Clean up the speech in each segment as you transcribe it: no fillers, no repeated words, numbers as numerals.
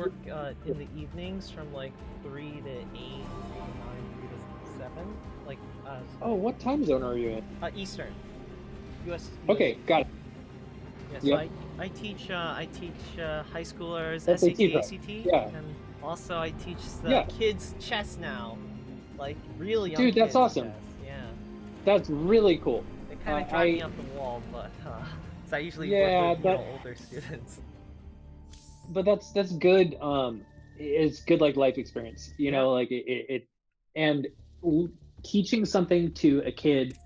work in the evenings from like 3 to 8, 3 to 9, 3 to 7. Like, Oh, what time zone are you in? Eastern. US. Okay, got it. Yeah, so Yep. I teach high schoolers SAT SAT, prep. ACT, Yeah, and also I teach the yeah. kids chess now, like really young Dude, that's kids awesome. chess. Yeah, That's really cool. they kind of drive me I up the wall, but so I usually work with Yeah, older students. but that's good. It's good like life experience. Yeah, Like and l- teaching something to a kid,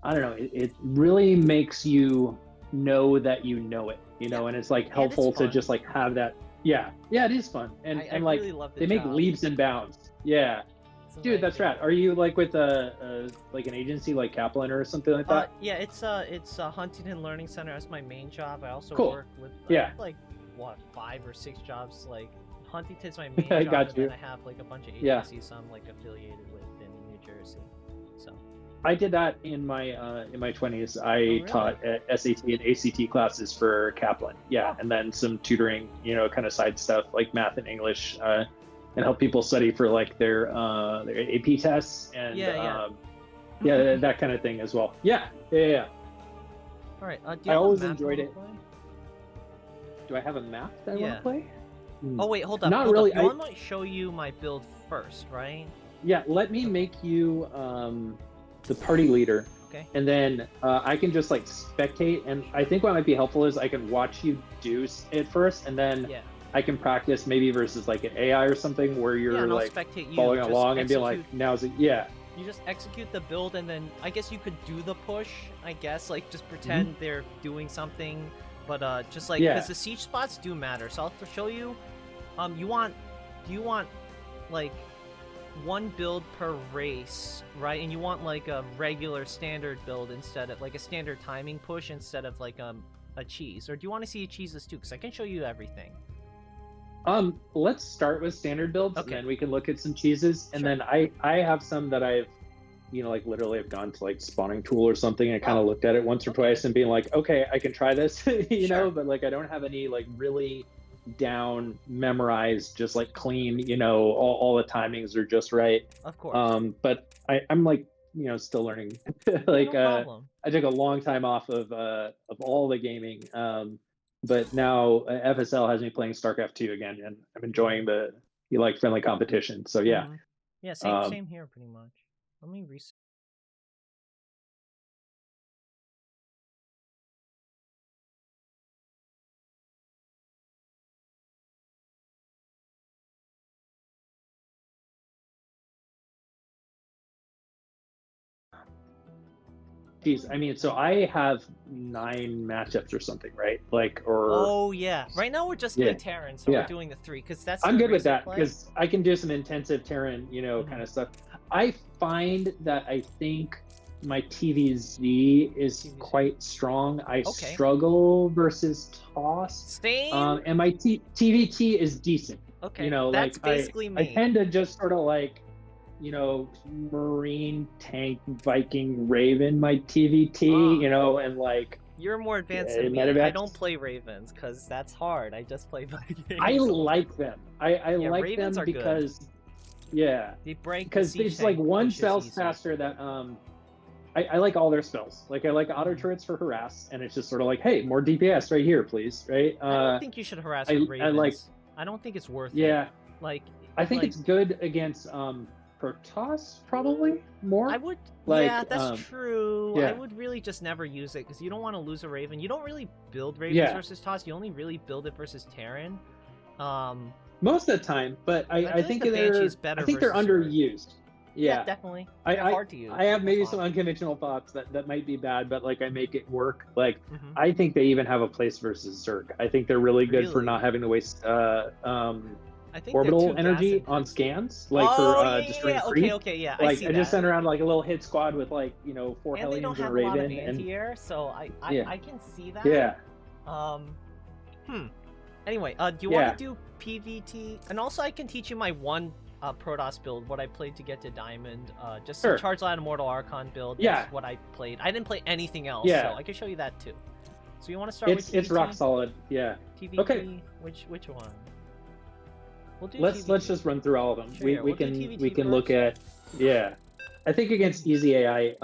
I don't know, it really makes you know that you know it, yeah, and it's like and it's helpful to fun. just like have that. Yeah, yeah, it is fun, I and like really love the they make job. leaps and bounds. Yeah, It's dude, my that's right. favorite. Are you like with a like an agency like Kaplan or something like that? Yeah, it's Huntington Learning Center. That's my main job. I also Cool. work with I Yeah, have like what 5 or 6 jobs. Like Huntington's my main I job, got and then you. I have like a bunch of Yeah. agencies I'm like affiliated with in New Jersey. So. I did that in my 20s. Oh I really? taught SAT and ACT classes for Kaplan. Yeah, Oh and then some tutoring, kind of side stuff like math and English, and help people study for like their AP tests and yeah, yeah. yeah, that kind of thing as well. Yeah, yeah, yeah. All right. Do you I have a always map you enjoyed want to it. play? Do I have a map that I want Yeah. to play? Oh wait, hold up, Not hold up. really. You want me to show you my build first, right? Yeah, let me Okay. make you the party leader, Okay. and then I can just like spectate. And I think what might be helpful is I can watch you do it first, and then Yeah. I can practice maybe versus like an AI or something where Yeah, you're and I'll like spectate you. following Just along and be execute. like, now's it? Yeah. You just execute the build, and then I guess you could do the push. I guess like just pretend they're doing something, but just like because Yeah. the siege spots do matter. So I'll show you. Do you want like one build per race, right? And you want like a regular standard build instead of like a standard timing push instead of like a cheese, or do you want to see cheeses too? Because I can show you everything. Let's start with standard builds, and Okay. then we can look at some cheeses. And Sure. then I have some that I've, like literally I've gone to like spawning tool or something and kind of Oh, looked at it once or okay. twice and being like, okay, I can try this, Sure. but like I don't have any like really down memorized, just like clean, all the timings are just right. Of course. But I'm like, still learning. Yeah, Like no problem. I took a long time off of all the gaming. But now FSL has me playing Starcraft 2 again, and I'm enjoying the like friendly competition. So yeah. Yeah, Um, same here pretty much. Let me reset. geez, I mean, so I have 9 matchups or something, right? Like, or Oh yeah. Right now we're just yeah, doing Terran, so we're yeah. doing the 3 because that's I'm the good with race I that play. because I can do some intensive Terran, kind of stuff. I find that I think my TVZ is quite strong. I Okay. struggle versus Toss. Same. And my TVT is decent. Okay. like That's basically I me. tend to just sort of like, Marine, Tank, Viking, Raven, my TVT, and like You're more advanced than me. I don't play Ravens because that's hard. I just play Vikings. I like them. I Yeah, like Ravens them are good. because, yeah, They break the because siege it's like tank one pushes spell's easy. faster that I like all their spells. Like I like auto turrets for harass, and it's just sort of like, hey, more DPS right here, please, right? I don't think you should harass with Ravens. I like. I don't think it's worth it. Yeah, like I think it's good against Protoss probably more. I would. Like, yeah, that's true. yeah. I would really just never use it because you don't want to lose a Raven. You don't really build Ravens versus Toss. You only really build it versus Terran. Most of the time, but I think the they're better. I think they're underused. Yeah, definitely. They're hard to use. I have maybe some unconventional thoughts that might be bad, but like I make it work. Like I think they even have a place versus Zerg. I think they're really good for not having to waste I think orbital energy on scans, like destroying free. Okay, yeah. Like I just that. send around like a little hit squad with like 4 and they don't Hellions and a have Raven a lot of and anti-air, so I can see that. Yeah. Anyway, do you want to do PVT? And also, I can teach you my one Protoss build, what I played to get to Diamond. Just a Charge Light Immortal Archon build. That's what I played. I didn't play anything else, so I can show you that too. So you want to start with TVT? It's rock solid. Yeah. TVT. Okay. Which one? We'll do let's TVT. just run through all of them. Sure, we yeah, we we'll do can TVT we can look first. at I think against easy AI,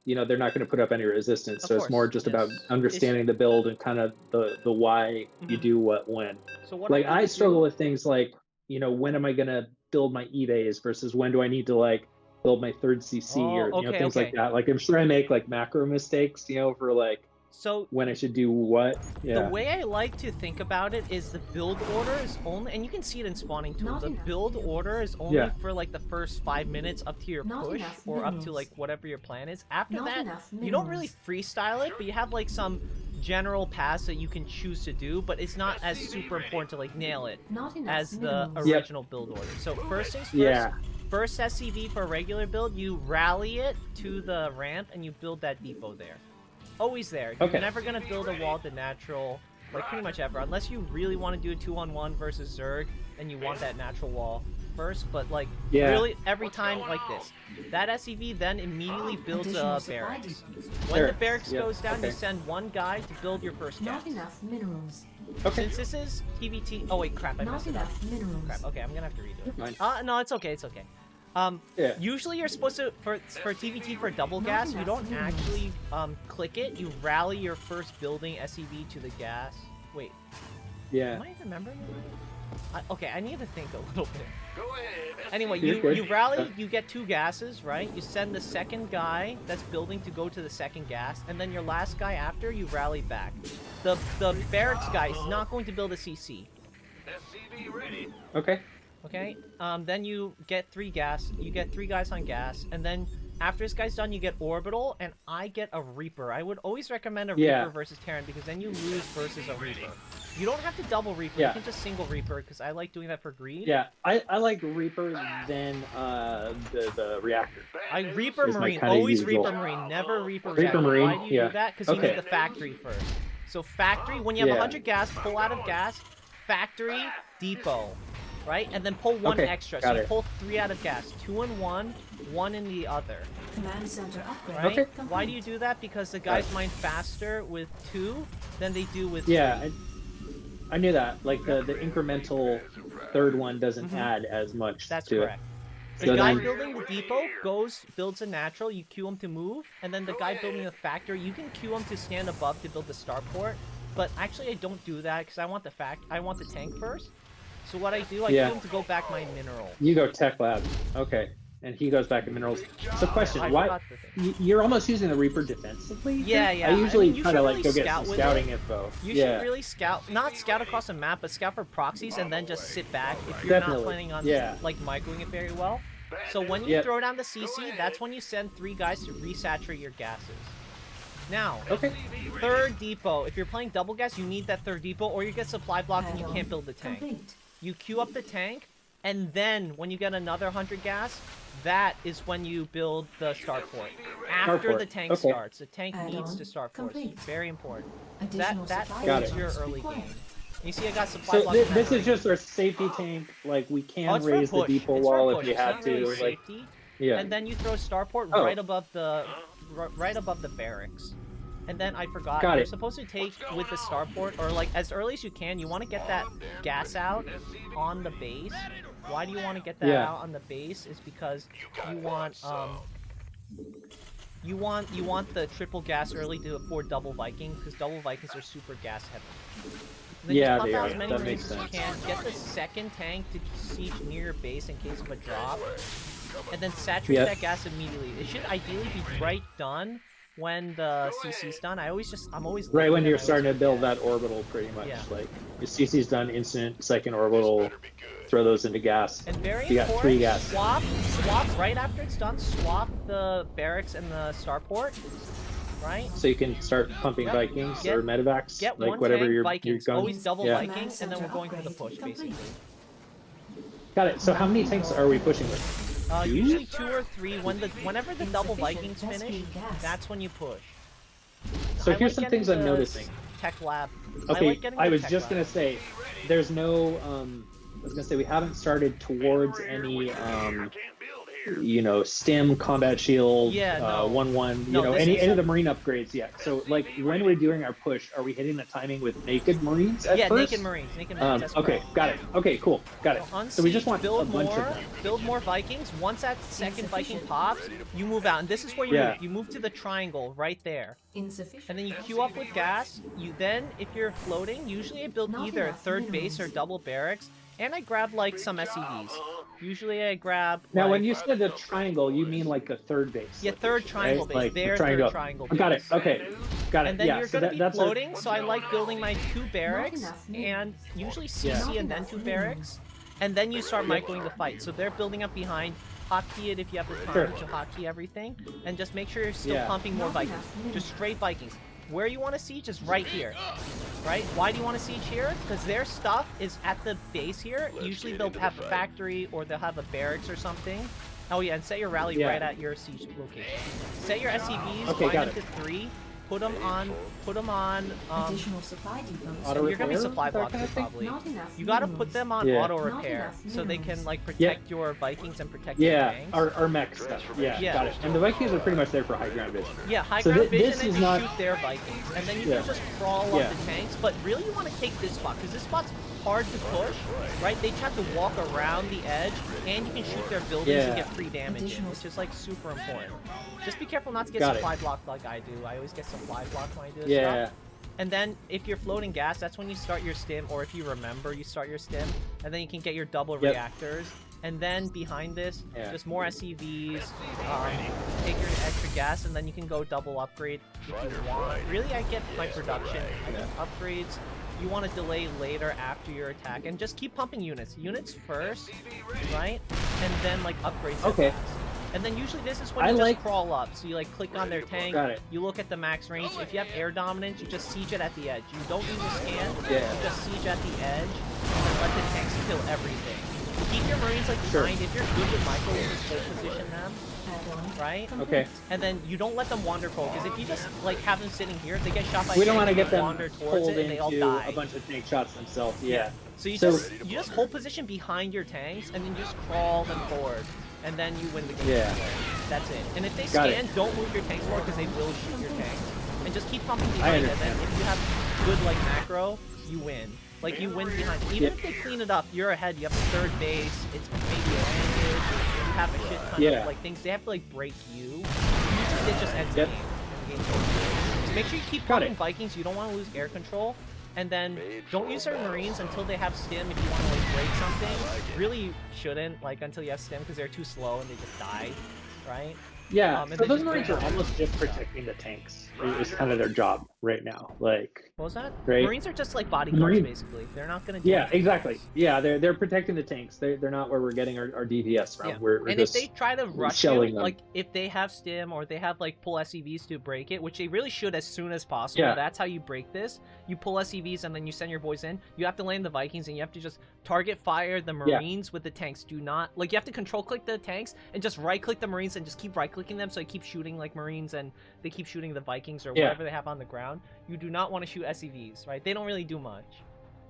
you know, they're not going to put up any resistance, Of so course, it's more just about yes. understanding the build and kind of the why you Mhm. do what when. So what Like I'm gonna I struggle do? with things like, you know, when am I going to build my eBays versus when do I need to like build my third CC, Oh, or you know, okay, things like okay. that. Like I'm sure I make like macro mistakes, you know, for like So when I should do what. the Yeah. way I like to think about it is the build order is only, and you can see it in spawning too. The build order is only Yeah. for like the first 5 minutes up to your push or up to like whatever your plan is. After that, you don't really freestyle it, but you have like some general paths that you can choose to do, but it's not as super important to like nail it as the Yep. original build order. So first things first, Yeah. first SCV for a regular build, you rally it to the ramp and you build that depot there. Always there. You're Okay. never gonna build a wall at the natural, like pretty much ever, unless you really want to do a 2-on-1 versus Zerg, and you want that natural wall first. But like really every time like this, that SCV then immediately builds a barracks. When the barracks goes down, you send one guy to build your first gas. Not enough minerals. Okay. Since this is TVT, oh wait, crap, I messed it up. Crap. Okay, I'm gonna have to redo it. No, it's okay. It's okay. Usually you're supposed to, for TVT for double gas, you don't actually click it. You rally your first building SCV to the gas. Wait. Yeah. Am I remembering it? Okay, I need to think a little bit. Go ahead. Anyway, you rally, you get 2 gases, right? You send the second guy that's building to go to the second gas, and then your last guy after, you rally back. The barracks guy is not going to build a CC. SCV ready. Okay. Okay, then you get 3 gas, you get 3 guys on gas, and then after this guy's done, you get orbital, and I get a Reaper. I would always recommend a Reaper versus Terran, because then you lose versus a Reaper. You don't have to double Reaper, you can just single Reaper, because I like doing that for greed. Yeah, I like Reaper than the Reactor. I Reaper Is my Marine, kinda always usual. Reaper Marine, never Reaper Reaper Reactor. Marine, Why do you yeah. do that? Because you need the factory first. So factory, when you have 100 gas, pull out of gas, factory, depot. Right? And then pull 1 extra. So you pull 3 out of gas. 2 in one, 1 in the other. Command center upgrade. Right? Okay. Why do you do that? Because the guys mine faster with 2 than they do with 3. I knew that. Like the incremental third one doesn't add as much That's to correct. it. The guy building the depot builds a natural, you queue him to move, and then the guy building the factory, you can queue him to stand above to build the starport. But actually I don't do that because I want the tank first. So what I do, I queue him to go back my mineral. You go tech lab. Okay. And he goes back to minerals. So question, I why forgot the thing. you're almost using the Reaper defensively? Yeah. I usually you try to should like really go get scout some with scouting it. info. You should really not scout across the map, but scout for proxies and then just sit back if you're not planning on like microing it very well. So when you throw down the CC, that's when you send 3 guys to resaturate your gases. Now, third depot. If you're playing double gas, you need that third depot, or you get supply blocked and you can't build the tank. You queue up the tank, and then when you get another 100 gas, that is when you build the starport. After the tank starts. The tank needs to start first. Very important. That holds your early game. You see I got supply blocked. So this is just our safety tank. Like we can raise the depot wall if you have to. Really like, safety. And then you throw starport right above the barracks. And then I forgot, you're supposed to take with the starport, or like as early as you can, you want to get that gas out on the base. Why do you want to get that out on the base? Is because you want the triple gas early to afford double Viking, because double Vikings are super gas heavy. Then just pump out as many marines as you can. Get the second tank to siege near your base in case of a drop, and then saturate that gas immediately. It should ideally be right done when the CC's done. I'm always right when you're starting to build that orbital, pretty much. Like your CC's done, instant second orbital, throw those into gas. And very you got 3 gas. Swap right after it's done. Swap the barracks and the starport. Right? So you can start pumping Vikings or medevacs, get like one whatever tank, you're Vikings. going. Always double Viking, and then we're going for the push, basically. Got it. So how many tanks are we pushing with? Usually 2 or 3. Whenever the double Vikings finish, that's when you push. So here's some things I'm noticing. Tech lab. Okay, I was just gonna say, there's no. I was gonna say we haven't started towards any stim, combat shield, Yeah, no. 1/1, No, this any is- of the marine upgrades yet. So like when we're doing our push, are we hitting the timing with naked marines at Yeah, first? naked marines. That's Okay, correct. got it. Okay, cool, got it. On So we just siege, want a build bunch more, of them. build more Vikings. Once that second Viking pops, you move out, and this is where you Yeah. move. You move to the triangle right there, Insufficient. and then you queue up with gas. You then, if you're floating, usually I build Not either a enough third base or minerals. double barracks, and I grab like some SCVs. Usually I grab Now, like, when you said the triangle, you mean like the third base? yeah, third location, triangle right? base. Like Their triangle. third triangle base. Got it. Okay, got it. And then yeah, you're so gonna be that's floating, so I like building my 2 Not barracks, enough and minerals. usually Yeah. CC Not and then enough 2 minerals. barracks, and then you start microing the fight. So they're building up behind, hotkey it if you have the time Sure. to hotkey everything, and just make sure you're still Yeah. pumping more Not Vikings. enough minerals. Just straight Vikings. Where you want to siege is right here. Right? Why do you want to siege here? Because their stuff is at the base here. Usually they'll have a factory or they'll have a barracks or something. Oh yeah, and set your rally Yeah. right at your siege location. Set your SCVs, Okay, line got them it. to 3. Put them on. Additional supply depots. Auto You're gonna be repair, supply that blocks kind of thing? probably. Not enough You gotta minerals. put them on Yeah. auto Not repair enough so they can minerals. like protect your Vikings and protect your Yeah, tanks. our mech stuff. Yeah, Yeah. got it. And the Vikings are pretty much there for high ground vision. Yeah, high So ground vision this and is just not- shoot their Vikings. And then you Yeah. can just crawl Yeah. up the tanks. But really you want to take this spot, because this spot's hard to push, right? They have to walk around the edge, and you can shoot their buildings and Yeah. get free damage in, Additional- which is like super important. Just be careful not to get Got it. supply blocked like I do. I always get supply blocked when I do this Yeah. stuff. And then if you're floating gas, that's when you start your stim, or if you remember, you start your stim, and then you can get your double Yep. reactors. And then behind this, Yeah. just more SCVs, take your extra gas, and then you can go double upgrade if you want. Really, I get my production. I think upgrades, you want to delay later after your attack, and just keep pumping units. Units first, right? And then like upgrades. Okay. fast. And then usually this is when I you just like- crawl up. So you like click on their tank, Got it. you look at the max range. If you have air dominance, you just siege it at the edge. You don't need to scan, Yeah. you just siege at the edge, and then let the tanks kill everything. Keep your marines like Sure. behind. If you're good with micro, you just hold position them, Add-on right? complete. Okay. And then you don't let them wander forward, because if you just like have them sitting here, if they get shot by We don't tanks, want to they get them wander towards pulled it and they all into die. a bunch of tank shots themselves. Yeah. So you So- just hold position behind your tanks and then just crawl them forward, and then you win the game. Yeah. That's it. And if they Got scan, it. don't move your tanks forward because they will shoot your tanks. And just keep pumping I behind it. And then understand. if you have good like macro, you win. Like you win behind. Even Yeah. if they clean it up, you're ahead. You have a third base. It's maybe a language. You have a shit ton Yeah. of like things. They have to like break you. Usually it just ends Yep. the game. And the game's over. So make sure you keep Got pumping it. Vikings. You don't want to lose air control. And then don't use our Marines until they have stim if you want to like break something. Really you shouldn't like until you have stim because they're too slow and they just die, right? Yeah. And So then those just Marines bring are them. almost just protecting the tanks. It's kind of their job right now. Like. What was that? Right. Marines are just like bodyguards Marine- basically. They're not gonna do Yeah, anything exactly. else. Yeah, they're protecting the tanks. They're not where we're getting our DPS from. Yeah. We're And just if they try to rush shelling you, them. like if they have stim or they have like pull SCVs to break it, which they really should as soon as possible. Yeah. That's how you break this. You pull SCVs and then you send your boys in. You have to land the Vikings and you have to just target fire the Marines with the tanks. Do not like you have to control click the tanks and just right click the Marines and just keep right clicking them so they keep shooting like Marines and they keep shooting the Vikings or Yeah. whatever they have on the ground. You do not want to shoot SCVs, right? They don't really do much.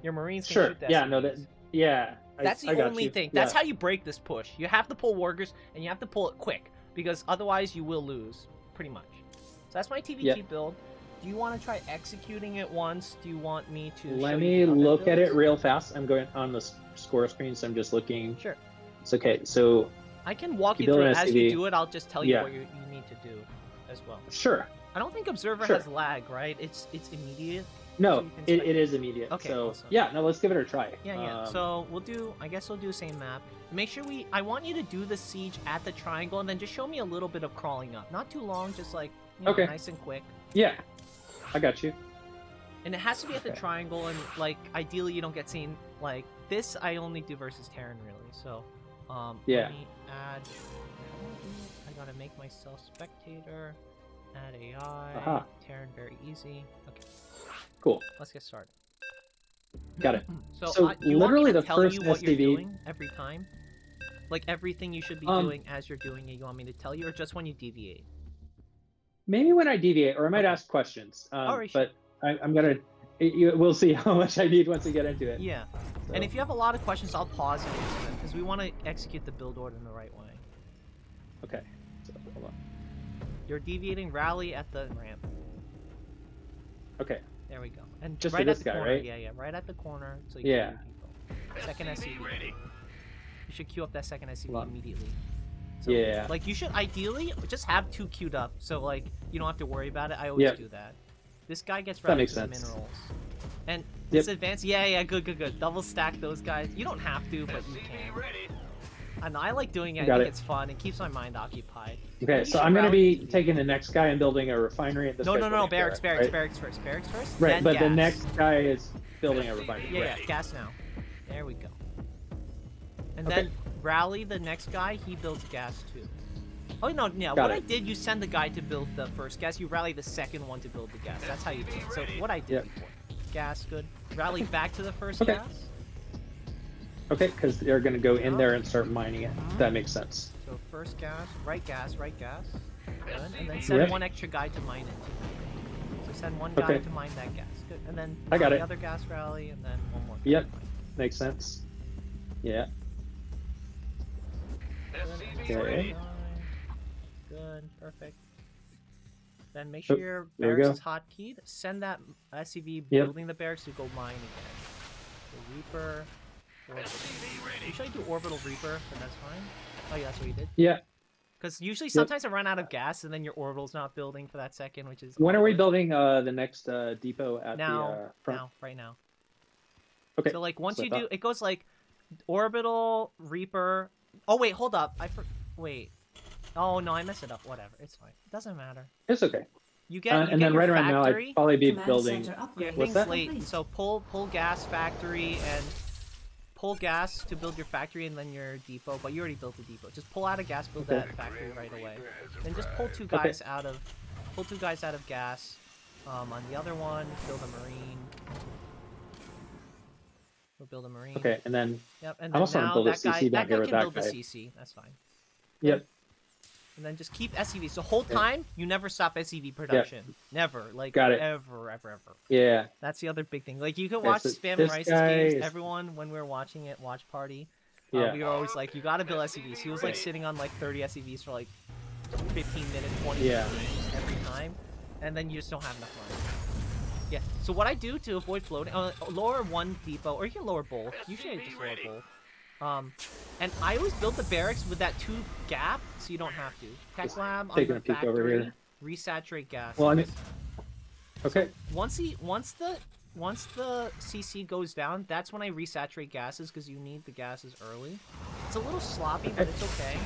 Your Marines can Sure. shoot the Yeah. SCVs. No. That. Yeah. That's I the got only you. thing. Yeah. That's how you break this push. You have to pull Wargers, and you have to pull it quick, because otherwise you will lose, pretty much. So that's my TVG Yep. build. Do you want to try executing it once? Do you want me to Let show me you other look at it builds? real fast. I'm going on the score screen, so I'm just looking. Sure. It's okay. So I can walk You you build through an it. As you SCV. do it, I'll just tell you Yeah. what you need to do as well. sure. I don't think Observer Sure. has lag, right? It's immediate. No, So you can it spec- is immediate. Okay, So awesome. yeah, no, let's give it a try. Yeah. So I guess we'll do the same map. Make sure I want you to do the siege at the triangle, and then just show me a little bit of crawling up. Not too long, just like Okay. nice and quick. Yeah, I got you. And it has to be at the Okay. triangle, and like ideally you don't get seen like this. I only do versus Terran really. So Yeah. let me add. I gotta make myself spectator. Add AI. Aha. Terran very easy. Okay, Cool. let's get started. Got it. So, So you literally want me to the tell first you what you're SDV doing every time? Like everything you should be doing as you're doing it, you want me to tell you, or just when you deviate? Maybe when I deviate, or I might Okay. ask questions. Alright, But I'm gonna. We'll see how much I need once we get into it. Yeah. So- And if you have a lot of questions, I'll pause and answer them because we want to execute the build order in the right way. Okay. So hold on. You're deviating rally at the ramp. Okay. There we go. And Just right for at this the guy, corner. right? Yeah, yeah, right at the corner. So you Yeah. get your depot. Second SCV SCV. ready. You should queue up that second SCV Hold on. immediately. So, Yeah. like, you should ideally just have 2 queued up, so like you don't have to worry about it. I always Yep. do that. This guy gets That routed makes to the sense. minerals. And Yep. this advance, yeah, good. Double stack those guys. You don't have to, but you SCV can. ready. And I like doing it. I Got think it. it's fun. It keeps my mind occupied. Okay, You so should I'm gonna rally be SCV. taking the next guy and building a refinery. And this No, guy's no, building a barracks right? first. Barracks first. Right, then but gas. the next guy is building a refinery. Yeah, right. yeah, gas now. There we go. And Okay. then rally the next guy. He builds gas too. Oh no, yeah. Got What it. I did, you send the guy to build the first gas. You rally the second one to build the gas. That's how you do it. So what I did Yep. before. Gas, good. Rally back to the first Okay. gas. Okay, because they're gonna go in Yeah. there and start mining it. That makes sense. So first gas, right gas. Good. And then send Yep. one extra guy to mine it. So send one guy Okay. to mine that gas. Good. And then I got the it. other gas rally, and then one more. Yep. Makes sense. Yeah. SCV Okay. ready. Good, perfect. Then make sure Oh, your there we barracks go. is hotkeyed. Send that SCV Yep. building the barracks to go mine again. The Reaper. Orbital. SCV ready. Usually I do Orbital Reaper, but that's fine. Oh yeah, that's what you did. Yeah. Because usually sometimes I run out of gas and then your Orbital's not building for that second, which is When are we awkward. building the next depot at Now, the front? right now. Okay. So like once so I you do, thought- it goes like Orbital, Reaper. Oh wait, hold up. Wait. Oh no, I messed it up. Whatever, it's fine. It doesn't matter. It's okay. You get, And get then your right around now, factory. I'd probably be Command building. center Yeah, upgrade What's that? late. complete. So pull gas factory and pull gas to build your factory and then your depot. But you already built the depot. Just pull out of gas, build Okay. that factory right away. Then just pull two guys out of gas. On the other one, build a marine. We'll build a marine. Okay, and then Yep. And I then also want to now build a that guy, CC down that here guy with can that build the guy. CC. That's fine. Yep. And then just keep SCVs. The whole Yeah. time, you never stop SCV production. Never. Like, Got it. ever. Yeah. That's the other big thing. Like, you can Okay, watch so Spam and this Rice's guy games. is- Everyone, when we were watching it, watch party, Yeah. we were always like, you gotta build SCVs. He was like sitting on like 30 SCVs for like 15 minutes, 20 Yeah. minutes every time. And then you just don't have enough money. Yeah. So what I do to avoid floating, lower one depot, or you can lower both. Usually I just lower both. And I always build the barracks with that 2 gap, so you don't have to. Tech lab on taking the a peek over factory, here. resaturate gas. Well, I mean, okay. Once the CC goes down, that's when I resaturate gases because you need the gases early. It's a little sloppy, but it's okay.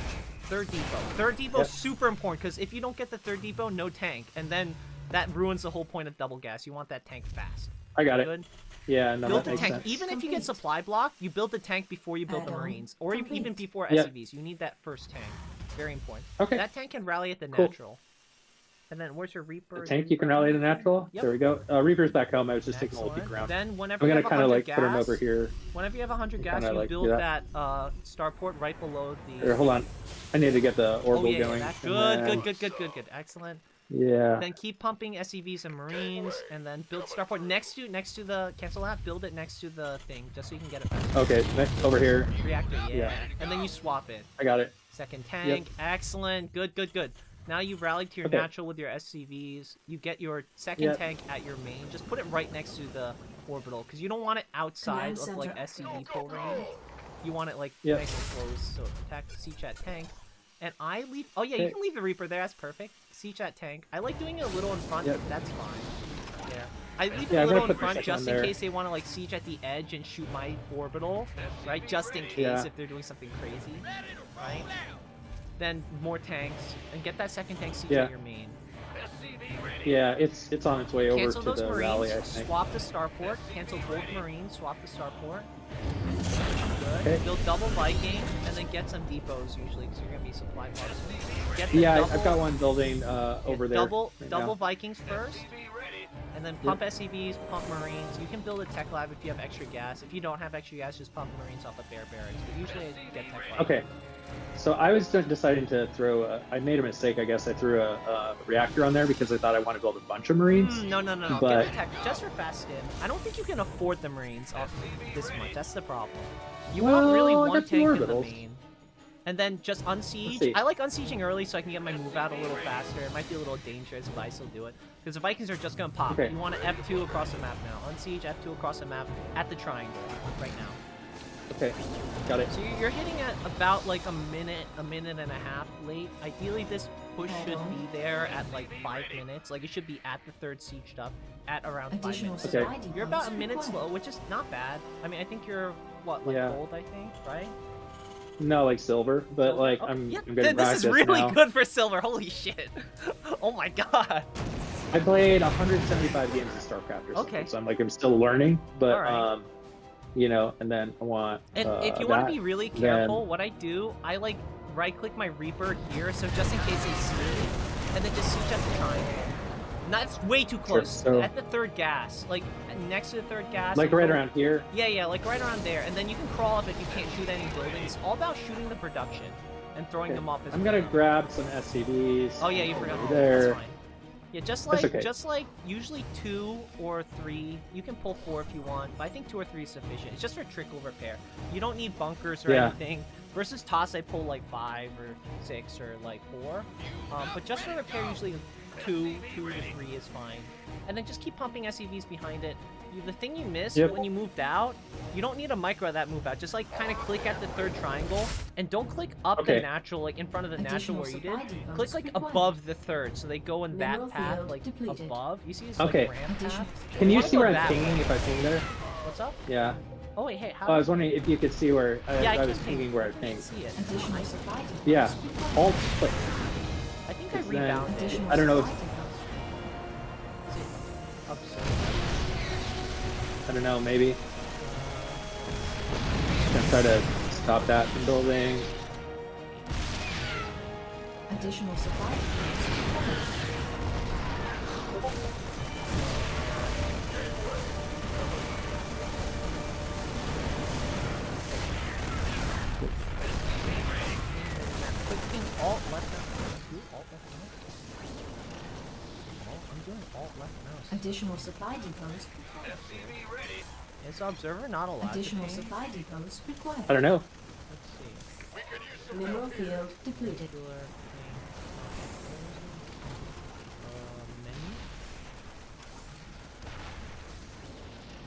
Third depot. Third depot is Yep. super important because if you don't get the third depot, no tank, and then that ruins the whole point of double gas. You want that tank fast. I got it. Good. Yeah, no, Build that the makes tank. sense. Even if you get Complete. supply block, you build the tank before you build the Add-on Marines, or even complete. before Yeah. SCVs. You need that first tank. Very important. Okay. That tank can rally at the Cool. natural. And then where's your Reaper? The tank you can rally to natural. Yep. There we go. Reaper's back home. I was just taking a little Excellent. peek around. Then whenever I'm you gonna have kind of 100 like gas, put him over here. whenever you have 100 gas, Kinda you like build do that starport right below the. Here, hold on. I need to get the Oh orbital yeah, going. that's and good, then- good. Excellent. Yeah. Then keep pumping SCVs and Marines, and then build starport next to the cancel app. Build it next to the thing, just so you can get it fast. Okay, next over here. Reactor, yeah. Yeah. And then you swap it. I got it. Second tank, excellent, good. Now you've rallied to your Okay. natural with your SCVs. You get your second Yep. tank at your main. Just put it right next to the orbital, because you don't want it outside Command of like center. SCV pull range. You want it like Yep. nice and close. So attack the C-chat tank. And I leave. Oh yeah, you Okay. can leave the Reaper there. That's perfect. C-chat tank. I like doing it a little in front. Yep. That's fine. Yeah. I leave Yeah, it a I'm little gonna in put my front second just one in there. case they want to like siege at the edge and shoot my orbital, right? Just in case Yeah. if they're doing something crazy, right? Then more tanks and get that second tank siege Yeah. at your main. SCV ready. Yeah, it's on its way over Cancel to those the Marines. rally, I think. Swap the starport. Cancel both Marines. Swap the starport. Good. Okay. Build double Viking and then get some depots usually because you're gonna be supply boxes. Get the Yeah, double, I've got one building over there. Double right double now. Vikings first. SCV ready. And then pump SCVs, pump Marines. You can build a tech lab if you have extra gas. If you don't have extra gas, just pump Marines off the bear barracks. But usually I get tech lab. Okay. So I was deciding to throw. I made a mistake. I guess I threw a reactor on there because I thought I wanted to build a bunch of Marines. No. But- Get the tech just for fast stim. I don't think you can afford the Marines off this much. That's the problem. You Well, want really I one got two tank in the orbitals. main. And then just see. unsiege. I like unsieging early so I can get my move out a little faster. It might be a little dangerous, but I still do it. Because the Vikings are just going to pop. Okay. You want to F2 across the map now. Unsiege, F2 across the map at the triangle right now. Okay, got it. So you're hitting at about like a minute and a half late. Ideally, this push should be there at like 5 minutes. Like it should be at the third sieged up at around 5 minutes. Okay. You're about a minute slow, which is not bad. I mean, I think you're, what, like gold, I think, right? No, like silver, but Silver. like Oh, I'm yeah, good at this practice is really now. good for silver. Holy shit. Oh my god. I played 175 games of Starcraft or something, Okay. so I'm still learning, but Alright. you know, and then I want And if you want that, to be really then- careful, what I do, I like right-click my Reaper here, so just in case they see me, and then just siege at the triangle. That's way too close. so- At the third gas, like next to the third gas. like you right go- around here. Yeah, like right around there, and then you can crawl up if you can't shoot any buildings. It's all about shooting the production and throwing Okay. them off. As I'm well. gonna grab some SCVs. Oh yeah, you forgot. over Oh, there. That's fine. Yeah, That's okay. just like usually 2 or 3. You can pull 4 if you want, but I think 2 or 3 is sufficient. It's just for trickle repair. You don't need bunkers or Yeah. anything. Versus toss, I pull like 5 or 6 or like 4. But just for repair, usually 2 to 3 is fine. And then just keep pumping SCVs behind it. The thing you missed Yep. when you moved out, you don't need a micro at that move out. Just like kind of click at the third triangle, and don't click up Okay. the natural, like in front of the natural Additional where you did. supply depots Click like required. above the third, so they go in that Mineral path, field like depleted. above. You see this Okay. like ramp path? Can you wanna see go where I'm that way. pinging if I ping there? What's up? Yeah. Oh wait, hey, how? Oh, I was wondering if you could see where yeah, I I was can pinging where I can pinged. see it. Additional supply depots Yeah. required. Alt click. I think I Because then- rebounded. Additional I don't know if- supply depots. Is it absurd? I don't know, maybe. Gonna try to stop that from building. Additional supply depots required. Clicking alt left mouse. Do alt left mouse. Oh, I'm doing alt left mouse. Additional supply depots. SCV ready. Is observer not allowed Additional to ping? supply depots I required. don't know. Let's see. We could use some Mineral field depleted. Regular ping. Menu.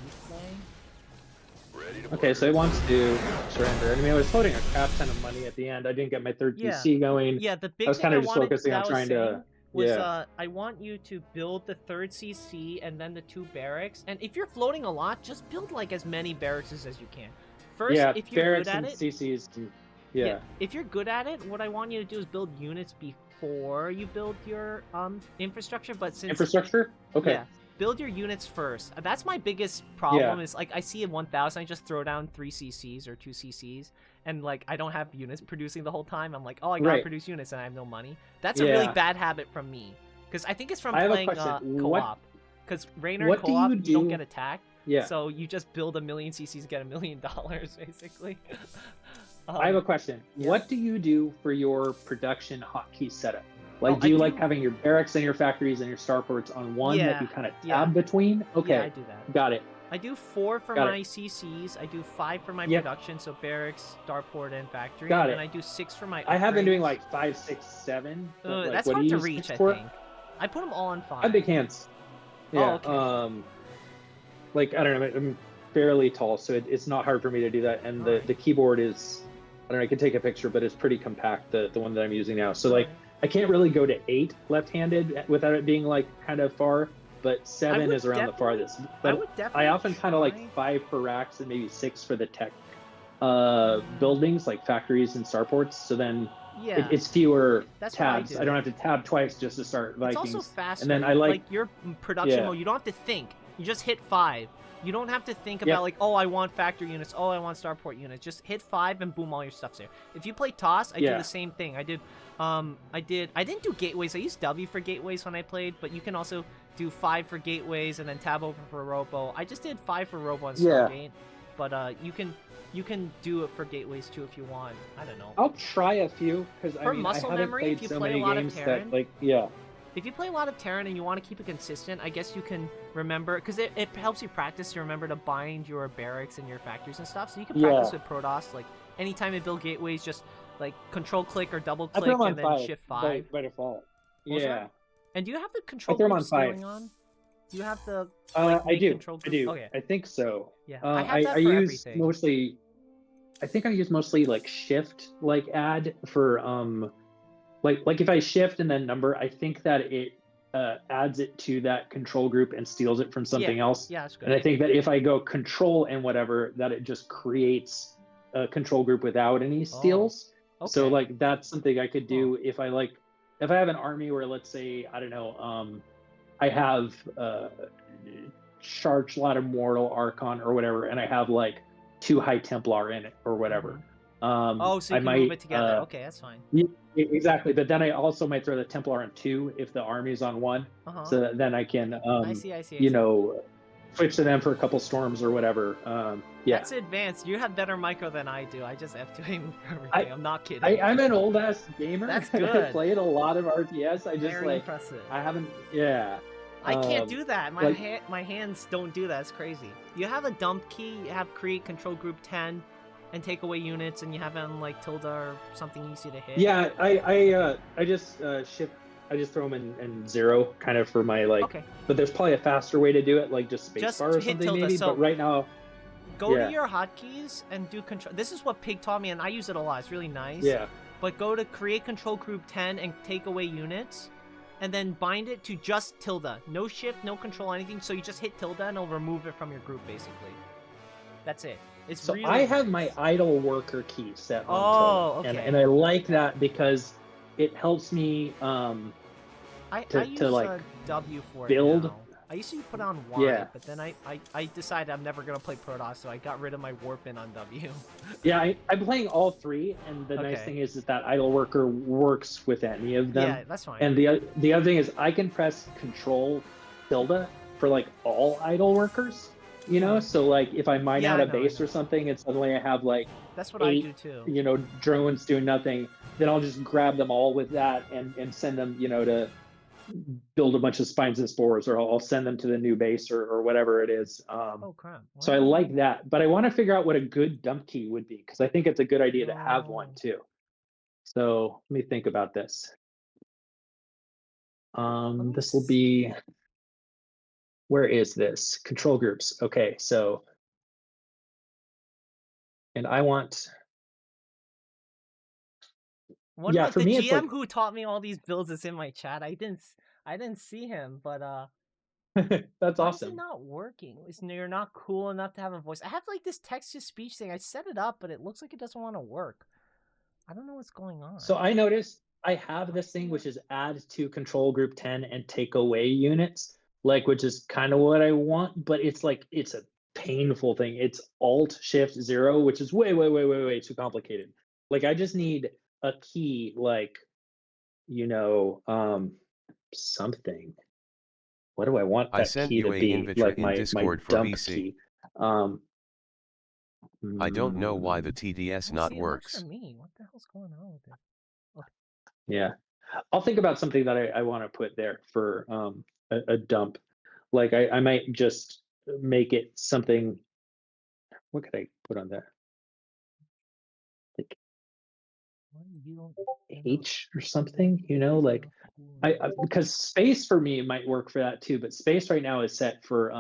Replay. ready to Okay, so it wants to surrender. I mean, I was floating a crap ton of money at the end. I didn't get my third Yeah. PC going. Yeah, the big I was thing kind I of just wanted focusing on that I was trying to. saying was Yeah. I want you to build the third CC and then the 2 barracks. And if you're floating a lot, just build like as many barracks as you can. First, Yeah, if you're barracks good at and it, CCs. Yeah. if you're good at it, what I want you to do is build units before you build your infrastructure. But since Infrastructure? Okay. yeah, build your units first. That's my biggest problem. Is like I see a 1000, I just throw down 3 CCs or 2 CCs, and like I don't have units producing the whole time. I'm like, oh, I gotta Right. produce units, and I have no money. That's a really Yeah. bad habit from me, because I think it's from I have a playing question. co-op. Because Rainer what do co-op, you you don't do- get attacked, Yeah. so you just build a million CCs, get $1 million basically. I have a question. yeah. What do you do for your production hotkey setup? Like, Oh, do I you like do- having your barracks and your factories and your starports on one that Yeah, you kind of tab yeah. between? Okay, Yeah, I do that. got it. I do 4 for Got it. my CCs. I do 5 for my Yep. production, so barracks, starport, and factory. Got and it. then I do 6 for my. I have been doing upgrades. like 5, 6, 7. but, like, That's what do hard you to use reach, six I for? think. I put them all on 5. I have big hands. Yeah. Oh, okay. Like I don't know, I'm fairly tall, so it's not hard for me to do that. And the, Alright. the keyboard is, I don't know, I can take a picture, but it's pretty compact. The one that I'm using now. So like, I can't really go to 8 left-handed without it being like kind of far. But 7 would is around the definitely- farthest. I But would definitely. I often kind of try- like 5 for racks and maybe 6 for the tech buildings, like factories and starports. So then Yeah. it's fewer That's what I tabs. do. I don't have to tab twice just to start It's Vikings. also faster. And then I like, your production Yeah. mode. You don't have to think. You just hit 5. You don't have to think Yep. about like, oh, I want factory units. Oh, I want starport units. Just hit 5 and boom, all your stuff's there. If you play toss, I do Yeah. the same thing. I didn't do gateways. I used W for gateways when I played, but you can also do 5 for gateways and then tab over for robo. I just did 5 for robo and Yeah. Stargate, but you can do it for gateways too if you want. I don't know. I'll try a few because I For mean muscle I haven't memory, played if you so play a many lot of games Terran, that like yeah. If you play a lot of Terran and you want to keep it consistent, I guess you can remember, because it helps you practice to remember to bind your barracks and your factories and stuff. So you can practice Yeah. with Protoss, like anytime you build gateways, just Like control click or double I click throw them on and then 5 shift 5. by default. Was Yeah. that? And do you have the control throw 'em group on 5. scaling on? Do you have the I main do. control I group? do. Okay. I think so. Yeah, I have that I for use everything. mostly. I think I use mostly like shift like add for like if I shift and then number, I think that it adds it to that control group and steals it from something else. Yeah, that's good. And I think that if I go control and whatever, that it just creates a control group without any steals. So okay. like that's something I could do if I have an army where, let's say, I don't know, I have Charge Lot Immortal Archon or whatever, and I have like 2 High Templar in it or whatever. Oh, so you I can move might, it together. Okay, that's fine. Yeah, exactly. But then I also might throw the Templar on 2 if the army's on 1, so that then I can, I see. you know, switch to them for a couple storms or whatever. Yeah. That's advanced. You have better micro than I do. I just F2A move for everything. I'm not kidding. I'm an old ass gamer. That's I good. played a lot of RTS. I just Very impressive. I haven't. Yeah. I can't do that. My like- my hands don't do that. It's crazy. You have a dump key. You have create control group 10, and take away units, and you have on like tilde or something easy to hit. Yeah, I just shift. I just throw them in 0, kind of for my like. Okay. But there's probably a faster way to do it, like just Just spacebar or hit something tilde, maybe. so- But right now, Go Yeah. to your hotkeys and do control. This is what Pig taught me, and I use it a lot. It's really nice. yeah. But go to create control group 10 and take away units, and then bind it to just tilde. No shift, no control, anything. So you just hit tilde and it'll remove it from your group, basically. That's it. It's So really I have nice. my idle worker key set on Oh, tilde, okay. and I like that because it helps me I to use like, a W for build. it now. I used to put on Y, Yeah. but then I decided I'm never gonna play Protoss, so I got rid of my warp in on W. Yeah, I'm playing all 3, and the nice Okay. thing is that idle worker works with any of them. Yeah, that's fine. And the other thing is I can press Control tilde for like all idle workers. You know, so like if I mine Yeah, out I a know, base or something, and suddenly I have like That's what I 8, do too. you know, drones doing nothing, then I'll just grab them all with that and send them, you know, to build a bunch of spines and spores, or I'll send them to the new base or whatever it is. Oh crap. So I like that, but I want to figure out what a good dump key would be, because I think it's a good idea to have one Oh. too. So let me think about this. me This will be, where is this? Control groups. Okay, so, and I want, One yeah, of for the me, GM it's like, who taught me all these builds is in my chat. I didn't see him, but that's why is it awesome. not working? You're not cool enough to have a voice. I have like this text to speech thing. I set it up, but it looks like it doesn't want to work. I don't know what's going on. So I noticed I have this thing which is add to control group 10 and take away units, like, which is kind of what I want, but it's like it's a painful thing. It's Alt Shift 0, which is way too complicated. Like I just need a key, like, you know, something. What do I want I that sent key you to a be? invite Like in my Discord for dump VC. key. I don't know why the TDS Oh, not see, it works works. for me. What the hell's going on with it? Yeah, I'll think about something that I want to put there for a dump. Like I might just make it something. What could I put on there? Like Why you don't H or something, you know, like because space for me might work for that too, but space right now is set for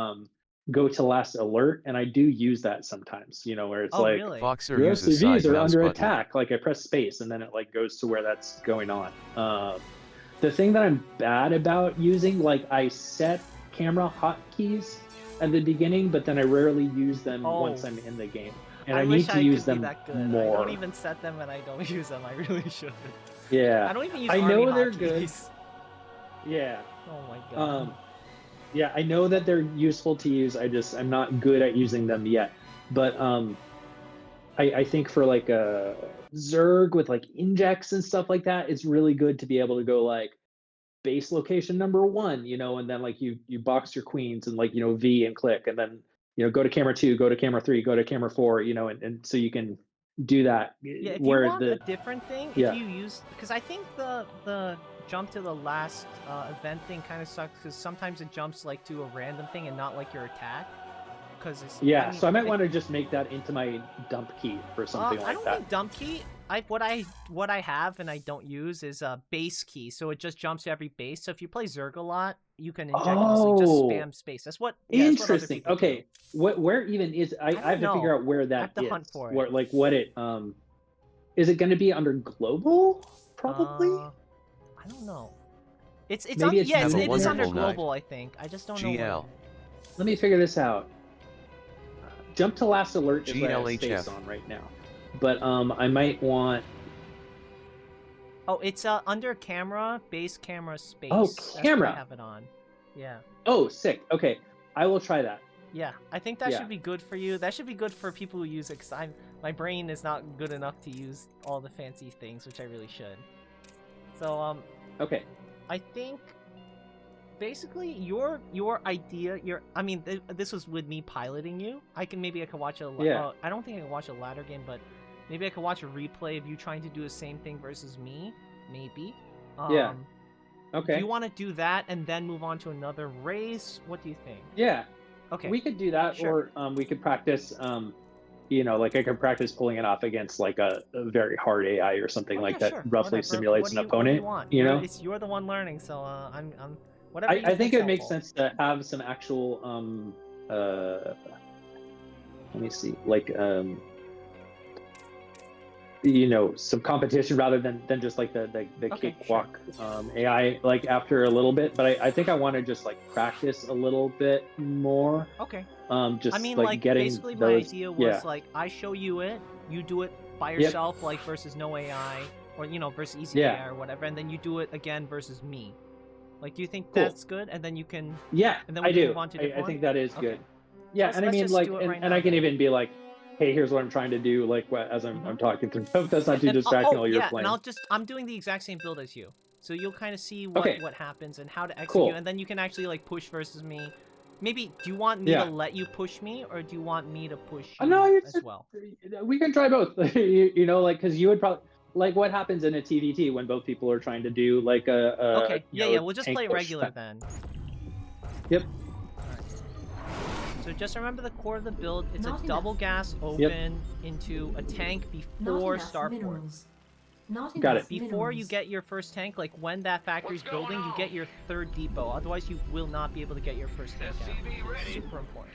go to last alert, and I do use that sometimes, you know, where it's Oh, like really? Foxer your uses OCVs side are mouse under button. attack. Like I press space and then it like goes to where that's going on. The thing that I'm bad about using, like I set camera hotkeys at the beginning, but then I rarely use them once Oh. I'm in the game. And I, wish need to I use could them be that good. more. I don't even set them and I don't use them. I really should. Yeah. I don't even use I army know they're good. hotkeys. Yeah. Oh my god. Yeah, I know that they're useful to use. I'm not good at using them yet. But I think for like a Zerg with like injects and stuff like that, it's really good to be able to go like base location number 1, you know, and then like you box your queens and like, you know, V and click, and then, you know, go to camera 2, go to camera 3, go to camera 4, you know, and so you can do that. Yeah, if where you want the a different thing, Yeah. if you use, because I think the jump to the last event thing kind of sucks, because sometimes it jumps like to a random thing and not like your attack. Because it's yeah, so I might want to just make that into my dump key or something I like don't that. think dump key. what I have and I don't use is a base key, so it just jumps to every base. So if you play Zerg a lot, you can inject easily. Just spam space. That's what. Yeah, that's what other Interesting. people do. Okay. Where even is I don't have to figure know. out where I that have to is. hunt for Where, it. like what it is it going to be under global? Probably. I don't know. It's Maybe on, it's yeah, Have a it is under wonderful night. global. I think. I just don't know. Where. GL. Let me figure this out. Jump to last alert is what I have GLHF. space on right now. But I might want. Oh, it's under camera, base camera space. Oh, That's what camera. I have it on. Yeah. Oh, sick. Okay, I will try that. Yeah, I think that Yeah. should be good for you. That should be good for people who use it, because my brain is not good enough to use all the fancy things, which I really should. So, Okay. I think, basically, your idea, I mean, this was with me piloting you. Maybe I could watch a, Yeah. I don't think I could watch a ladder game, but maybe I could watch a replay of you trying to do the same thing versus me, maybe. Yeah. Do Okay. you want to do that and then move on to another race? What do you think? Yeah. Okay. We could do that, Sure. or we could practice. Like I could practice pulling it off against like a very hard AI or something Oh, like yeah, that. sure. Roughly Whatever. simulates What an do you opponent. want? You know. You're the one learning, so I'm whatever. I think it makes helpful. sense to have some actual let me see, like some competition rather than just like the Okay, cakewalk AI like after a little bit. But I think I want to just like practice a little bit more. Okay. Just I mean, like getting basically, my those. idea was Yeah. like I show you it, you do it by Yep. yourself, like versus no AI, or versus easy Yeah. AI or whatever, and then you do it again versus me. Like, do you think Cool. that's good? And then you can. Yeah, And then we I can do. move on to a I different think one? that is Okay. good. Yeah, Let's- and I let's mean, just like, do it right and now I can then. even be like, hey, here's what I'm trying to do, like, as I'm talking through. Hope that's not too And- distracting while you're yeah, playing. and I'm doing the exact same build as you, so you'll kind of see Okay. what happens and how to execute, Cool. and then you can actually like push versus me. Maybe do you want me Yeah. to let you push me, or do you want me to push you No, as well? we can try both. Like, because you would probably like what happens in a TVT when both people are trying to do like a Okay, yeah, we'll just tank play push. regular then. Yep. So just remember the core of the build. It's Not a enough. double gas open into a tank Not before enough Starport. minerals. Not Got enough it. Before you minerals. get your first tank, like when that factory's What's going building, you on? get your third depot. Otherwise, you will not be able to get your first tank out. SCV ready. Super important.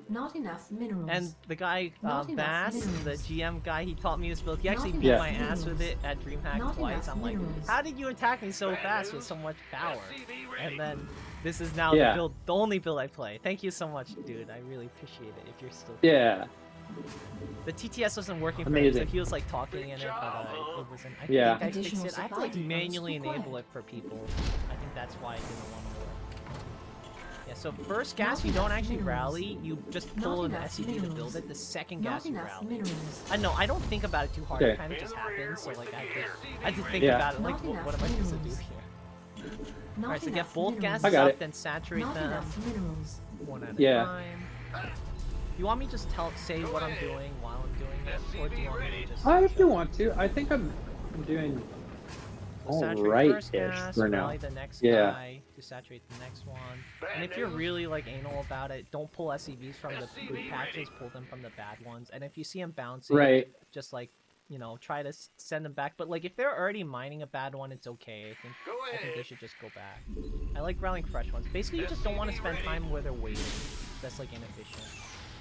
Not enough minerals. And the guy, Not enough Bass, the minerals. GM guy, he taught me this build. He Not actually enough beat my ass with minerals. it at DreamHack Not twice. enough I'm like, minerals. how did you attack me so fast with so much power? SCV ready. And then this is now Yeah. the only build I play. Thank you so much, dude. I really appreciate it. If you're still Yeah. the TTS wasn't working for him, so Amazing. he was like talking in it, but it wasn't. I Yeah. think I fixed Additional it. I have to supply like depots manually enable required. it for people. I think that's why it didn't want to work. Yeah, so first gas you don't enough actually minerals. rally, you just Not pull an enough SCV to build minerals. it. The second Not gas you enough rally. minerals. I know, I don't think about it too hard. Okay. It kind of just happens. So like I had to think Yeah. about it. Like Not what enough am I supposed to do minerals. here? Not Alright, so get enough both minerals. gases I got up, it. then saturate Not them enough minerals. one at Yeah. a time. You want me to just say what I'm doing while I'm doing it, or do you want me to just? If you want to, I think I'm doing So all saturate right first ish gas, for now. rally the next Yeah. guy to saturate the next one. And if you're really like anal about it, don't pull SCVs from the good patches, pull them from the bad ones. And if you see them bouncing, Right. just like try to send them back. But like if they're already mining a bad one, it's okay. I think they should just go back. I like rallying fresh ones. Basically, you just don't want to spend time where they're waiting. That's like inefficient.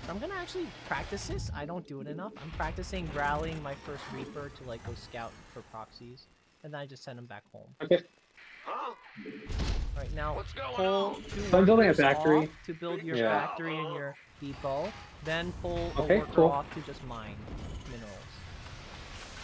I'm gonna actually practice this. I don't do it enough. I'm practicing rallying my first Reaper to like go scout for proxies, and then I just send them back home. Okay. Huh? Right now, What's going pull on? two So I'm building a workers factory. off to build your Yeah. factory and your depot. Then pull a Okay, worker cool. off to just mine minerals.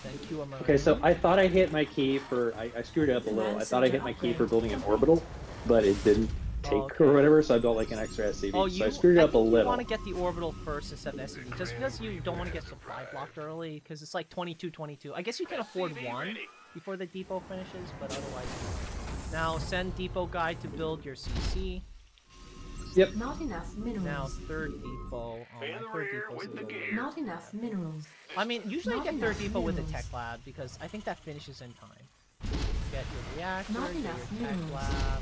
Then queue a marine. Okay, so I thought I hit my key for I screwed it up a little. I thought I hit my key for building an orbital, but it didn't take okay. or whatever, so I built like an extra SCV. Oh, so I screwed it up a think you little. want to get the orbital first instead of SCV, just because you don't want to get supply blocked early, because it's like 22. I guess you can afford one before the depot finishes, but otherwise. Now send depot guy to build your CC. Yep. Not enough Now minerals. third depot. Oh, In my the third rear depot's with a the little gear. weird. Not enough minerals. I mean, usually Not I get third enough depot with the minerals. tech lab because I think that finishes in time. Get your reactor, Not get your enough tech minerals. lab.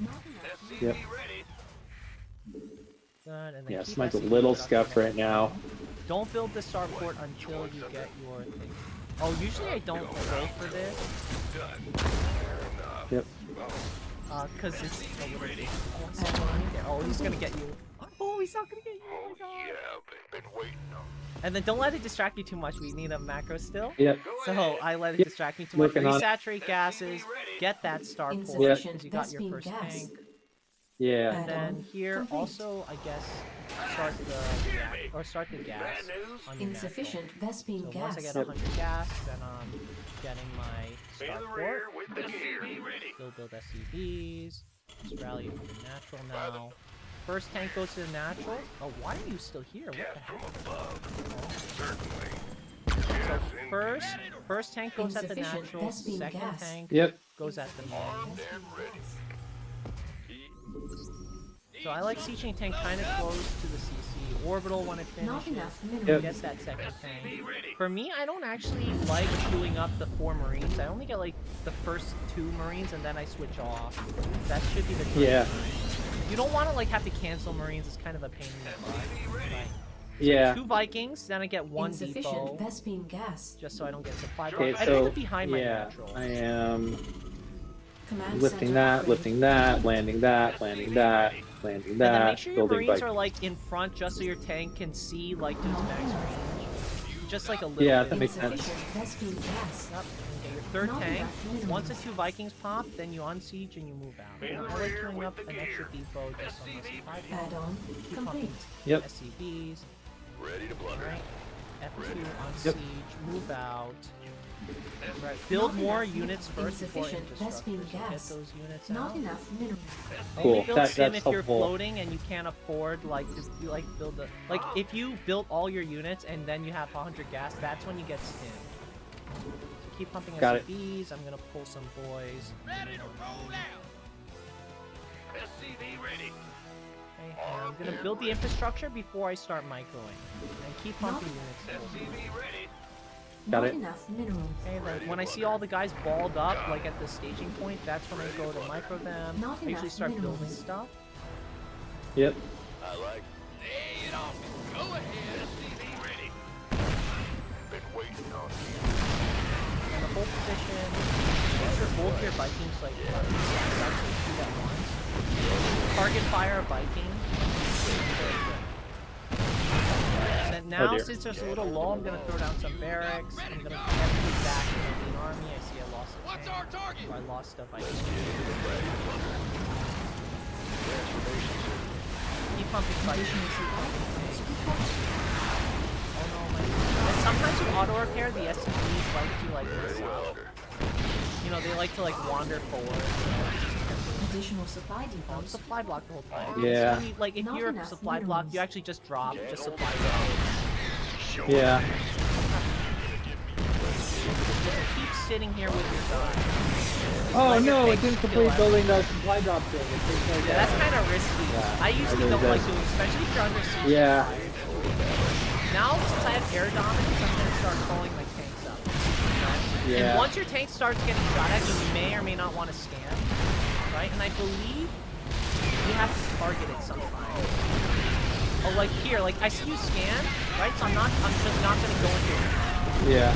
Not enough. SCV Yep. ready. Good, and then Yeah, keep mine's a SCV little production scuffed at right now. Don't build the starport until you get your thing. Oh, usually I don't go for this. Yep. Cause it's a little bit. Oh, he's gonna get you. Oh, he's not gonna get you. Oh my god. And then don't let it distract you too much. We need a macro still. Yep. So I let it Yep. distract me too much. Working on it. Resaturate gases. Get that star port Insufficient because you got your Vespene first gas. tank. Yeah. And then Add-on here complete. also, I guess, start the start the gas on your Insufficient natural. Vespene So gas. once I get 100 gas, then I'm getting my star port. Still build SCVs. Just rally for the natural now. First tank goes to the natural. Oh, why are you still here? What the heck? So first tank goes at the Insufficient natural. Vespene Second gas. tank Yep. goes at the main. So I like sieging tank kind of close to the CC. Orbital when it Not finishes. enough minerals. Get that second tank. For me, I don't actually like chewing up the 4 Marines. I only get like the first 2 Marines and then I switch off. That should be the correct Yeah. You don't want to like have to cancel Marines. It's kind of a pain in the butt. Right. Yeah. 2 Vikings, then I get 1 Insufficient depot. Vespene gas. Just so I don't get supply block. Okay, I so leave it behind my yeah, natural. I am Command lifting center that, upgrade. lifting that, landing that, landing that, landing And then that, make sure your building Marines bike. are like in front just so your tank can see like those max range. Just like a little Yeah, bit. that makes sense. Insufficient Vespene gas. Yep. Okay, your third Not tank. enough minerals. Once the 2 Vikings pop, then you unsiege and you move out. And I like doing up an extra depot just on the supply block. Add-on Keep complete. pumping Yep. SCVs. Ready to blunder. Alright. F2 on Yep. siege. Move out. Right. Build Not more enough units first before insufficient infrastructure. Vespene So get gas. those units Not out. enough minerals. Only Cool. build That- sim that's if you're helpful. floating and you can't afford like to you like build the like if you build all your units and then you have 100 gas, that's when you get stim. So keep pumping Got it. SCVs. I'm gonna pull some boys. Ready to roll out. SCV ready. Okay, and I'm gonna build the infrastructure before I start microing. And keep pumping units. SCV ready. Got Not it. enough minerals. Okay, then when I see all the guys balled up, like at the staging point, that's when I go to micro them. Not I usually enough start building minerals. stuff. Yep. I like. Lay it on. Go ahead. SCV ready. Been waiting on you. And the whole position. Make sure both your Vikings like actually shoot at once. Target fire a Viking. And then now, dear. since there's a little lull, I'm gonna throw down some barracks. I'm gonna heavily back in the main army. I see I lost a What's tank. our target? So I lost a Viking. Keep pumping Vikings. Oh no, my. And sometimes with auto repair, the SCVs like to like miss out. You know, they like to like wander forward. Additional supply depots. Supply block the whole time. Yeah. So like if Not you're enough supply block, minerals. you actually just drop just supply block. Yeah. Just keep sitting here with your guy. Oh Let your no, it tanks didn't kill complete everything. building the supply drop thing. It takes like Yeah, that's kind of risky. Yeah, I usually I don't know like that. doing, especially if you're under siege. Yeah. Now, since I have air dominance, I'm gonna start calling my tanks up. And Yeah. once your tank starts getting shot at, you may or may not want to scan, right? And I believe you have to target it sometimes. Oh, like here, like I see you scan, right? So I'm just not gonna go into it. Yeah.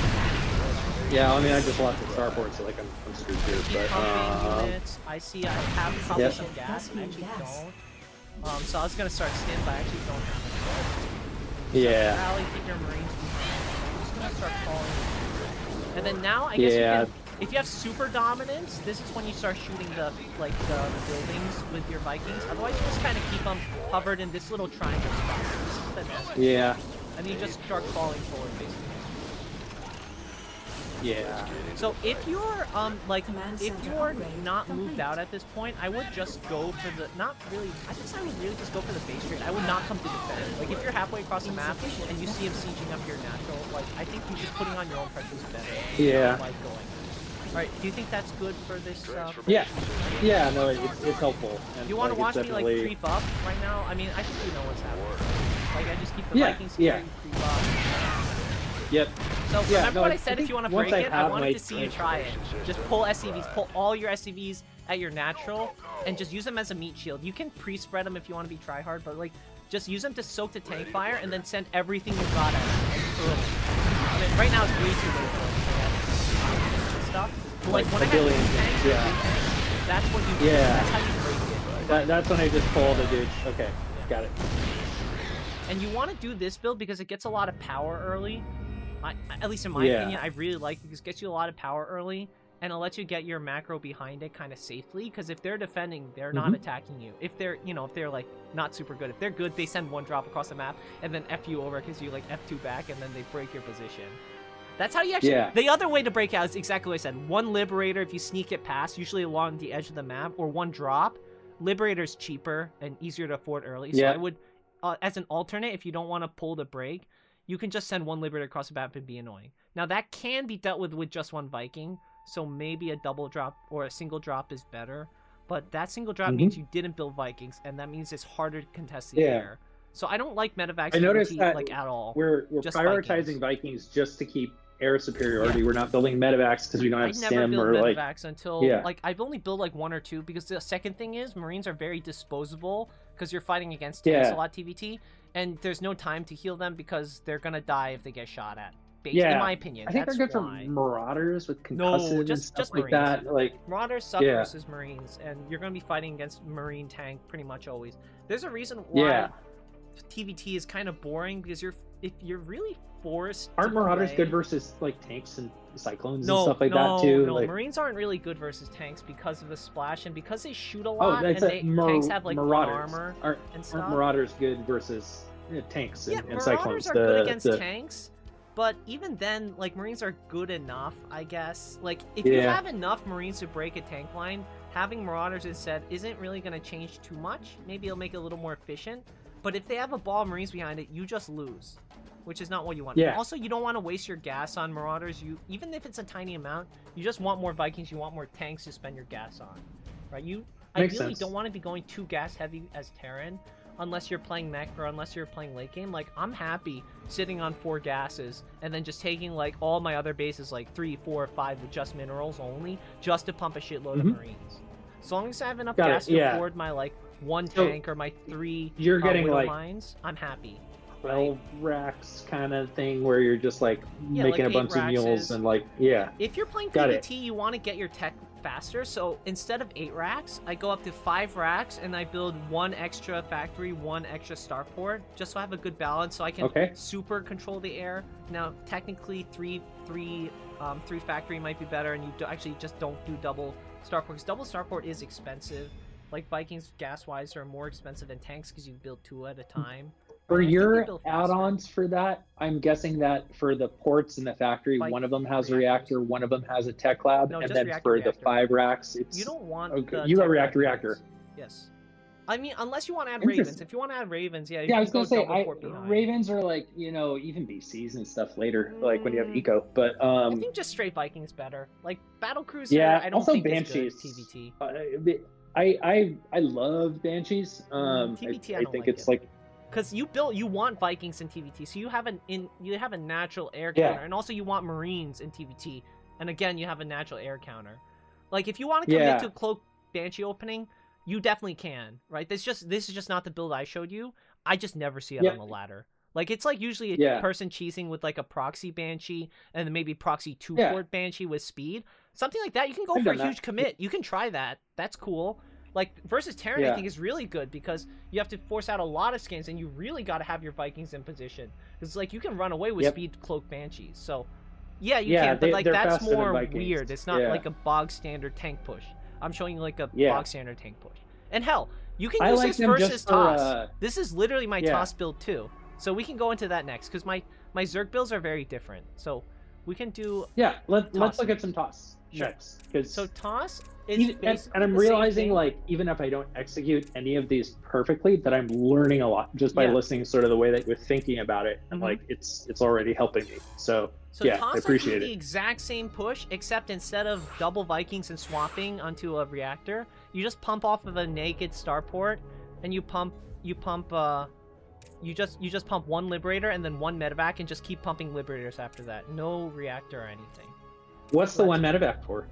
Yeah, I mean, I just lost the starport, so like I'm screwed here. Keep But pumping units. I see I have probably Yep. some gas. I actually Gas. don't. So I was gonna start skin, but I actually don't have it. yeah, Rally, get your Marines behind. I'm just gonna start calling. And then now, I guess Yeah. you can, if you have super dominance, this is when you start shooting the the buildings with your Vikings. Otherwise, you just kind of keep them covered in this little triangle spot. This is the best. yeah, And then you just start falling forward, basically. yeah. So if you're Command if center you're upgrade not complete. moved out at this point, I would just go for the not really. I guess I would really just go for the base trade. I would not come to defend. Like if you're halfway across the map and you see him sieging up your natural, like I think you just putting on your own pressure is better. Yeah. Like going. All right. Do you think that's good for this? Yeah, yeah, no, it's helpful. And, You want to like, watch it's me like definitely- creep up right now? I mean, I think you know what's happening. Like I just keep the Yeah, Vikings yeah. here and creep up. Yep. So Yeah, remember no, what I I said? If think you want to once break I it, I have wanted my to see you try it. Just pull SCVs, pull all your SCVs at your natural, and just use them as a meat shield. You can pre-spread them if you want to be try-hard, but like, just use them to soak the tank fire, and then send everything you got at it, like, early. I mean, right now it's way too late for it. So like when I a had billion two things, tanks, yeah. that's what you do. Yeah. That's how you break it. That's when I just pull the dudes. Okay, got it. And you want to do this build because it gets a lot of power early. At least in my opinion, I really like it because it gets you a lot of power early, and it lets you get your macro behind it kind of safely. Because if they're defending, they're not attacking you. If they're, if they're like not super good, if they're good, they send one drop across the map and then F you over because you like F2 back, and then they break your position. That's how you actually. Yeah. The other way to break out is exactly what I said. One Liberator if you sneak it past, usually along the edge of the map, or one drop. Liberator's cheaper and easier to afford early. So I would, as an alternate, if you don't want to pull the break, you can just send one Liberator across the map and be annoying. Now that can be dealt with just one Viking, so maybe a double drop or a single drop is better. But that single drop means you didn't build Vikings, and that means it's harder to contest the air. So I don't like Medivacs I noticed TNT, that like at all. We're Just prioritizing Vikings just to keep air superiority. We're not building Medivacs because we don't have I never stim build or like. Medivacs until like I've only built like one or two, because the second thing is Marines are very disposable because you're fighting against tanks a lot TVT, and there's no time to heal them because they're gonna die if they get shot at. In my opinion, I think that's they're good why. for Marauders with concussive and just stuff like Marines. that. Like Marauders suck versus Marines, and you're gonna be fighting against Marine tank pretty much always. There's a reason why TVT is kind of boring, because if you're really forced. Aren't to Marauders play... good versus like tanks and cyclones and stuff like that too? No, like... Marines aren't really good versus tanks because of the splash and because they shoot a lot. that's and tanks have like one armor and stuff. Aren't Marauders good versus tanks and Marauders cyclones? are good against tanks, but even then, like Marines are good enough, I guess. Like if you have enough Marines to break a tank line, having Marauders instead isn't really going to change too much. Maybe it'll make it a little more efficient. But if they have a ball of Marines behind it, you just lose, which is not what you want. Yeah. And also, you don't want to waste your gas on Marauders. Even if it's a tiny amount, you just want more Vikings. You want more tanks to spend your gas on, right? I really don't want to be going too gas heavy as Terran, unless you're playing mech or unless you're playing late game. Like, I'm happy sitting on 4 gases and then just taking like all my other bases, like 3, 4, 5 with just minerals only, just to pump a shitload of Marines. As long as I have enough gas to afford my like 1 tank or my 3 you're getting like mines, I'm happy. 12 racks kind of thing where you're just like making like a bunch of mules and like if you're playing PvT, you want to get your tech faster, so instead of 8 racks, I go up to 5 racks and I build 1 extra factory, 1 extra starport, just so I have a good balance, so I can super control the air. Now technically 3 factory might be better, and you actually just don't do double starport, because double starport is expensive. Like Vikings gas wise are more expensive than tanks because you build 2 at a time. For your add-ons for that, I'm guessing that for the ports in the factory, one of them has a reactor, one of them has a tech lab, and then for the 5 racks, it's... You don't want you got reactor. Yes. I mean, unless you want to add ravens. If you want to add ravens, you I was going to say, behind. ravens are like, even BCs and stuff later, like when you have eco, but... I think just straight Vikings better. Like, battlecruiser, I don't also think Banshees. TVT. I love Banshees. TVT, I think it's like... Because you want Vikings in TVT, so you have a natural air counter, and also you want Marines in TVT, and again you have a natural air counter. Like if you want to commit to cloak Banshee opening, you definitely can, right? This is just not the build I showed you. I just never see it on the ladder. Like it's like usually a person cheesing with like a proxy Banshee and then maybe proxy 2-port Banshee with speed, something like that. You can go for a huge commit. You can try that. That's cool. Like, versus Terran, I think, is really good because you have to force out a lot of skins, and you really got to have your Vikings in position. Because, like, you can run away with speed cloak Banshees. So, you can, but, like, that's more weird. It's not like a bog standard tank push. I'm showing you, like, a bog standard tank push. And, hell, you can use this versus Toss. This is literally my Toss build, too. So, we can go into that next, because my Zerg builds are very different. So, we can do... Yeah, let's look at some Toss. So, Toss... and I'm realizing, like, even if I don't execute any of these perfectly, that I'm learning a lot just by listening sort of the way that you're thinking about it, and like it's already helping me. So yeah, I appreciate it. The exact same push, except instead of double Vikings and swapping onto a reactor, you just pump off of a naked starport, and you just pump 1 Liberator and then 1 medevac, and just keep pumping Liberators after that. No reactor or anything. What's the 1 medevac for?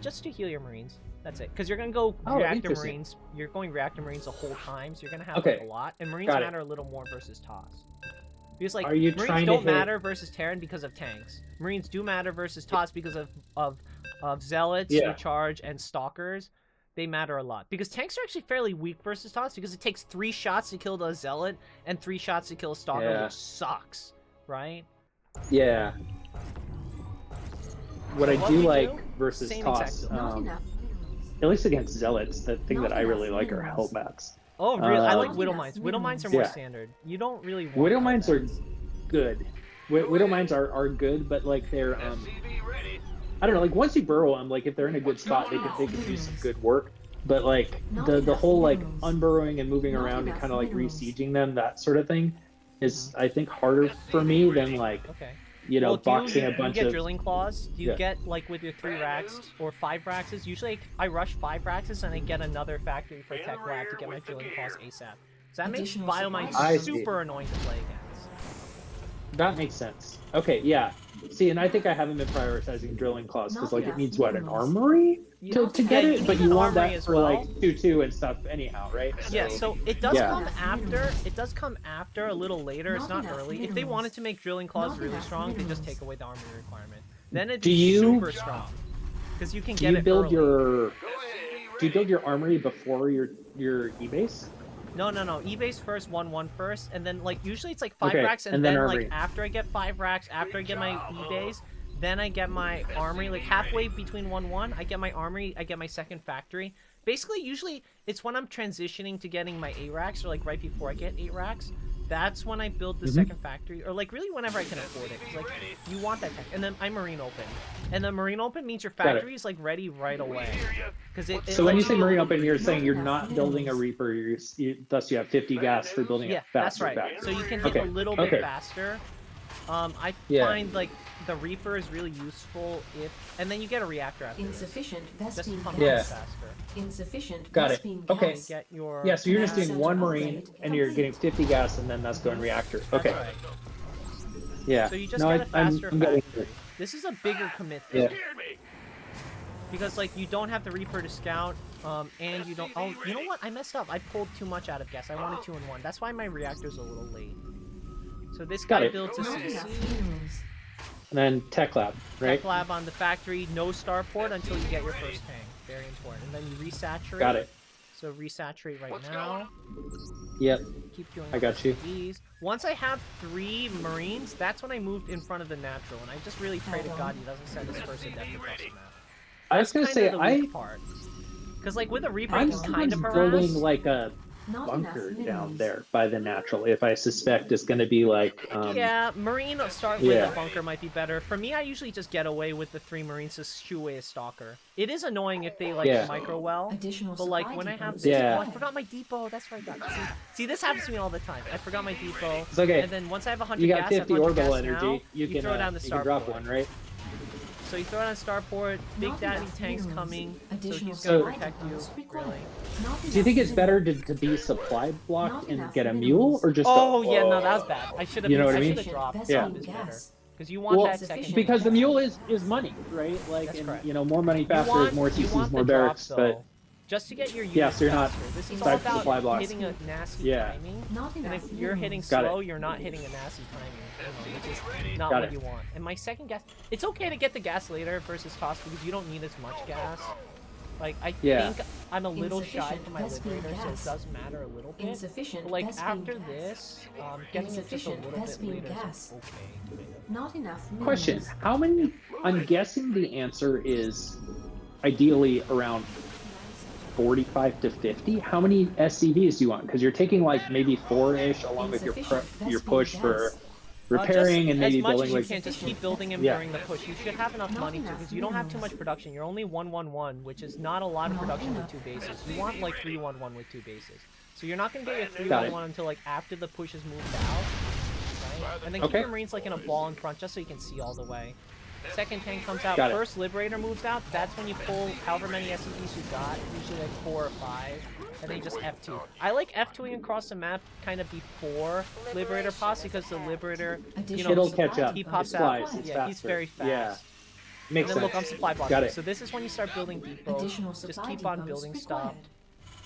Just to heal your Marines. That's it. Because you're going to go Reactor Marines. You're going Reactor Marines the whole time, so you're going to have like, a lot. And Marines matter a little more versus Toss. Because like Marines don't matter versus Terran because of tanks. Marines do matter versus Toss because of of zealots, Yeah. recharge, and stalkers. They matter a lot because tanks are actually fairly weak versus tots because it takes 3 shots to kill the zealot and 3 shots to kill a stalker, Yeah. which sucks, right? Yeah. What I What do we like do, versus same toss, exact Not enough minerals. at least against zealots, the thing Not that I really enough like are minerals. hellbats. Oh, really? I like Um, widow Not mines. enough Widow mines are minerals. more Yeah. standard. You don't really want Widow mines are hellbats. good. Widow mines are good, but like they're SCV ready. I don't know, like once you burrow them, like if they're in a good spot, they can do some good work. But like Not the enough whole like minerals. unburrowing and moving Not around and enough kind of like minerals. resieging them, that sort of thing, is I think harder for me than like Okay. you know Well, boxing a do you bunch get of drilling claws? Do you Yeah. get like with your 3 racks or 5 racks? Usually I rush 5 racks and I get another factory for tech lab to get my drilling claws ASAP. So that makes Additional biomines supplies. I see. super annoying to play against. That makes sense. Okay, yeah. See, and I think I haven't been prioritizing drilling claws because Not like it enough needs what an minerals. armory to Yeah, get you it, need but an you want armory that as for like well. 2-2 and stuff anyhow, right? Yeah, so it does Yeah. come Not enough after. minerals. It does come after a little later. It's Not not enough early. If they minerals. wanted to make drilling claws Not really enough strong, they just minerals. take away the armory requirement. Then it'd Do be you- super strong because you can Do get you it build early. your Go ahead. do you build your armory before your e-base? No. E-base first, 1-1 first, and then like usually it's like 5 Okay, racks, and, and then then armory. like after I get 5 racks, after I get my e-base, then I get my armory. Like halfway between 1-1, I get my armory, I get my second factory. Basically, usually it's when I'm transitioning to getting my 8 racks, or like right before I get 8 racks. That's when I build the second factory, or like really whenever I can afford it. 'Cause, like you want that tech, and then I marine open, and the marine open means your it. factory is like ready right away. Because So when you lets say marine open, you're Not saying you're enough not building a minerals. Reaper. Thus you have 50 gas for building Yeah, a that's faster right. factory. So you can hit Okay, a little okay. bit faster. I Yeah. find like the Reaper is really useful if, and then you get a reactor after this. Insufficient Just Vespine pump Yeah. it gas. faster. Insufficient Got it. Vespine Okay. gas. Get your Yeah, so you're just Command doing one center marine upgrade and you're getting complete. 50 gas and then that's going reactor. That's Okay. right. Yeah. So you just no, get a I'm faster getting factory. it. This is a bigger commit though, Yeah. Scared me. because like you don't have the Reaper to scout, and you don't. Oh, you know what? I messed up. I pulled too much out of gas. I wanted 2-1. That's why my reactor's a little late. So this Got guy it. builds a Not CC. enough minerals. And then tech lab, right? Tech lab on the factory, no starport until you get your first tank. Very important. And then you resaturate. Got it. So resaturate right What's now. Yep. Keep doing I got you. SCVs. Once I have 3 marines, that's when I moved in front of the natural, and I just really pray to God he doesn't send his first adept across the map. I was gonna That's say kinda the I weak part. Because like with a Reaper, I'm you can kind of building harass. like a Not bunker enough down minerals. there by the natural. If I suspect it's gonna be like Yeah, marine start with yeah. a bunker might be better. For me, I usually just get away with the 3 marines to shoo away a stalker. It is annoying if they like Yeah. micro well. Additional But like supply when I have depots this, Yeah. oh, I forgot my depot. That's right. See, this happens to me all the time. I forgot my depot. It's okay. And then once I have 100 You got gas, I have 50 100 orbital gas energy. now, You can throw it down the you can drop starport. one, right? So you throw it on starport. Big Not Daddy enough tank's minerals. coming, so Additional he's gonna supply protect you. depots required. Really. Not Do you enough think it's better minerals. to be supply blocked Not and enough get a minerals. mule or just Oh go, yeah, no, that was bad. I should have. You know what I I mean? should have dropped. Yeah. Drop is better. Gas. Because you want Well, that second. because the Gas. mule is money, right? Like, That's and correct. you know, more money You faster want- is more you CCs, want more the drop, barracks, though, but just to get your units Yeah, so you're not faster. This is stuck all to about supply blocks. hitting a nasty Yeah. timing. Not And enough if you're hitting minerals. Got it. slow, you're not hitting a nasty timing, you know, which is not Got what it. you want. And my second gas, it's okay to get the gas later versus toss because you don't need as much gas. Like I Yeah. think I'm a little shy Insufficient for my Vespine liberator, so it gas. does matter a little bit. Insufficient But like Vespine after gas. this, getting it just a Insufficient little bit Vespine later gas. is okay. Not enough minerals. question, how many, I'm guessing the answer is ideally around 45 to 50. How many SCVs do you want? Because you're taking like maybe 4-ish along with your Insufficient your Vespine push gas. for repairing just and maybe as much building as you like can, just keep building him Yeah. during the push. You should have enough Not money to, enough because you don't have too much minerals. production. You're only 1-1-1, which is not a lot of Not production with enough. 2 bases. You want like 3-1-1 with 2 bases. So you're not gonna get your Got it. 3-1-1 until like after the push is moved out, right? And then keep Okay. your marines like in a ball in front, just so you can see all the way. Second tank comes out, Got it. first liberator moves out. That's when you pull however many SCVs you got, usually like 4 or 5. And then you just F2. I like F2ing across the map kind of before Liberator pops because the Liberator, you know, It'll catch up. he pops It out. flies. It's Yeah, he's faster. very fast. Yeah. Makes And then sense. look, I'm supply blocking. Got it. So this is when you start building depots. Additional Just supply keep on depots building stuff.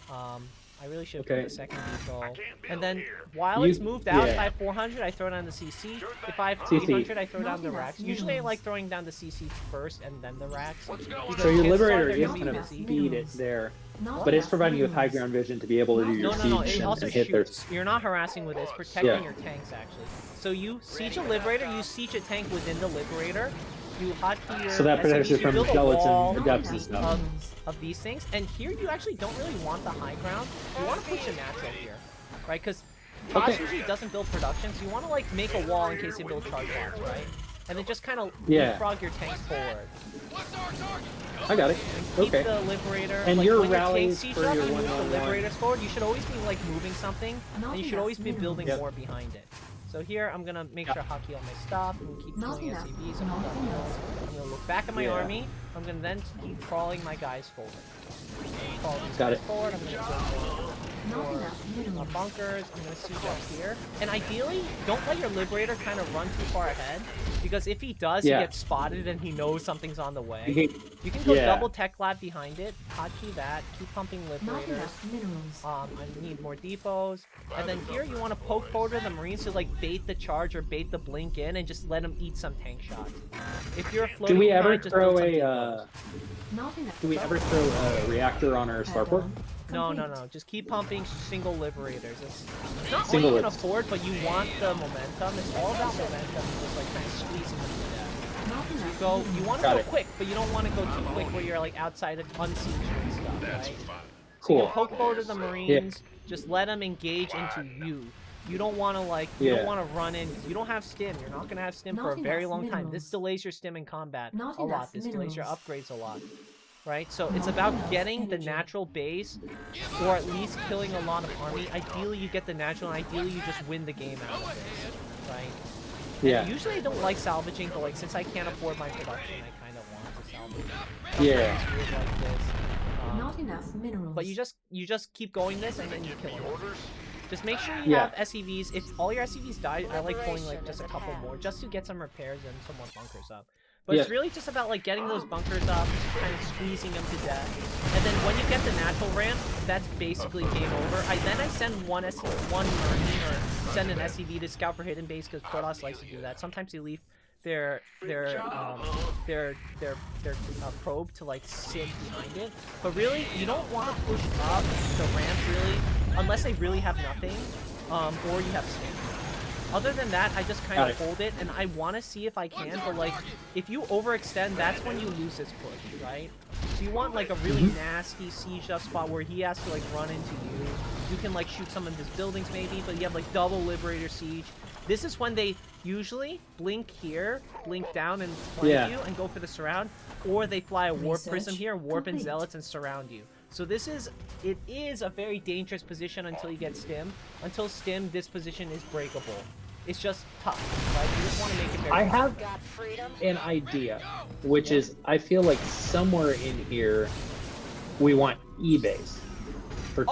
required. I really should Okay. put the second depot. can't build And then here. while You- it's moved out, if yeah. I have 400, I throw down the CC. If I have CC. 300, I throw Not down the enough racks. Usually I minerals. like throwing down the CC first and then the racks. What's going because So your chances are liberator they're is gonna be going to busy. feed it there, Not but it's enough providing you with high minerals. ground vision to be able to do your No, no, no. siege It and, also and hit their. shoots. You're not harassing with it. It's protecting Yeah. your tanks, actually. So you siege a liberator, you siege a tank within the liberator. You hotkey your So that protects SCVs, you you from build a skeleton wall depths and Not stuff. enough minerals. of these things. And here you actually don't really want the high ground. You want to push a natural here, right? Because Toss Okay. usually doesn't build production, so you want to like make a wall in case they build charge blocks, right? And then just kind of Yeah. leapfrog your tanks forward. What's our target? I got it. Keep Okay. the liberator. And like, your when your rallies tank siege for up, your you move the 1-on-1. liberators forward. You should always be like moving something, Not and you should enough always be building minerals. more behind it. So here I'm gonna make sure I hotkey all my stuff and keep Not killing enough. SCVs and Not stuff. enough. I'm gonna look back at my Yeah. army. I'm gonna then keep crawling my guys forward. Crawl these Got guys it. forward. I'm gonna build Not more enough minerals. bunkers. I'm gonna siege up here. And ideally, don't let your liberator kind of run too far ahead, because if he does, Yeah. he gets spotted and he knows something's on the way. Okay. You can go Yeah. double tech lab behind it, hotkey that, keep pumping Not liberators. enough minerals. I need more depots. And then here you want to poke forward to the Marines to like bait the charge or bait the blink in and just let them eat some tank shots. If you're floating Do we behind, ever just throw build some a? depots. Not enough. Do we ever throw a reactor on our starport? Add-on No, no, complete. no. Just keep pumping single liberators. It's not Single all you can libs. afford, but you want the momentum. It's all about momentum. Just like kind of squeezing them to death. Not enough. Go. You minerals. want to Got go it. quick, but you don't want to go too quick where you're like outside of unsieged and stuff, That's right? fine. So you Cool. poke forward to the Marines, just let them engage into you. You don't want to like, you Yeah. don't want to run in. You don't have stim. You're not gonna have stim for a Not very enough long time. This minerals. delays your stim in combat Not a lot. enough This delays your minerals. upgrades a lot, right? So it's Not about enough getting the energy. natural base, or at least killing a lot of army. Ideally, you get the natural, and ideally, you just win the game out of this, right? Yeah. Usually, I don't like salvaging, but like since I can't afford my production, I kind of want to salvage. Yeah. Sometimes weird like this. Not enough minerals. But you just keep going this and then you kill them. Orders? Just make sure you Yeah. have SCVs. If all your SCVs die, I like pulling like just a couple more just to get some repairs and some more bunkers up. But it's Yeah. really just about like getting those bunkers up, kind of squeezing them to death. And then when you get the natural ramp, that's basically game over. Then I send one Marine or send an SCV to scout for hidden base because Protoss likes to do that. Sometimes they leave their probe to like sit behind it, but really you don't want to push up the ramp really unless they really have nothing, or you have stamina. Other than that, I just kind Got of it. hold it, and I want to see if I can, but like if you overextend, that's when you lose this push, right? So you want like a really nasty siege up spot where he has to like run into you. You can like shoot some of his buildings maybe, but you have like double liberator siege. This is when they usually blink here, blink down and flank Yeah. you and go for the surround, or they fly a warp prism Research here, warp in complete. zealots and surround you. So it is a very dangerous position until you get stim. Until stim, this position is breakable. It's just tough, right? You just want to make it very I tough. have an idea, which is I feel like somewhere in here we want eBays. For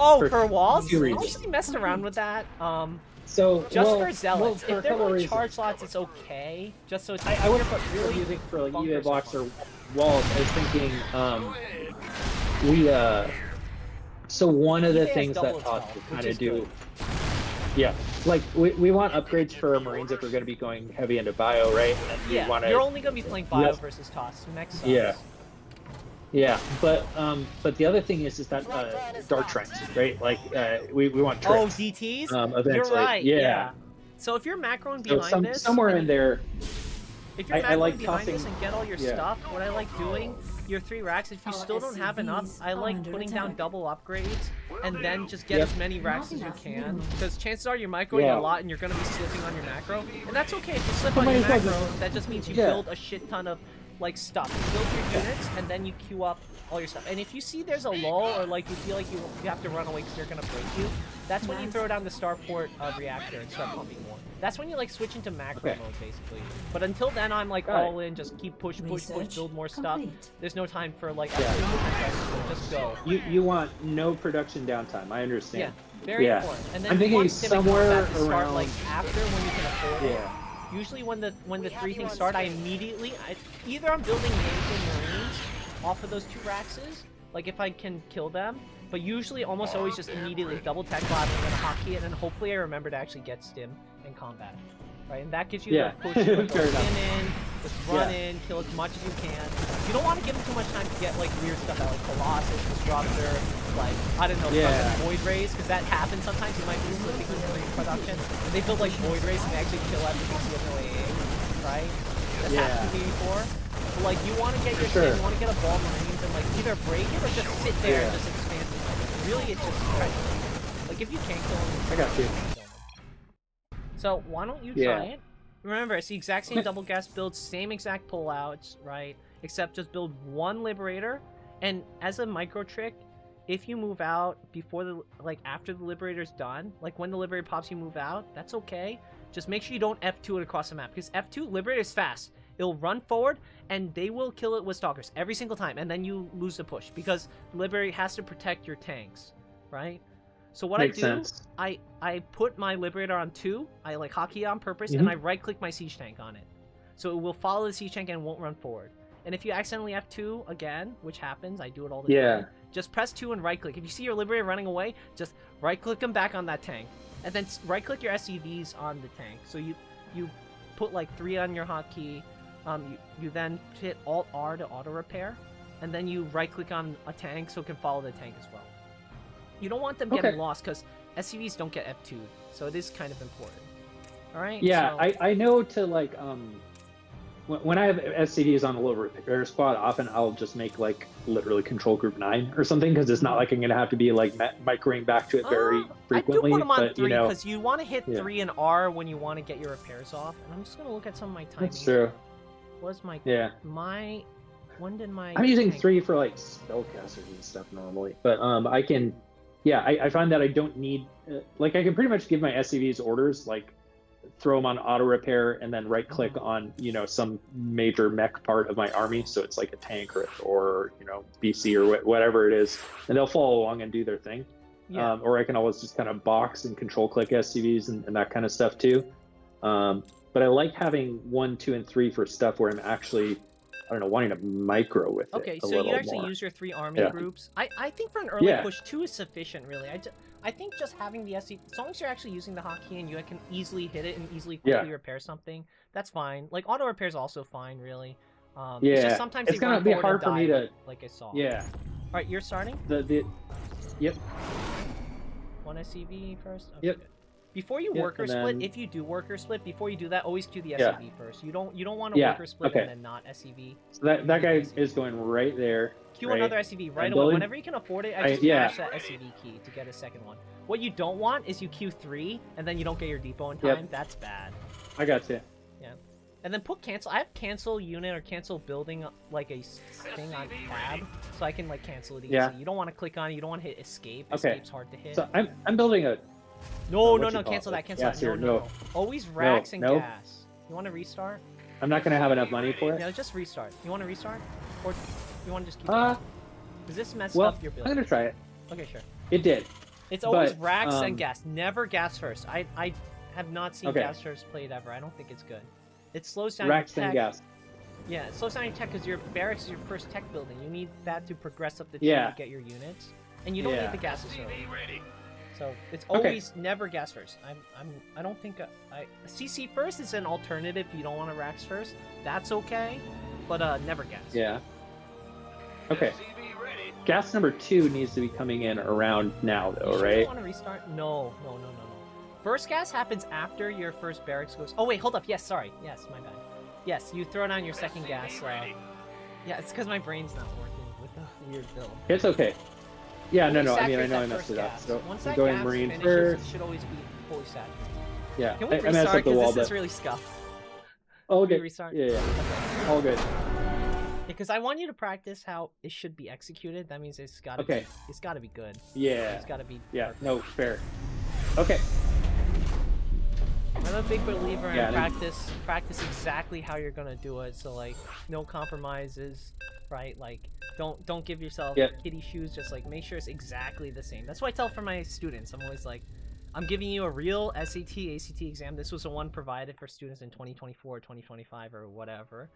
walls? two I reasons. actually messed around with that. So Just well, for zealots. well, for If there a couple were reasons. charge slots, it's okay. Just so it's I would have really really using for like bunkers eBay blocks are or walls. I was thinking we so one of the eBay has things double that its Toss health, will which kind of is do. good. Yeah, like we want upgrades for our Marines if we're going to be going heavy into bio, right? And then we Yeah, want to. you're only gonna be playing bio Yes. versus toss. Next sucks. Yeah. Yeah, but the other thing is that dart trends, right? Like we want Oh, tricks. DTs? Eventually. You're right. Yeah. So if you're macroing So behind this, somewhere in there, if you're I macroing like behind this tossing- and get all your yeah. stuff, what I like doing, your 3 racks, if you Our still don't have enough, SCVs I are like under putting down attack. double upgrades and then just get Yep. as many racks Not as you enough can. minerals. Because chances are you're microing Yeah. a lot and you're going to be slipping on your macro. And that's okay if you slip But on your might as well macro, just- that just means you Yeah. build a shit ton of like stuff. You build your units and then you queue up all your stuff. And if you see there's a lull or like you feel like you have to run away because they're going to break you, that's when you throw down the starport reactor and start pumping more. That's when you like switch into macro Okay. mode basically. But until then, I'm like Got it. all in, just keep push, Research build more stuff. complete. There's no time for like Yeah. just go. you want no production downtime. I understand. Yeah, very Yeah. important. And then I'm you thinking want stim and somewhere combat to start around- like after when you can afford it. Yeah. Usually when the 3 things start, I immediately either I'm building naval marines off of those 2 raxes, like if I can kill them. But usually, almost always, just immediately double tech bot and then a hotkey, and then hopefully I remember to actually get stim in combat, right? And that gives you the push to like, Fair go enough. in, just run in, kill as much as you can. You don't want to give them too much time to get like weird stuff out, like Colossus, Disruptor, like I don't know, fucking Void Rays, because that happens sometimes. You might be slipping in pre-production, and they build like Void Rays and they actually kill everything with no AA, right? That's happened to me before. But like you want to get your stim, you want to get a ball marines and like either break it or just sit there and just expand it. Really, it's just treachery. Like, if you can't kill him, I got you. Kill him. So, why don't you try it? Remember, it's the exact same double gas build, same exact pullouts, right? Except just build one Liberator, and as a micro trick, if you move out before the, like, after the Liberator's done, like, when the Liberator pops, you move out, that's okay. Just make sure you don't F2 it across the map, because F2, Liberator's fast. It'll run forward, and they will kill it with Stalkers every single time, and then you lose the push, because Liberator has to protect your tanks, right? So what Makes I do, sense. I put my Liberator on 2, I like hotkey it on purpose, and I right-click my Siege Tank on it. So it will follow the Siege Tank and won't run forward. And if you accidentally F2 again, which happens, I do it all the time, just press 2 and right-click. If you see your Liberator running away, just right-click them back on that tank. And then right-click your SCVs on the tank. So you put like 3 on your hotkey. You then hit Alt-R to auto-repair, and then you right-click on a tank so it can follow the tank as well. You don't want them getting lost, because SCVs don't get F2'd, so it is kind of important. Alright? Yeah, so... I know to, like, when I have SCVs on a low repair squad, often I'll just make, like, literally control group 9 or something, because it's not like I'm going to have to be, like, microing back to it very frequently. I do put them on but, 3, you know, because you want to hit 3 and R when you want to get your repairs off. And I'm just going to look at some of my timing. That's true. Was my when did my I'm using tank... 3 for like spellcasters and stuff normally, but I can, I find that I don't need like I can pretty much give my SCVs orders, like throw them on auto repair and then right click on some major mech part of my army, so it's like a tank or BC or whatever it is, and they'll follow along and do their thing. Or I can always just kind of box and control click SCVs and that kind of stuff too. But I like having 1, 2, and 3 for stuff where I'm actually, I don't know, wanting to micro with it. Okay, so you actually use your 3 army groups. I think for an early push, 2 is sufficient, really. I think just having the SC, as long as you're actually using the hotkey and you can easily hit it and easily quickly repair something, that's fine. Like, auto repair is also fine, really. It's just sometimes it's they gonna run be forward hard and for die, me to. like I saw. Yeah. All right, you're starting? Yep. 1 SCV first? Okay, Yep. good. Before you worker split, if you do worker split, before you do that, always queue the SCV first. You don't want to worker split and then not SCV. So that guy is going right there. Queue another SCV right away. Whenever you can afford it, I just smash that SCV key to get a second one. What you don't want is you queue 3 and then you don't get your depot in time. That's bad. I got you. Yeah. And then put cancel. I have cancel unit or cancel building like a thing on tab, so I can like cancel it easy. You don't want to click on it. You don't want to hit escape. Escape's hard to hit. So I'm building a. No, cancel that. Cancel that. No. Always racks and gas. You want to restart? I'm not gonna have enough money for it. Yeah, just restart. You want to restart, or you want to just keep? Does this mess up your build? I'm gonna try it. Okay, sure. It did. It's always racks and gas. Never gas first. I have not seen gas first played ever. I don't think it's good. It slows down racks your tech. and gas. Yeah, it slows down your tech because your barracks is your first tech building. You need that to progress up the tree to get your units, and you don't need the gases early. So it's always never gas first. I don't think CC first is an alternative if you don't want to racks first. That's okay, but never gas. Yeah. Okay. Gas number 2 needs to be coming in around now, though, right? You want to restart? No. First gas happens after your first barracks goes. Oh wait, hold up. Yes, sorry. Yes, my bad. Yes, you throw down your second gas. Yeah, it's because my brain's not working with the weird build. It's okay. Yeah, no. I mean, I Saturate know I that messed first it up. gas. So Once I'm that going gas Marine finishes, first. it should always be fully saturated. Yeah. Can we I messed restart? up the wall, This but... is really scuffed. Oh, Can we okay. restart? Yeah. Okay. All good. Because I want you to practice how it should be executed. That means it's gotta be, it's gotta be good. Yeah. It's gotta be perfect. No, fair. Okay. I'm a big believer in practice exactly how you're gonna do it. So like no compromises, right? Like don't give yourself kitty shoes, just like make sure it's exactly the same. That's what I tell for my students. I'm always like, I'm giving you a real SAT, ACT exam. This was the one provided for students in 2024, 2025, or whatever.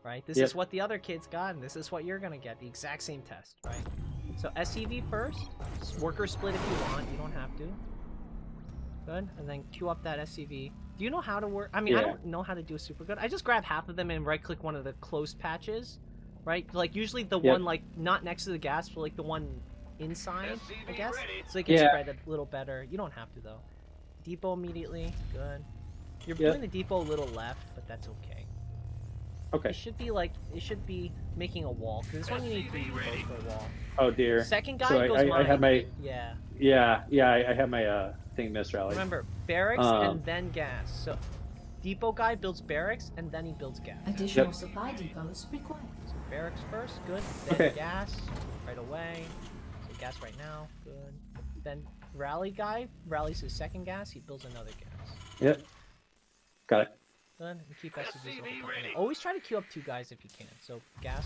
Right? This is what the other kids got, and this is what you're gonna get. The exact same test, right? So SCV first. Worker split if you want. You don't have to. Good. And then queue up that SCV. Do you know how to work? I mean, I Yeah. don't know how to do super good. I just grab half of them and right-click one of the closed patches. Right? Like, usually the Yep. one, like, not next to the gas, but, like, the one inside, I SCV guess. ready. So they can Yeah. spread a little better. You don't have to, though. Depot immediately. Good. You're Yep. doing the depot a little left, but that's okay. Okay. It should be making a wall. Because this one you need 3 depots for a wall. Oh dear. Second guy So goes I mine. had my Yeah. I had my thing misrallied. Remember, barracks Um, and then gas. So, depot guy builds barracks and then he builds gas. Additional Yep. supply depots required. So barracks first, good. Then Okay. gas right away. So gas right now, good. Then rally guy rallies his second gas. He builds another gas. Yep. Got it. Good. And keep SCVs SCV open. ready. Always try to queue up 2 guys if you can. So gas,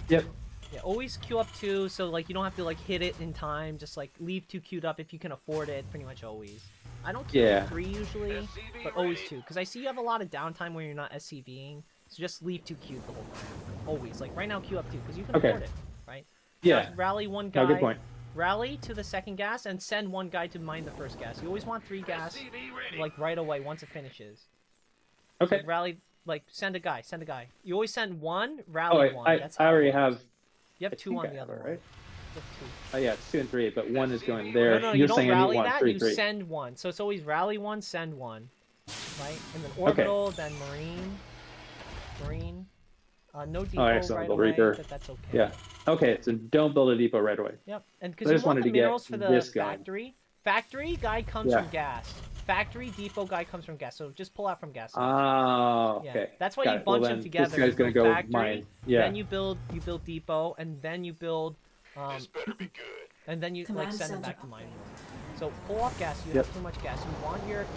good. Yep. Yeah, always queue up 2, so like you don't have to like hit it in time. Just like leave 2 queued up if you can afford it. Pretty much always. I don't queue Yeah. up 3 usually, SCV but always ready. 2, because I see you have a lot of downtime where you're not SCVing. So just leave 2 queued the whole time. Always. Like right now, queue up 2 because you can Okay. afford it, right? Yeah. Now, rally 1 guy. No, good point. Rally to the second gas and send 1 guy to mine the first gas. You always want 3 gas, SCV ready. like right away once it finishes. Okay. So rally, like send a guy. You always send 1, Oh, rally 1. I That's how it already works. have. You have I 2 think on I the have other it, one. right? You have 2. Oh yeah, it's 2 and 3, but 1 is going there. No, You're you don't saying I need rally 1, that. 3, You 3. send 1. So it's always rally 1, send 1, right? And then orbital, then marine. No depot excellent, right the away, Reaper. but that's okay. Yeah. Okay, so don't build a depot right away. Yep. And I because you just want wanted the to get minerals for the this going. factory. Factory guy comes Yeah. from gas. Factory depot guy comes from gas. So just pull out from gas. Oh, Yeah. okay. That's why Got you it. Well, bunch them then together. This guy's You gonna build go factory, mine. Yeah. Then you build depot, and then you build This better be good. and then you Command like send them center back to mine. upgrade. So pull off gas. You Yep. have too much gas. You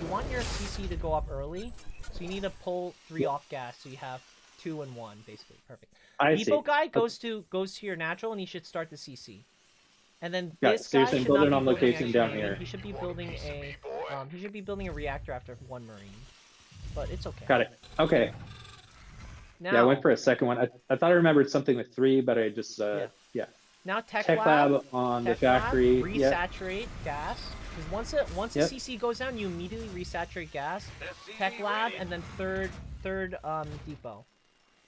want your CC to go up early. So you need to pull 3 Yep. off gas. So you have 2 and 1 basically. Perfect. I Depot see. guy goes to your natural and he should start the CC. And then Got it. this So you're guy saying should build not it be on building location extra down unit. here. He should be building a reactor after 1 marine. But it's okay. Got it. Okay. Now, Yeah, I went for a second one. I thought I remembered something with 3, but I just yeah. now tech Tech lab on the Tech lab, factory. Yep. resaturate gas. Because once Yep. the CC goes down, you immediately resaturate gas. SCV Tech lab, ready. and then third depot.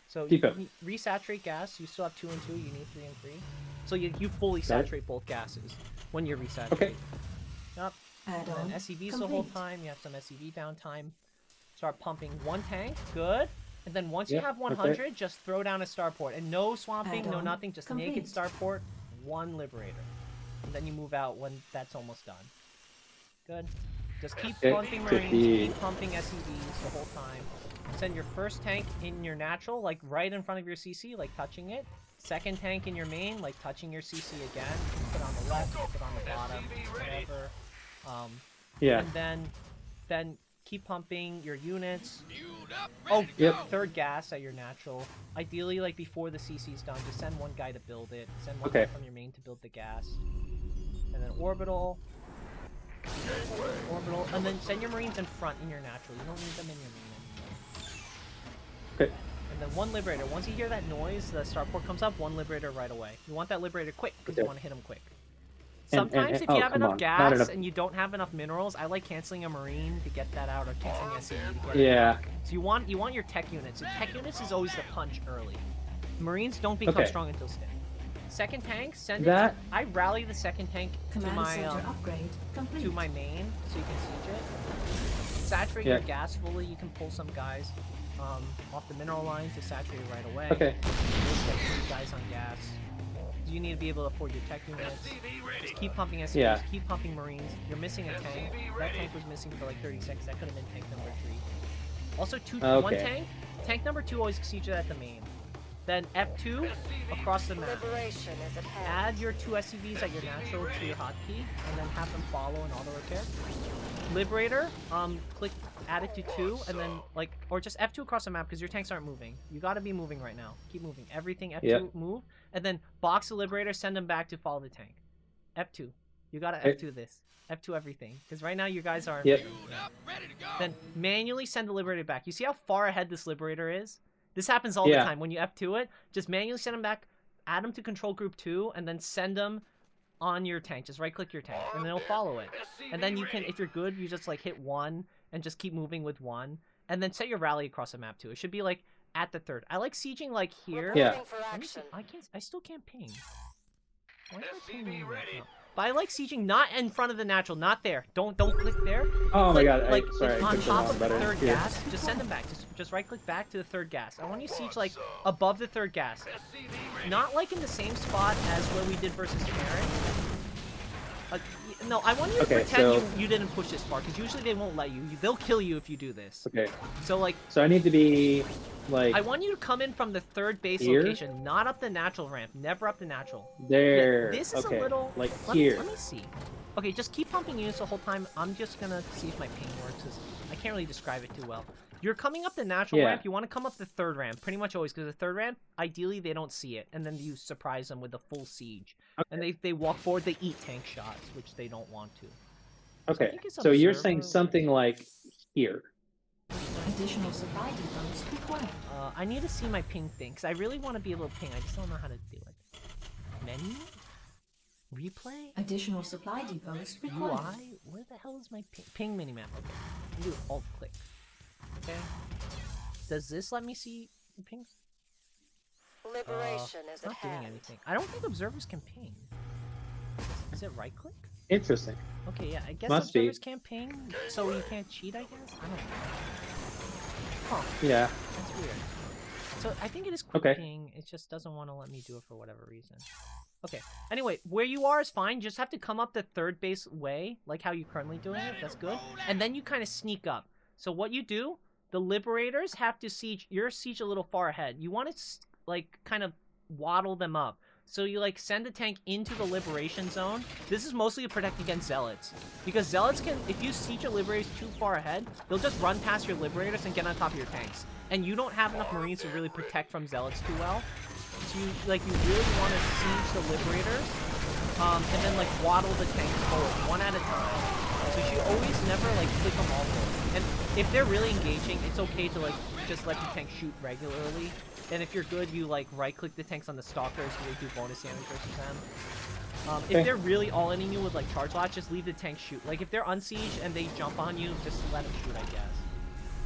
So Depot. you resaturate gas. You still have 2 and 2. You need 3 and 3. So you fully Got it. saturate both gases when you're resaturate. Okay. Yep. And Add-on then SCVs the whole complete. time. You have some SCV downtime. Start pumping 1 tank. Good. And then once you Yep, have okay. 100, just throw down a starport. And no swamping, no Add-on nothing. Just naked complete. starport. 1 liberator. And then you move out when that's almost done. Good. Just keep Okay, pumping 50. marines, keep pumping SCVs the whole time. Send your first tank in your natural, like right in front of your CC, like touching it. Second tank in your main, like touching your CC again. Put on the left, put on the bottom, whatever. Yeah. And then keep pumping your units. Fueled up, Oh, ready to Yep. go. third gas at your natural. Ideally, like before the CC's done, just send 1 guy to build it. Send 1 Okay. guy from your main to build the gas. And then orbital. Orbital. And then send your marines in front in your natural. You don't need them in your main anymore. Okay. And then 1 liberator. Once you hear that noise, the starport comes up, 1 liberator right away. You want that liberator quick because you Okay. want to hit him quick. And- Sometimes if oh, you have come enough on. Not gas enough. and you don't have enough minerals, I like canceling a marine to get that out or canceling SCV to get it Yeah. back. So you want your tech units. And tech units is always the punch early. Marines don't become Okay. strong until stick. Second tank, send That- it. I rally the second tank to Command my center upgrade complete. main so you can siege it. Saturate Yeah. your gas fully. You can pull some guys off the mineral line to saturate it right away. Okay. Just like 3 guys on gas. You need to be able to afford your tech units. SCV ready. Just keep pumping SCVs, Yeah. keep pumping marines. You're missing a tank. That tank was missing for like 30 seconds. That could have been tank number 3. Also, 1 Okay. tank. Tank number 2 always sieges at the main. Then F2 across the map. Liberation is at hand. Add your 2 SCVs at your natural to your hotkey, and then have them follow and auto repair. Liberator, click add it to 2, and then like, or just F2 across the map because your tanks aren't moving. You got to be moving right now. Keep moving. Everything F2 Yep. move, and then box the liberator, send them back to follow the tank. F2. You got to Okay. F2 this. F2 everything, because right now you guys aren't. Yep. moving. Fueled up, ready to go. Then manually send the liberator back. You see how far ahead this liberator is? This happens all Yeah. the time. When you F2 it, just manually send them back, add them to control group 2, and then send them on your tank. Just right-click your tank, and then it'll follow it. And then you can, if you're good, you just like hit 1 and just keep moving with 1, and then set your rally across the map too. It should be like at the 3rd. I like sieging like here. Yeah. Reporting for Let me see. action. I still can't ping. Why can't I ping me? No. But I like sieging not in front of the natural, not there. Don't click there. Oh my Click, god! like, Sorry, I on clicked the top wrong of the button. 3rd Here. gas, just send them back. Just right click back to the 3rd gas. I want you to siege like above the 3rd gas, not like in the same spot as where we did versus Terran. No, I want you to Okay, pretend so- you didn't push this far, because usually they won't let you. They'll kill you if you do this. Okay. So like, So I need to be like I want you to come in from the 3rd base here? location, not up the natural ramp. Never up the natural. there. Yeah, this is okay. a little like let here. Me see. Okay, just keep pumping units the whole time. I'm just gonna see if my ping works, 'cause I can't really describe it too well. You're coming up the natural Yeah. ramp. You want to come up the 3rd ramp, pretty much always, because the 3rd ramp, ideally, they don't see it, and then you surprise them with a full siege. And they walk forward, they eat tank shots, which they don't want to. I Okay. think it's So you're saying observer. something like here. Additional supply depots required. I need to see my ping thing, because I really want to be able to ping. I just don't know how to do it. Menu? Replay? Additional supply depots required. UI? Where the hell is my ping minimap? Okay, I can do alt click. Okay. Does this let me see the pings? Liberation is It's at not doing hand. anything. I don't think observers can ping. Is it right click? Interesting. Okay, yeah, I guess Must be. observers can't ping, so you can't cheat, I guess? I don't know. Huh, Yeah. that's weird. So I think it is quick Okay. ping, it just doesn't want to let me do it for whatever reason. Okay, anyway, where you are is fine, just have to come up the 3rd base way, like how you're currently doing it, that's good. And then you kind of sneak up. So what you do, the Liberators have to siege, you're siege a little far ahead. You want to, like, kind of waddle them up. So you, like, send a tank into the Liberation Zone. This is mostly to protect against Zealots. Because Zealots can, if you siege your Liberators too far ahead, they'll just run past your Liberators and get on top of your tanks. And you don't have enough Marines to really protect from Zealots too well. So you, like, you really want to siege the Liberators, and then, like, waddle the tanks forward, one at a time. So you always never, like, click them all forward. And if they're really engaging, it's okay to, like, just let the tank shoot regularly. And if you're good, you, like, right-click the tanks on the Stalkers so they do bonus damage versus them. Okay. If they're really all-inning you with, like, charge lots, just leave the tank shoot. Like, if they're unsieged and they jump on you, just let them shoot, I guess.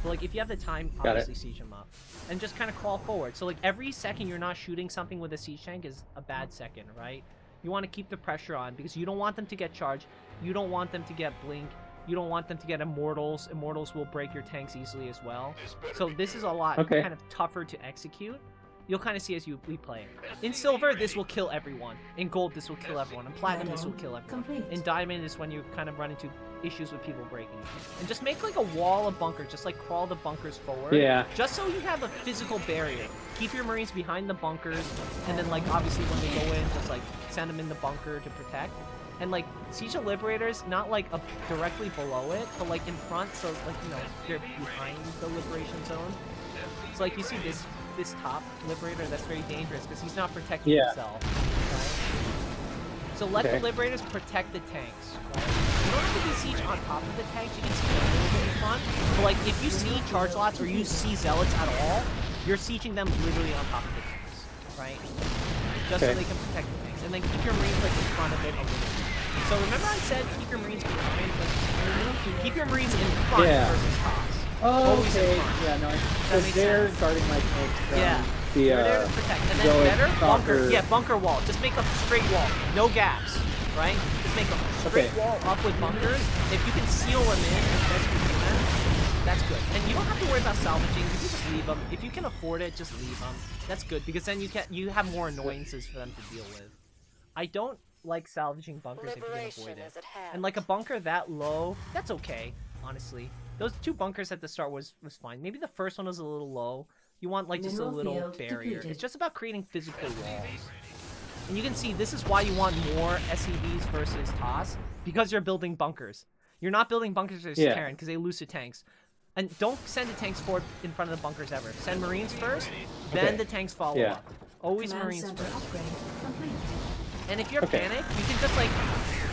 But, like, if you have the time, Got it. obviously siege them up. And just kind of crawl forward. So, like, every second you're not shooting something with a siege tank is a bad second, right? You want to keep the pressure on, because you don't want them to get charged. You don't want them to get blink. You don't want them to get immortals. Immortals will break your tanks easily as well. So this is a lot Okay. kind of tougher to execute. You'll kind of see as we play. In silver, this will kill everyone. In gold, this will kill everyone. In platinum, this will kill everyone. Complete. In diamond is when you kind of run into issues with people breaking. And just make like a wall of bunkers. Just like crawl the bunkers forward. Yeah. Just so you have a physical barrier. Keep your Marines behind the bunkers. And then like obviously when they go in, just like send them in the bunker to protect. And like Siege of Liberators, not like up directly below it, but like in front, so like, you know, they're behind the Liberation Zone. So like you see this top Liberator, that's very dangerous because he's not protecting Yeah. himself. Right? So let Okay. the Liberators protect the tanks. Right? You don't have to be siege on top of the tanks, you can siege a little bit in front. But like if you see charge lots or you see zealots at all, you're sieging them literally on top of the tanks. Right? Just so Okay. they can protect the tanks. And then keep your Marines like in front of it a little bit. So remember I said keep your Marines behind, like keep your Marines in front Yeah. versus tops. Oh, Always in okay. front. Yeah, no, That because makes they're sense. guarding my tanks from Yeah. the You're there to protect. And then Zealot better, bunker. stalker. Yeah, bunker wall. Just make a straight wall. No gaps. Right? Just make a straight Okay. wall up with bunkers. If you can seal them in as best you can, that's good. And you don't have to worry about salvaging. You can just leave them. If you can afford it, just leave them. That's good because then you have more annoyances for them to deal with. I don't like salvaging bunkers if you can Liberation avoid it. is at hand. And like a bunker that low, that's okay, honestly. Those two bunkers at the start was fine. Maybe the first one was a little low. You want like just a Mineral little field barrier. depleted. It's just about creating physical walls. And you can see this is why you want more SCVs versus TOS, because you're building bunkers. You're not building bunkers versus Yeah. Terran because they lose to tanks. And don't send the tanks forward in front of the bunkers ever. Send Marines first, then Okay. the tanks follow Yeah. up. Always Command Marines center first. upgrade complete. And if you're Okay. panicked, you can just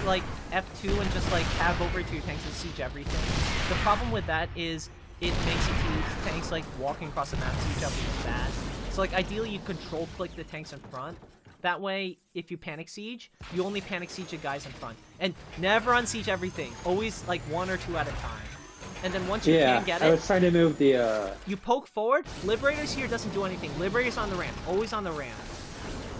like F2 and just like tab over to your tanks and siege everything. The problem with that is it makes it to tanks like walking across the map siege up really fast. So like ideally you control click the tanks in front, That way, if you panic siege, you only panic siege the guys in front. And never unsiege everything. Always like 1 or 2 at a time. And then once you can get it, I was trying to move the. you poke forward. Liberators here doesn't do anything. Liberators on the ramp. Always on the ramp.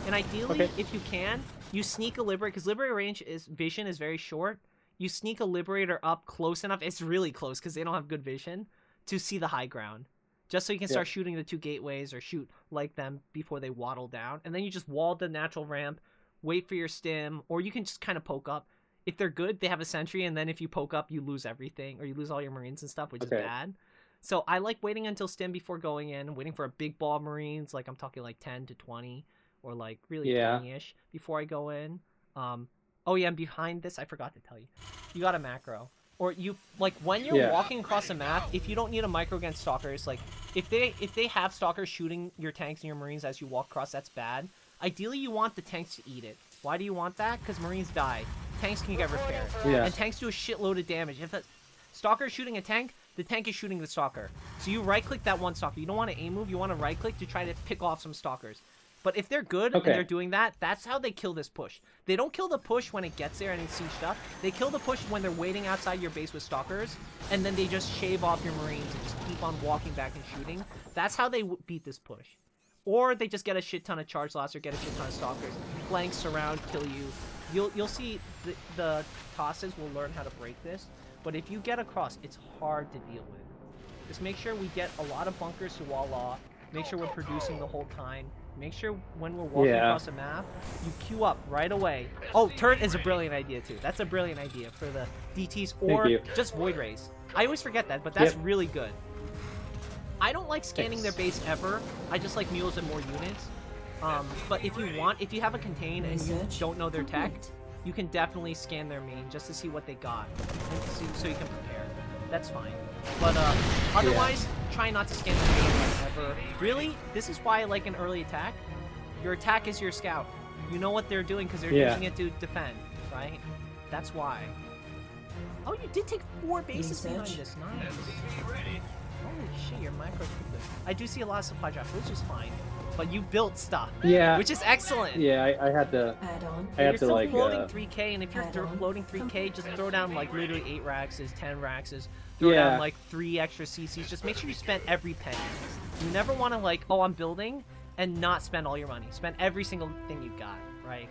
And ideally, if you can, you sneak a Liberator, because Liberator vision is very short. You sneak a Liberator up close enough. It's really close because they don't have good vision to see the high ground. Just so you can start shooting the 2 gateways or shoot like them before they waddle down. And then you just wall the natural ramp, wait for your stim, or you can just kind of poke up. If they're good, they have a sentry, and then if you poke up, you lose everything, or you lose all your Marines and stuff, which is bad. So I like waiting until stim before going in, waiting for a big ball of Marines, like I'm talking like 10 to 20, or like really 20-ish before I go in. Oh yeah, and behind this, I forgot to tell you. You got a macro. Or you, like, when you're walking across the map, if you don't need a micro against Stalkers, like, if they have Stalkers shooting your tanks and your Marines as you walk across, that's bad. Ideally, you want the tanks to eat it. Why do you want that? Because Marines die. Tanks can get repaired. And tanks do a shitload of damage. If a Stalker is shooting a tank, the tank is shooting the Stalker. So you right-click that one Stalker. You don't want to aim move, you want to right-click to try to pick off some Stalkers. But if they're good and they're doing that, that's how they kill this push. They don't kill the push when it gets there and it's sieged up. They kill the push when they're waiting outside your base with Stalkers, and then they just shave off your Marines and just keep on walking back and shooting. That's how they beat this push. Or they just get a shit ton of charge loss or get a shit ton of Stalkers. Flank, surround, kill you. You'll see the tosses will learn how to break this. But if you get across, it's hard to deal with. Just make sure we get a lot of bunkers to wall off. Make sure we're producing the whole time. Make sure when we're walking across the map, you queue up right away. Oh, turret is a brilliant idea too. That's a brilliant idea for the DTs or just Void Rays. I always forget that, but that's really good. I don't like scanning their base ever. I just like mules and more units. But if you have a contain and you don't know their tech, you can definitely scan their main just to see what they got, and so you can prepare. That's fine. But otherwise, try not to scan the main ever. Really, this is why I like an early attack. Your attack is your scout. You know what they're doing because they're using it to defend, right? That's why. Oh, you did take 4 bases behind this. Nice. Holy shit, your micro's pretty good. I do see a lot of supply drop, which is fine. But you built stuff. Yeah. Which is excellent. Yeah, I had to. I had to like. You're still floating 3K, and if you're floating 3K, just throw down like literally 8 Raxes, 10 Raxes. Throw down like 3 extra CCs. Just make sure you spend every penny. You never want to like, oh, I'm building, and not spend all your money. Spend every single thing you got, right?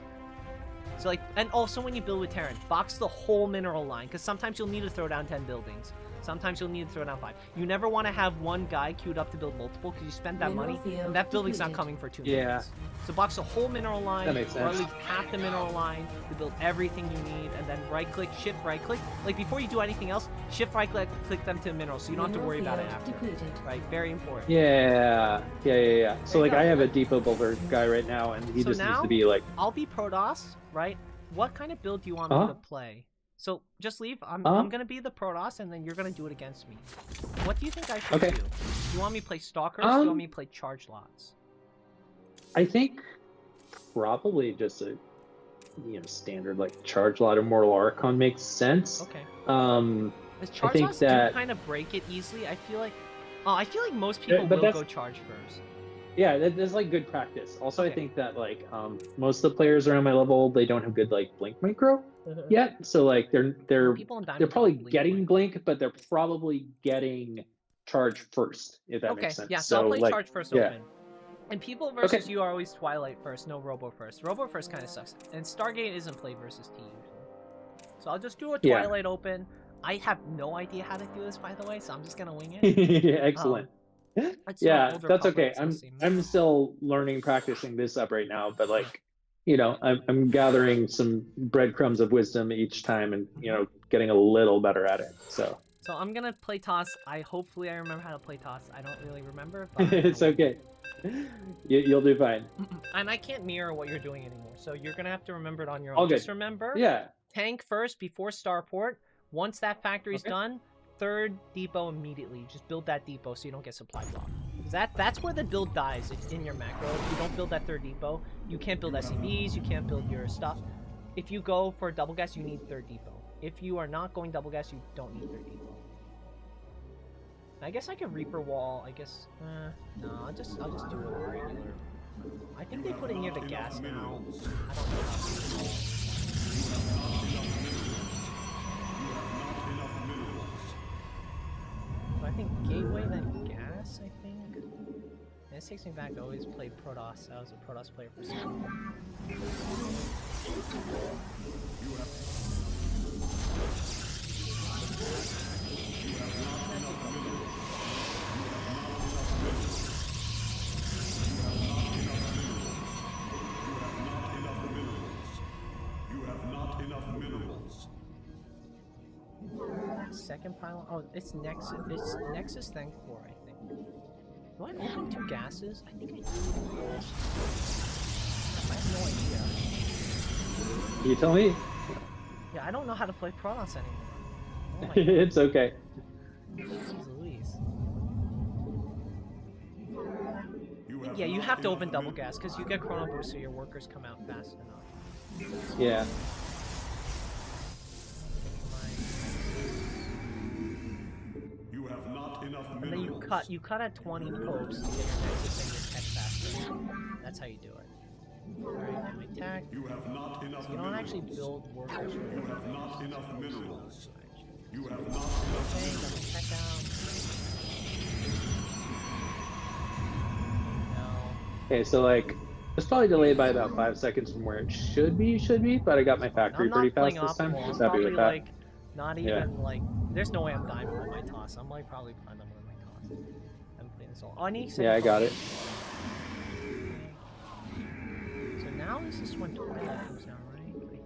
So like, and also when you build with Terran, box the whole mineral line, because sometimes you'll need to throw down 10 buildings. Sometimes you'll need to throw down 5. You never want to have one guy queued up to build multiple, because you spend that money, and that building's not coming for 2 minutes. So box the whole mineral line, or at least half the mineral line, to build everything you need, and then right-click, shift right-click. Like, before you do anything else, shift right-click, click them to minerals, so you don't have to worry about it after. Right? Very important. Yeah. So, like, I have a depot builder guy right now, and he just needs to be, like... I'll be Protoss, right? What kind of build do you want me to play? So, just leave. I'm gonna be the Protoss, and then you're gonna do it against me. What do you think I should do? Do you want me to play Stalkers, or do you want me to play Charge Lots? I think probably just a standard like Charge Lot or Mortal Archon makes sense. Okay. I think that do kind of break it easily. I feel like most people will go Charge first. Yeah, that's like good practice. Also, I think that like most of the players around my level, they don't have good like Blink micro yet. So like they're probably getting Blink, but they're probably getting Charge first, if that makes sense. Yeah, so I'll play Charge first open. And people versus you are always Twilight first, no Robo first. Robo first kind of sucks. And Stargate isn't play versus T usually. So I'll just do a Twilight open. I have no idea how to do this, by the way, so I'm just gonna wing it. Excellent. Yeah, that's okay. I'm still learning, practicing this up right now, but like, I'm gathering some breadcrumbs of wisdom each time, and getting a little better at it. So I'm gonna play toss. Hopefully I remember how to play toss. I don't really remember. But it's okay. You'll do fine. And I can't mirror what you're doing anymore, so you're gonna have to remember it on your own. Just remember, tank first before starport. Once that factory's done, 3rd depot immediately. Just build that depot so you don't get supply block. That's where the build dies. It's in your macro. If you don't build that 3rd depot, you can't build SCVs, you can't build your stuff. If you go for double gas, you need 3rd depot. If you are not going double gas, you don't need 3rd depot. I guess I could Reaper wall. I guess no, I'll just do it regular. I think they put it near the gas now. I don't know how. So I think gateway then gas. I think. And this takes me back to always play Protoss. I was a Protoss player for so long. Second pylon. Oh, it's Nexus. It's Nexus Thing 4, I think. Do I open 2 gases? I think I do. I have no idea. You tell me. Yeah, I don't know how to play Protoss anymore. Oh my It's okay. Jeez Louise. Yeah, you have to open double gas because you get chrono boost so your workers come out fast enough. Yeah. And then you cut at 20 probes to get your nexus and your tech faster. That's how you do it. Alright, then we tech. You have not enough You don't minerals. actually build workers. You have not enough minerals. You have not Okay, enough let me minerals. check out. No. Okay, so like it's probably delayed by about 5 seconds from where it should be, but I got my factory I'm pretty not playing fast this time. optimal. I'm Just happy probably with that. like not even like there's no way I'm dying with my toss. I'm like probably fine with my toss. I'm playing this all. Oh, I need Yeah, I got it. So now this is when Twilight comes down, right? I think.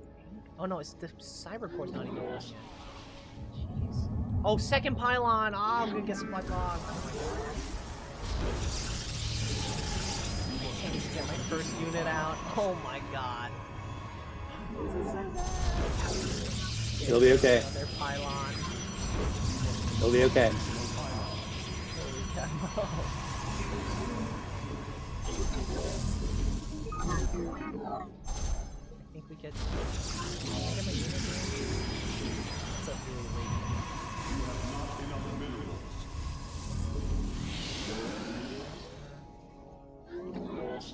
Oh no, it's the Cyber Core's not even done yet. Jeez. Oh, second pylon! Ah, I'm gonna get supply blocked. Oh my god. I can't even get my first unit out. Oh my god. It'll be okay. Another pylon. It'll be okay. Holy cow. I think we get. Can I get my unit here? That's a really late.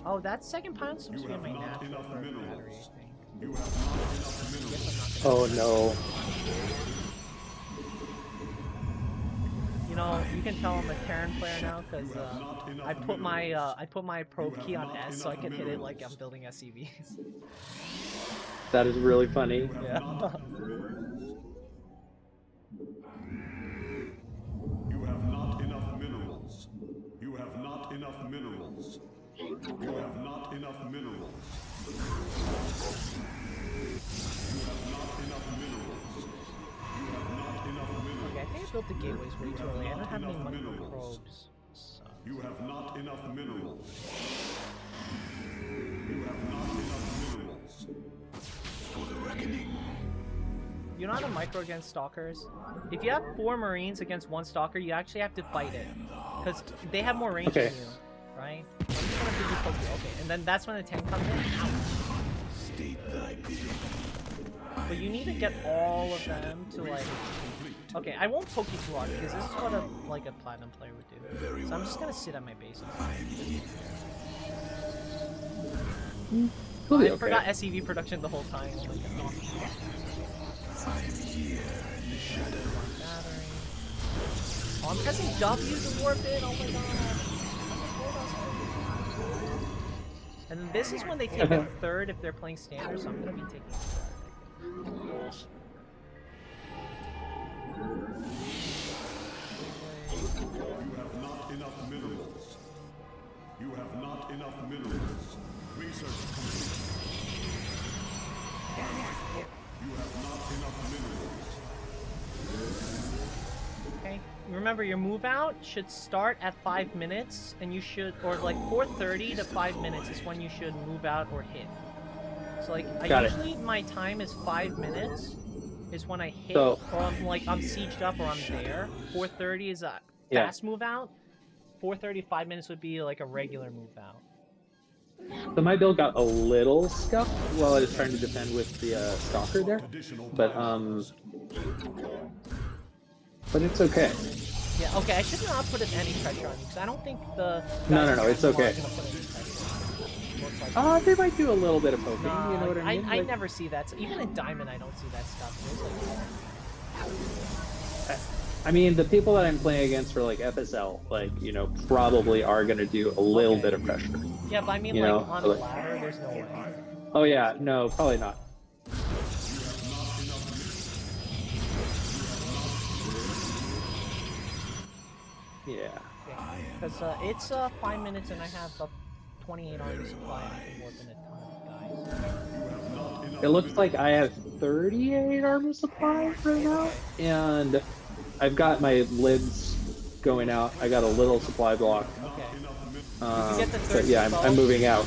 Oh, that second pylon's supposed to be in my natural for battery, I think. Guess I'm not gonna. Oh no. You know, you can tell I'm a Terran player now because I put my probe key on S so I can hit it like I'm building SCVs. That is really funny. Yeah. You have not enough minerals. You have not enough minerals. You have not enough minerals. You have not enough minerals. You have not enough minerals. Okay, I think I built the gateways way too early. I don't have any money for probes. So. You have not enough minerals. You have not enough minerals. For the reckoning. You know how to micro against stalkers? If you have 4 marines against 1 stalker, you actually have to fight it. Because they have more range Okay. than you, right? I'm just gonna give you Pokey. Okay, and then that's when the tank comes in. Ouch. State thy bidding. But you need to get all of them to like... Okay, I won't poke you too hard because this is what a platinum player would do. So I'm just gonna sit at my base. It'll be I okay. forgot SCV production the whole time. Oh my god. Battery. Oh, I'm pressing W to warp it. Oh my god. And then this is when they take a third if they're playing standard, so I'm gonna be taking a third. You have not enough minerals. You have not enough minerals. Research complete. You have not enough minerals. Okay. Remember, your move out should start at 5 minutes, and you should, or like 4:30 to 5 minutes is when you should move out or hit. So like, Got it. usually my time is 5 minutes, is when I hit, So- or I'm like I'm sieged up or I'm there. 4:30 is a Yeah. fast move out. 4:30, 5 minutes would be like a regular move out. So my build got a little scuffed while I was trying to defend with the stalker there, but it's okay. Yeah. Okay. I should not put any pressure on you because I don't think the. No, guys no, in it's Terran okay. are gonna put any pressure on you. like. They might do a little bit of poking. Nah, You know what I mean? I Like, never see that. Even in Diamond, I don't see that stuff. There's like. I mean, the people that I'm playing against for like FSL, like probably are gonna do a little Okay. bit of pressure. Yeah, but I mean, You like know, on so, a like, ladder, there's no way. oh yeah, no, probably not. Yeah. Because it's 5 minutes and I have 28 army supply and I can warp in a ton of guys. It looks like I have 38 armor supply right now, and I've got my lids going out. I got a little supply block. Okay. Did you get the But third yeah, depot? I'm moving out.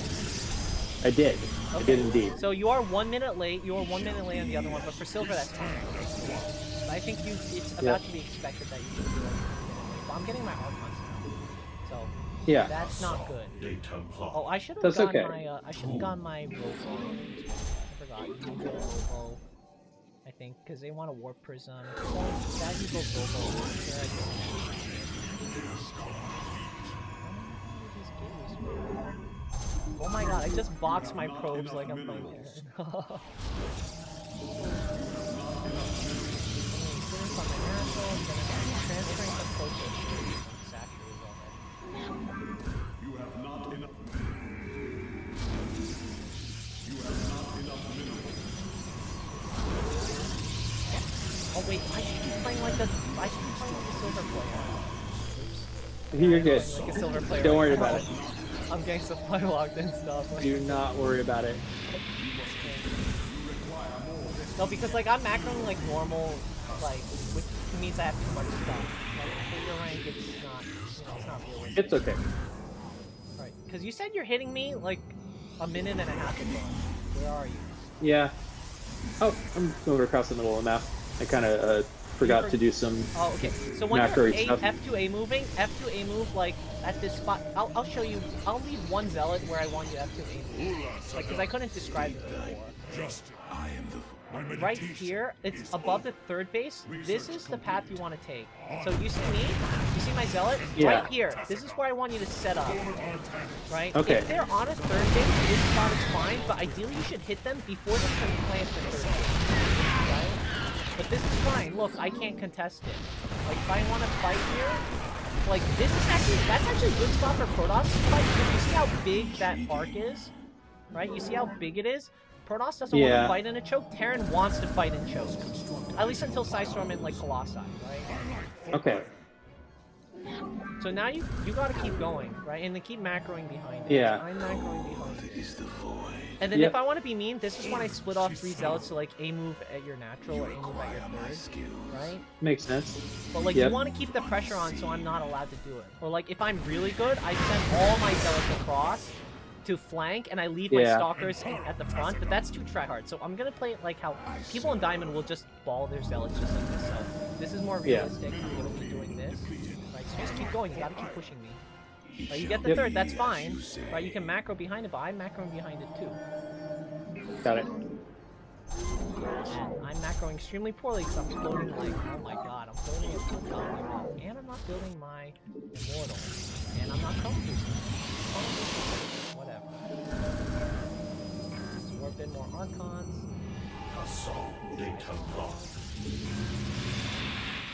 I did. I did indeed. So you are 1 minute late. You are 1 minute late on the other one, but for silver, that's fine. But I think it's about to be expected that you should do it. But I'm getting my archons now, so Yeah. that's not good. Oh, I should have That's gotten okay. my I should have gotten my robo. I forgot. You need a robo, I think, because they want a warp prism. So that equals robo. Oh my god, I just boxed my probes like I'm playing Terran. You have not enough. You have not enough minerals. Oh wait, I should be playing like a silver player. You're good. Like a silver player. Don't worry about it. I'm getting supply locked and stuff. Do not worry about it. No, because like I'm macroing like normal, like which means I have too much stuff. Like for your rank, it's not, it's not realistic. It's okay. Right, because you said you're hitting me like a minute and a half ago. Where are you? Yeah. Oh, I'm moving across the middle of the map. I kind of forgot to do some. Oh, okay. So when macro you're stuff. F2A moving, F2A move like at this spot. I'll show you. I'll leave one zealot where I want you F2A move. Like, because I couldn't describe it before. Right here, it's above the third base. This is the path you want to take. So you see me? You see my zealot? Yeah. Right here. This is where I want you to set up. Right? Okay. If they're on a third base, this spot is fine, but ideally you should hit them before they can plant the third base. Right? But this is fine. Look, I can't contest it. Like, if I want to fight here, like, that's actually a good spot for Protoss to fight, because you see how big that arc is? Right? You see how big it is? Protoss doesn't want to fight in a choke. Terran wants to fight in choke. At least until Psystorm and, like, Colossi, right? Okay. So now you gotta keep going, right? And then keep macroing behind it. Yeah. I'm macroing behind it. And then if I want to be mean, this is when I split off 3 zealots to like A move at your natural or A move at your third, right? Makes sense. But like you want to keep the pressure on, so I'm not allowed to do it. Or like if I'm really good, I send all my zealots across to flank, and I leave my stalkers at the front. But that's too tryhard. So I'm gonna play it like how people in Diamond will just ball their zealots just like this. So this is more realistic. I'm gonna be doing this, right? So just keep going. You gotta keep pushing me. Right, you get the third, that's fine. Right, you can macro behind it, but I'm macroing behind it too. Got it. And I'm macroing extremely poorly because I'm floating like, oh my god, I'm floating it to the and I'm not building my immortal. And I'm not comfortable. Whatever. Let's warp in more archons.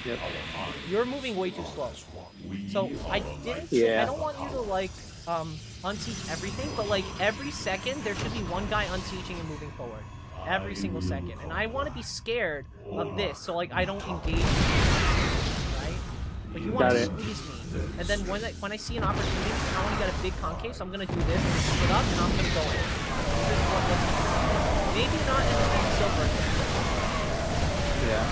Yep. You're moving way too slow. So I didn't. I don't want you to like unsiege everything, but like every second there should be one guy unsieging and moving forward. Every single second, and I want to be scared of this, so like I don't engage. Right? Like you want to squeeze me, and then when I see an opportunity, I want to get a big concave, so I'm gonna do this, split up, and I'm gonna go in. Maybe not in the silver. Yeah.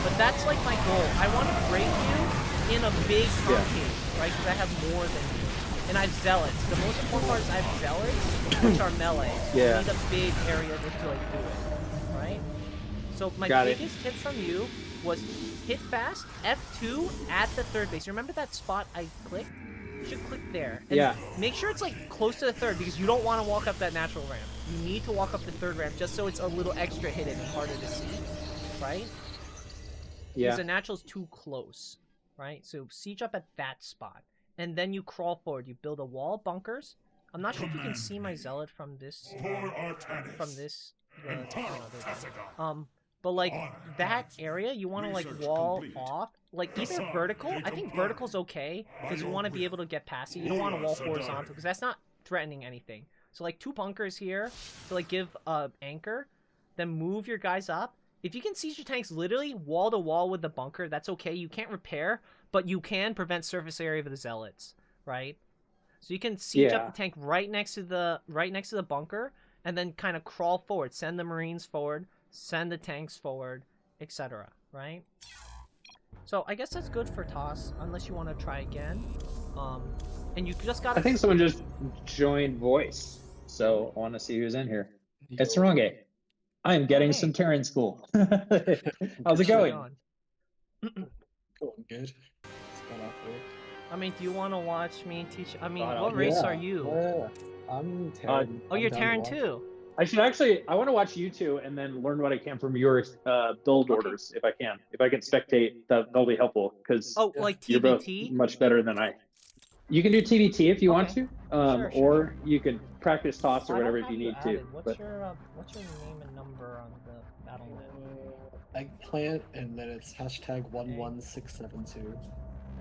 But that's like my goal. I want to break you in a big concave, right? Because I have more than you. And I have zealots. The most important part is I have zealots, which are melee. So I need a big area just to like do it, right? So my biggest tip from you was hit fast, F2 at the third base. You remember that spot I clicked? You should click there. And make sure it's like close to the third, because you don't want to walk up that natural ramp. You need to walk up the third ramp just so it's a little extra hidden and harder to see, right? Because the natural's too close, right? So siege up at that spot. And then you crawl forward. You build a wall, bunkers, I'm not sure if you can see my zealot from this. From this. But like that area, you want to like wall off, like either vertical. I think vertical's okay because you want to be able to get past it. You don't want to wall horizontal because that's not threatening anything. So like 2 bunkers here to like give anchor, then move your guys up. If you can siege your tanks literally wall to wall with the bunker, that's okay. You can't repair, but you can prevent surface area of the zealots, right? So you can siege up the tank right next to the bunker, and then kind of crawl forward. Send the marines forward, send the tanks forward, etc. Right? So I guess that's good for toss, unless you want to try again. And you just gotta. I think someone just joined voice, so I want to see who's in here. It's Sarange. I am getting some Terran school. How's it going? Going good. It's gone off work. I mean, do you want to watch me teach? I mean, God, what race are you? Yeah, I'm Terran. Oh, you're I'm down Terran to too. I want to watch you two and then learn what I can from your build orders if I can. If I can spectate, that'll be helpful because Oh, like you're both TBT? much better than I. You can do TBT if you want Okay. to, Sure. or you can practice toss or I don't whatever if have you need to. added. What's But your name and number on the battle net? Eggplant, and then it's hashtag 11672.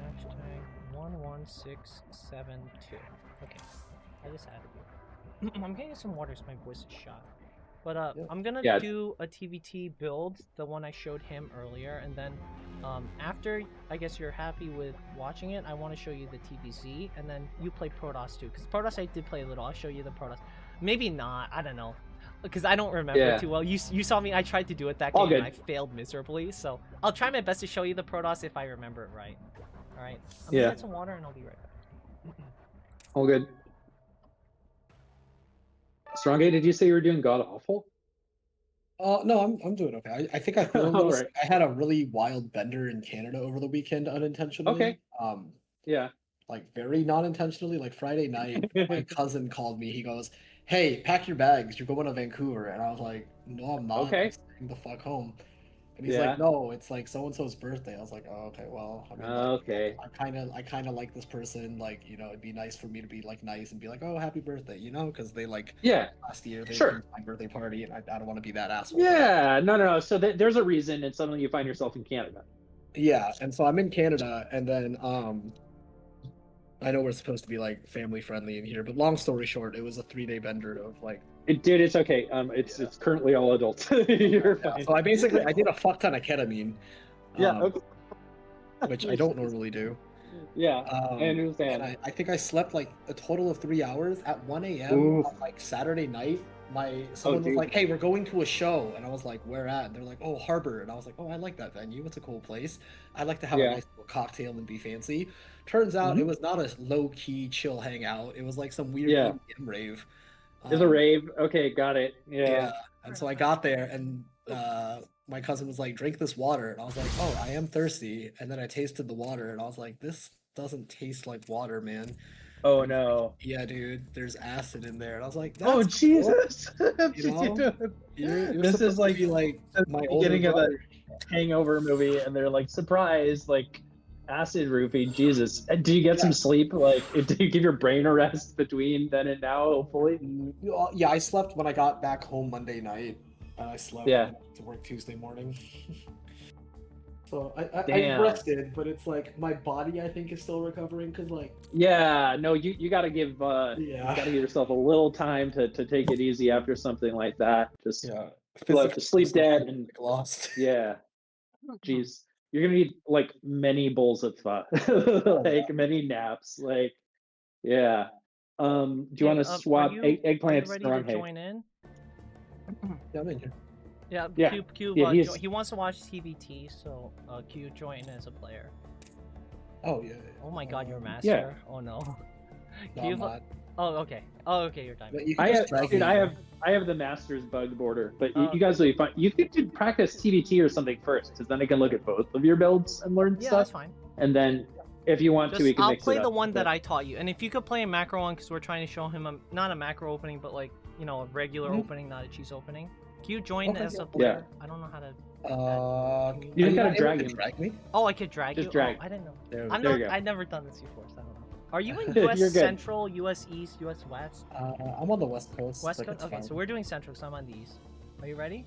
Hashtag 11672. Okay, I just added you. I'm getting some water so my voice is shot. But Yeah. I'm gonna Yeah. do a TVT build, the one I showed him earlier, and then after I guess you're happy with watching it, I want to show you the TVZ, and then you play Protoss too, because Protoss I did play a little. I'll show you the Protoss. Maybe not. I don't know. Because I don't remember Yeah. too well. You saw me. I tried to do it that All game and I good. failed miserably. So I'll try my best to show you the Protoss if I remember it right. All right. I'm Yeah. gonna get some water and I'll be right back. all good. Strongay, did you say you were doing god awful? No, I'm doing okay. I think I filmed All this. right. I had a really wild bender in Canada over the weekend unintentionally. Okay. Yeah. Like very non-intentionally. Like Friday night, my cousin called me. He goes, "Hey, pack your bags. You're going to Vancouver." And I was like, "No, I'm not. Okay. I'm staying the fuck home." And he's Yeah. like, "No, it's like so and so's birthday." I was like, "Oh, okay. Well, I mean, like, Okay. I kind of like this person. Like, you know, it'd be nice for me to be like nice and be like, oh, happy birthday, you know, because they like Yeah. last year they Sure. came to my birthday party, and I don't want to be that asshole." Yeah. No. So there's a reason, and suddenly you find yourself in Canada. Yeah, and so I'm in Canada, and then I know we're supposed to be like family friendly in here, but long story short, it was a 3-day bender of like. Dude, it's okay. It's currently all adults. You're Yeah, fine. so I did a fuck ton of ketamine. Yeah. Okay. Which I don't normally do. Yeah. Um, I understand. And I think I slept like a total of 3 hours at 1 a.m. Oof. on like Saturday night. Someone was dude. like, "Hey, we're going to a show," and I was like, "Where at?" And they're like, "Oh, Harbor," and I was like, "Oh, I like that venue. It's a cool place. I like to have Yeah. a nice little cocktail and be fancy." Turns out it was not a low key chill hangout. It was like some weird Yeah. EDM rave. There's a rave. Okay, got it. Yeah. And so I got there, and my cousin was like, "Drink this water," and I was like, "Oh, I am thirsty." And then I tasted the water, and I was like, "This doesn't taste like water, man." Oh no. Yeah, dude, there's acid in there, and I was like, Oh "That's Jesus. You know? You're This is supposed like to be like the my older beginning of a brother." hangover movie, and they're like, surprise, like acid roofie. Jesus. Do you get some sleep? Like, do you give your brain a rest between then and now? Hopefully. Yeah, I slept when I got back home Monday night, and I slept Yeah. when I went to work Tuesday morning. So I Damn. rested, but it's like my body I think is still recovering because like Yeah. No, you gotta give you Yeah. gotta give yourself a little time to take it easy after something like that. Just yeah, you'll have to sleep dead and lost. yeah. Jeez. You're gonna need like many bowls of like many naps. Like, yeah. Do you want to swap eggplants? Are you ready to join in? Yeah, I'm in here. Yeah, Yeah. Q, Yeah, he's- he wants to watch TVT, so Q join as a player. Oh yeah. Oh my God, you're a master. Oh no. No, Q, I'm not. oh okay. Oh okay, you're done. But you can I just have, drag dude, me I in. have the master's bug border, but Oh. you guys will be fine. You could practice TVT or something first, because then I can look at both of your builds and learn Yeah, stuff. that's fine. And then, if you want to, we can I'll mix play it up. the one that But- I taught you, and if you could play a macro one, because we're trying to show him not a macro opening, but like a regular opening, not a cheese opening. Q join Okay, as a yeah. player. I don't know how to. You You just are gotta able drag to him. drag me. Oh, I could drag Just you. drag. Oh, I didn't know. There we I'm There not. you go. I've never done this before, so I don't know. Are you in You're US good. Central, US East, US West? I'm on the West Coast. West but Coast? it's Okay, fine. so we're doing Central, so I'm on the East. Are you ready?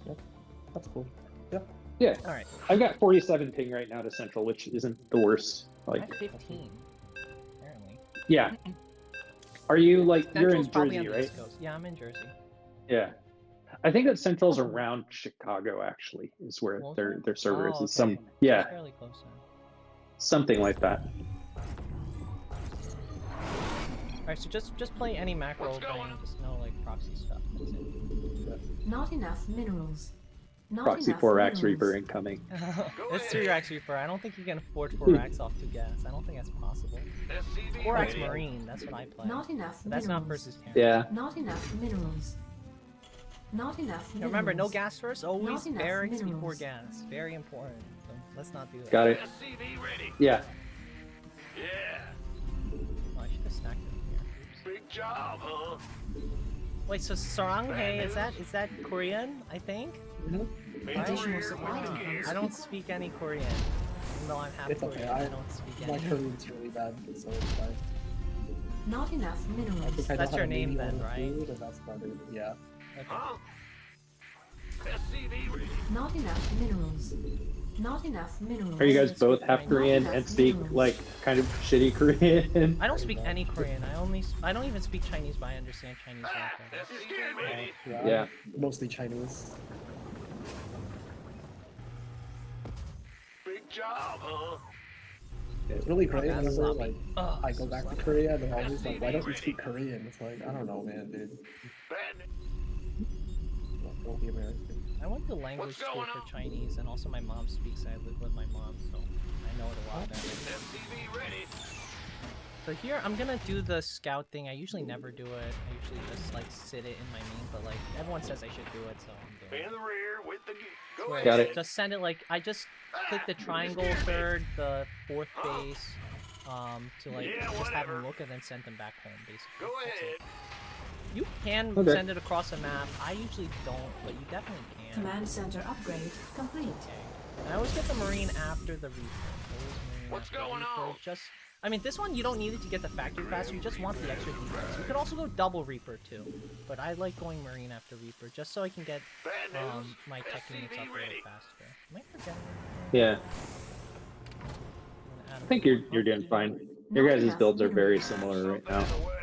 That's cool. Yep. Yeah, Alright. I've got 47 ping right now to Central, which isn't the worst. I Like, have 15. Apparently. yeah. Are you like you're Central's in probably Jersey, on the right? East Coast. Yeah, I'm in Jersey. Yeah. I think that Central's around Chicago. Actually, is where Closer? their server is. Oh, It's some okay. yeah, It's fairly close then. something like that. Alright, so just play any macro What's going thing, on? just no like proxy stuff. That's it. Not enough minerals. Not Proxy enough 4x minerals. Reaper incoming. It's ahead. 3x Reaper. I don't think you can afford 4x off 2 gas. I don't think that's possible. SCV 4x ready. Marine, that's what I play. Not enough But that's minerals. not versus Terran. Yeah. Not enough minerals. Not enough Now minerals. remember, no gas first. Always enough barracks before minerals. gas. Very important. So let's not do that. Got it. SCV ready. Yeah. Yeah. Oh, I should have stacked it here. Big job, huh? Wait, so Saranghae, is that Korean? I think. In the Additional rear supply with the gear. depots. I don't speak any Korean. Even though I'm half It's okay, Korean, I don't speak My any. Korean's really bad, so it's fine. Not enough I minerals. think I know That's how your to name menu then, order right? food, and that's about it. Yeah. Okay. Huh? SCV ready. Not enough minerals. Not enough minerals. Are you guys Let's both go half find Korean out. and speak like kind of shitty Korean? I don't speak any Korean. I don't even speak Chinese, but I understand Chinese a lot better. SCV ready. Yeah. Mostly Chinese. Big job, huh? It's really great that's whenever sloppy. like Ugh, I go so back to sloppy. Korea and they're always like, why don't you speak Korean? It's like, I don't know, man, dude. Bandit. Don't be American. I went to language What's school going for on? Chinese, and also my mom speaks. I live with my mom, so I know it a lot better. SCV ready. So here, I'm gonna do the scout thing. I usually never do it. I usually just like sit it in my main, but like everyone says I should do it, so I'm doing In it. the rear with the gear. Go Where ahead. Got it. Just send it like I just click the triangle third, the fourth base, to like Yeah, just have them whatever. look and then send them back home, basically. Go That's ahead. it. You can Okay. send it across a map. I usually don't, but you definitely can. Command center upgrade complete. Okay. And I always get the Marine after the Reaper. Always Marine What's after the going Reaper. on? Just, I mean, this one you don't need it to get the factory faster. You just want the extra defense. You could also go double Reaper too, but I like going Marine after Reaper just so I can get Bad news. my tech units up SCV a little ready. faster. Am I forgetting? Yeah. I'm gonna add I think you're doing fine. Your guys' builds are very similar right now. Something in the way.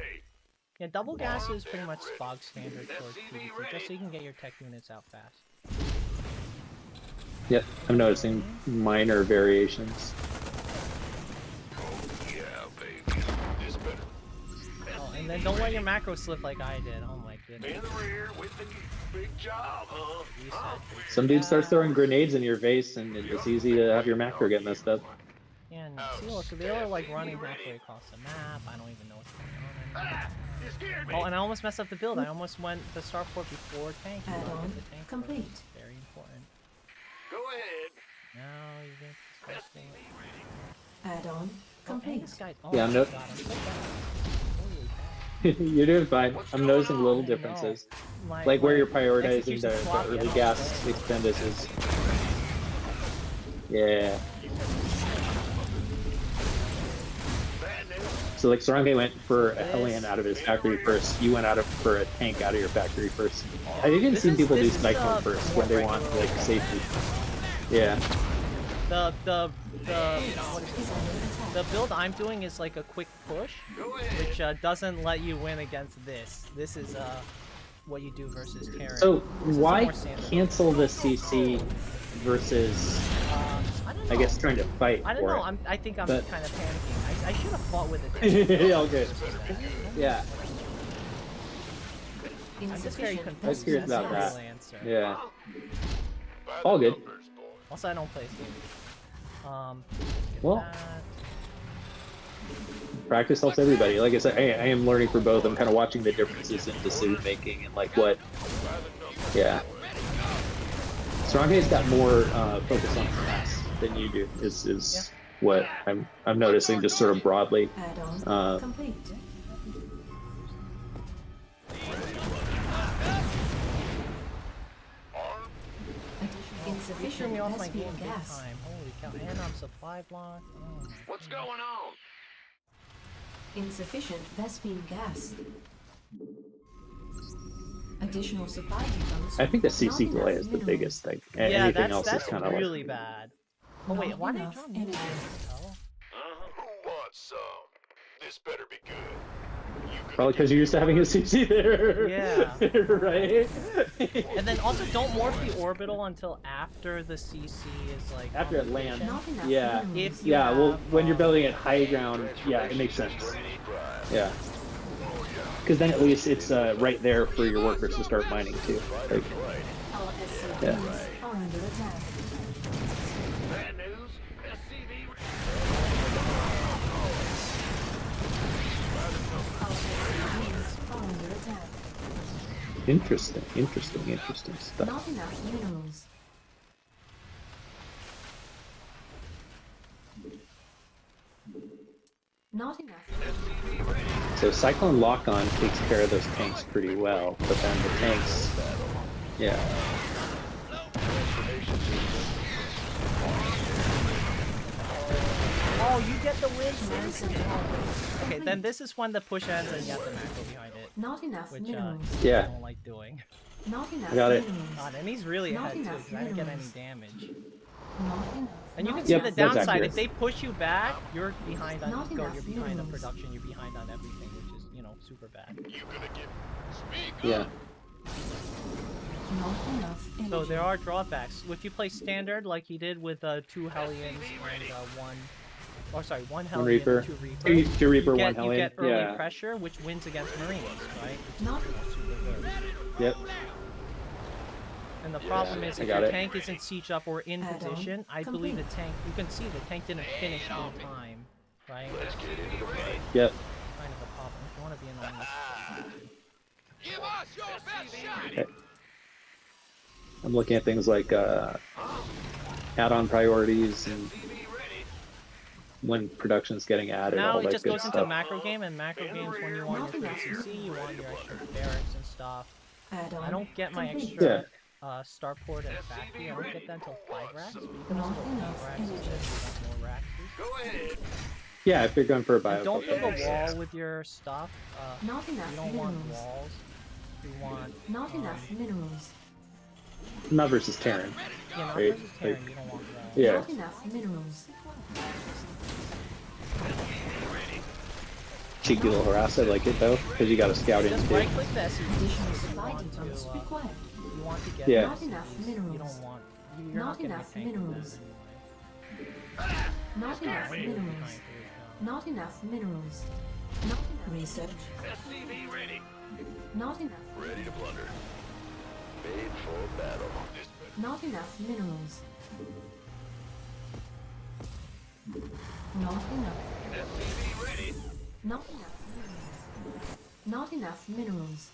Yeah, double gas is pretty much bog standard for PvP, just so you can get your tech units out fast. Yep, I'm noticing minor variations. Yeah, baby. This better. Oh, and then don't let your macro slip like I did. Oh my goodness. In the rear with the gear. Big job, huh? Huh? Reset. Some dude starts throwing grenades in your face, and it's easy to have your macro get messed up. Yeah, and see, look, they were like running halfway across the map. I don't even know what's going on anymore. Ah, you scared me. Oh, and I almost messed up the build. I almost went the Starport before tank. You don't Add-on get the tank complete. first. Very important. Go ahead. Now you get this SCV thing. ready. Add-on Oh, and complete. this guy. Oh, Yeah, I'm my no- God, I'm so bad. Holy cow. You're doing fine. What's I'm going noticing on? little I know. differences. My- Like where my you're prioritizing execution's the sloppy, I early don't gas play. expendices. Yeah. Bad news. So like Saranghae went for a Hellion out of his factory first. You went for a tank out of your factory first. I've even This seen is- people do this is, Cyclone first when they want regular. like safety. Yeah. The Is under attack. the build I'm doing is like a quick push, Go ahead. which doesn't let you win against this. This is what you do versus Terran. So This is why more standard. cancel the CC versus I don't know. I guess trying to fight I don't for know. I think I'm But- kind of panicking. I should have fought with it. it? Yeah, okay. Yeah. I'm just very Insufficient confused. I was curious vessel about That's that. the real answer. Yeah. By the All good. numbers, boy. Also, I don't play this game. Get Well, that. Practice helps everybody. Like I said, I am learning for both. I'm kind of watching the differences in decision making and like what. Yeah. Saranghae's got more focus on finesse than you do. Is what I'm noticing just sort of broadly. Add-on complete. You threw Insufficient me off my game Vespian big gas. time. Holy cow. And I'm supply block. Oh my What's goodness. going on? Insufficient Vespine gas. Additional supply depots. I think the Not CC delay enough is the minerals. biggest thing. Yeah, Anything else is that's kind of really like bad. Oh wait, Not why did I enough drop energy. hell? Who wants some? This better be good. You gonna probably give because you're me used to having a orders? CC there. Yeah. right. And then also don't morph the orbital until after the CC is like After on it lands. position. Not enough Yeah. minerals. If you Yeah. Well, have, when you're building at high ground, yeah, it makes sense. Ready, drive. Yeah. Because then at least it's right there for your workers to start mining too. Like, Our SCVs Yeah. are under attack. Bad news. SCV Our SCVs are under attack. interesting stuff. Not enough minerals. Not enough. So Cyclone Lock-On takes care of those tanks pretty well, but then the tanks, yeah. Oh, you get the win. Command center upgrade. Okay, then this is when the push ends and you have the macro behind it, Not enough which minerals. I Yeah. don't like doing. Not enough I got it. minerals. God, and he's really Not ahead too, enough because I didn't get any minerals. damage. Not enough. And you Not can see Yep, the enough that's downside. accurate. If they push you back, you're behind on Not you're enough behind on minerals. production, you're behind on everything, which is, you know, super bad. You gonna give? Speak Yeah. up. Not enough energy. So there are drawbacks. If you play standard like he did with 2 Hellions and one Hellion Reaper. and 2 Reapers, Two Reaper, you one get, Hellion. you get early Yeah. pressure, which wins against Marines, right? Not Super good. Yep. And the problem is I if got your it. tank isn't sieged up or in Add-on position, I believe the complete. tank, you can see the tank didn't finish in time, right? Let's get into the fight. Yep. Kind of a problem. If you want to be in on this. Give us your best shot. Okay. I'm looking at things like add-on priorities and when production's getting added, Now all it that just good goes into stuff. macro game, and macro games when you want your 3CC, you want your extra barracks and stuff. add-on. I don't get my complete. extra starport and factory. I don't get that until 5 racks. But you can Not also go enough 5 racks energy. instead if you want more racks. Go ahead. Yeah, if you're going for a bio. And don't build a wall with your stuff. Not enough You don't want minerals. walls. You want Not enough minerals. Not versus Terran. not Right, versus Terran, like- you don't want walls. Yeah. Not enough minerals. Cheeky little harass. I like it though, because you got to scout in Just too. right click the SCV Additional if you supply want to, depots required. you want to get Yeah. Not enough SCVs. You minerals. don't want you're Not not getting a enough tank with minerals. that anyway. Not enough Why are you minerals. trying to, Not enough minerals. Not enough research. SCV ready. Not enough. Ready to plunder. Made for battle. This better Not enough minerals. Not enough. SCV ready. Not enough minerals. Not enough minerals.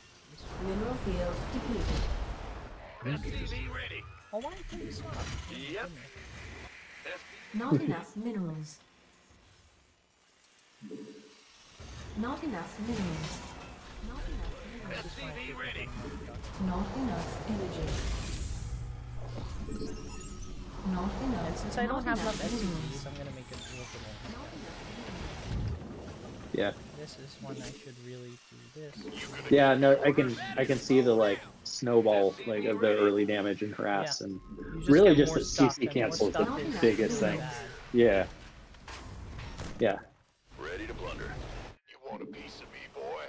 Mineral field depleted. SCV ready. Oh, why did you stop? Yep. Not enough minerals. Not enough minerals. Not enough minerals. SCV ready. Not enough energy. Not enough. And since I don't not have enough minerals. SCVs, I'm gonna make it workable. Not enough Yeah. This is when I should really do this. Yeah. No, I can see the like snowball like of the early damage and harass, Yeah. and You just really get just more the stuff, CC and more cancel is stuff the is biggest really thing. bad. Yeah. Yeah. Ready to plunder. You want a piece of me, boy?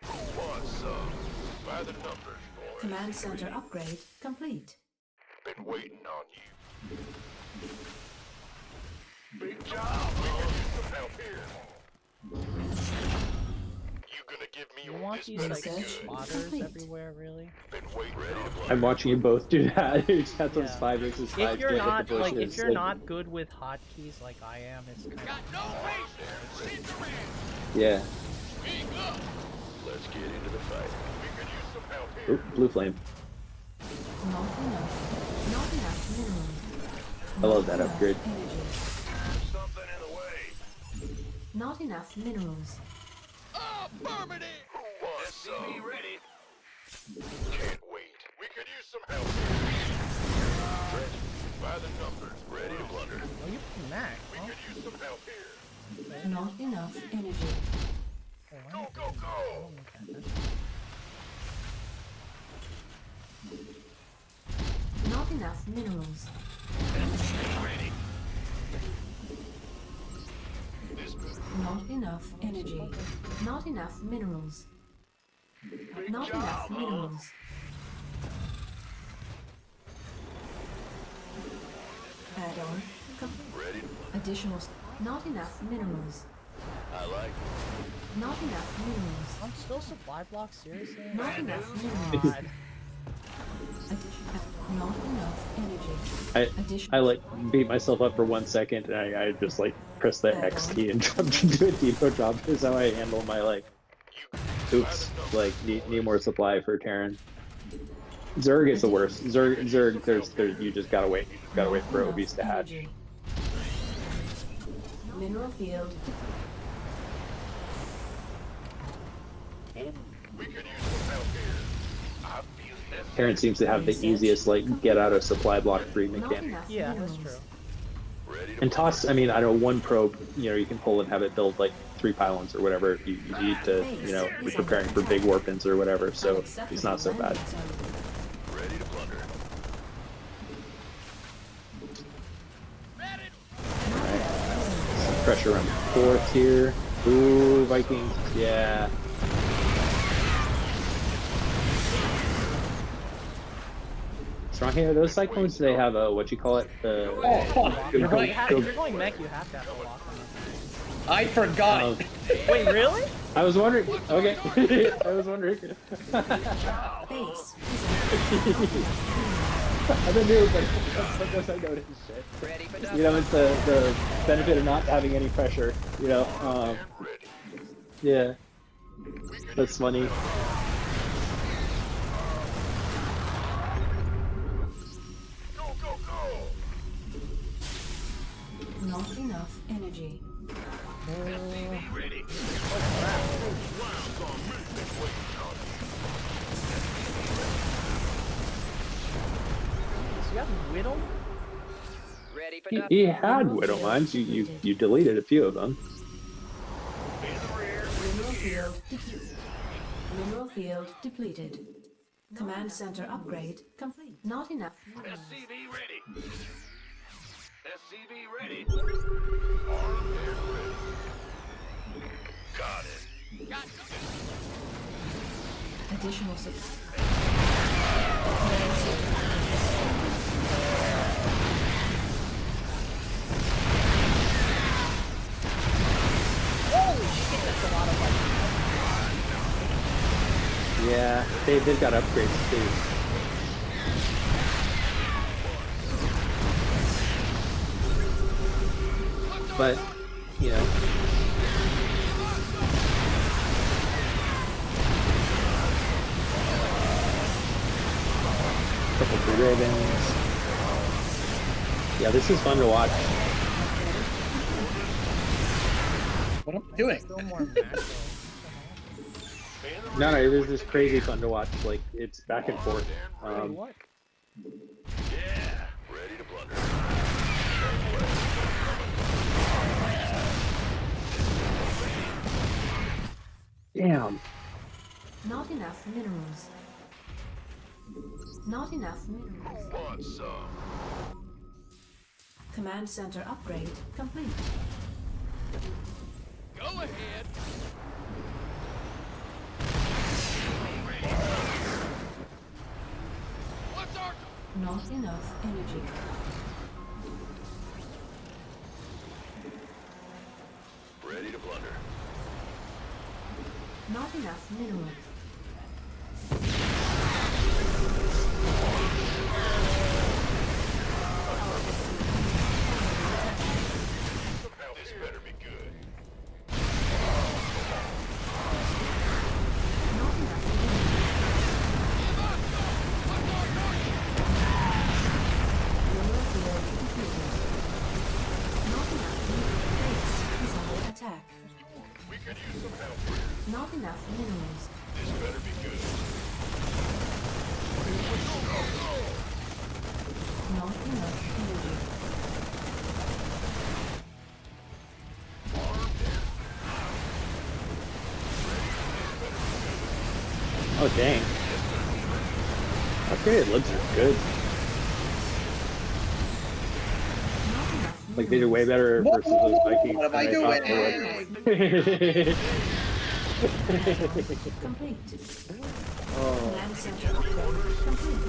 Who wants some? By the numbers, boy. Command center upgrade complete. Been waiting on you. Big job. We can use some help here. You gonna give me You your want this these better like be Research good. spotters complete. everywhere, really? Been waiting ready to plunder. I'm watching you both do that. That's Yeah. 5 versus 5. If you're split with not the like bushes, if you're not good with hotkeys like I am, it's kind of Yeah. Speak up. Let's get into the fight. We could use some help here. Oop, blue flame. Not enough. Not enough minerals. I love that Not upgrade. enough energy. There's something in the way. Not enough minerals. Affirmative. Who wants some? Ready. Can't wait. We could use some help here. Ready. By the numbers. Ready to plunder. Oh, you can max, We huh? could use some help here. Not enough energy. Wait, why Go, am go, go! I paying attention? Not enough minerals. Ready. This better. Not enough energy. Not enough minerals. Not enough minerals. Add-on complete. Ready? Additional. Not enough minerals. I like it. Not enough minerals. I'm still supply block, seriously? Not enough God. minerals. Not enough energy. I Additional. like beat myself up for 1 second, and I just like press the X key and jumped into a depot drop. Is how I handle my like, oops, like need more supply for Terran. Zerg is the worst. Zerg, there's you just gotta wait. You just gotta wait for obese to hatch. Energy. Mineral field. We could use some help here. I feel that. Terran seems to have the easiest like get out of supply block free Not mechanic. enough Yeah, that's minerals. true. Ready to And toss, I mean, I don't know, one probe, you know, you can pull and have it build like 3 pylons or whatever if you need to, you know, be preparing for big warpins or whatever. So it's not so bad. ready to plunder. Some pressure on 4th here. Ooh, Vikings, yeah. Strong here. Those cyclones, they have a what you call it? You're right. If you're going mech, you have to have a lock on it. I forgot. Oh, Wait, really? I was wondering. Okay, I was wondering. Base. I didn't do it, but sometimes I noticed shit. You know, it's the benefit of not having any pressure. You know, yeah, that's funny. Go, go, go! Not enough energy. SCV ready. So you have Whittle? He had widow mines. You deleted a few of them. Mineral field depleted. Mineral field depleted. Command center upgrade complete. Not enough minerals. SCV ready. SCV ready. Armed and ready. Got it. Got it. Additional supply. Holy shit, that's a lot of like. Yeah, they've got upgrades too. But you know. Couple blue ravens. Yeah, this is fun to watch. What am I doing? Still more macro. No, it is just crazy fun to watch. Like it's back and forth. Wait, what? Yeah. Ready to plunder. Damn. Not enough minerals. Not enough minerals. Want some? Command center upgrade complete. Go ahead. What's our Not enough energy. ready to plunder? Not enough minerals. This better be good. Not enough minerals. Mineral field depleted. Not enough minerals. Base is under attack. We could use some help here. Not enough minerals. This better be good. Not enough energy. Armed Oh dang. Upgraded libs are good. Not enough Like they do way minerals. better Whoa, versus whoa, those whoa, Vikings what am than I I thought they would. Complete. Oh. Command center upgrade complete.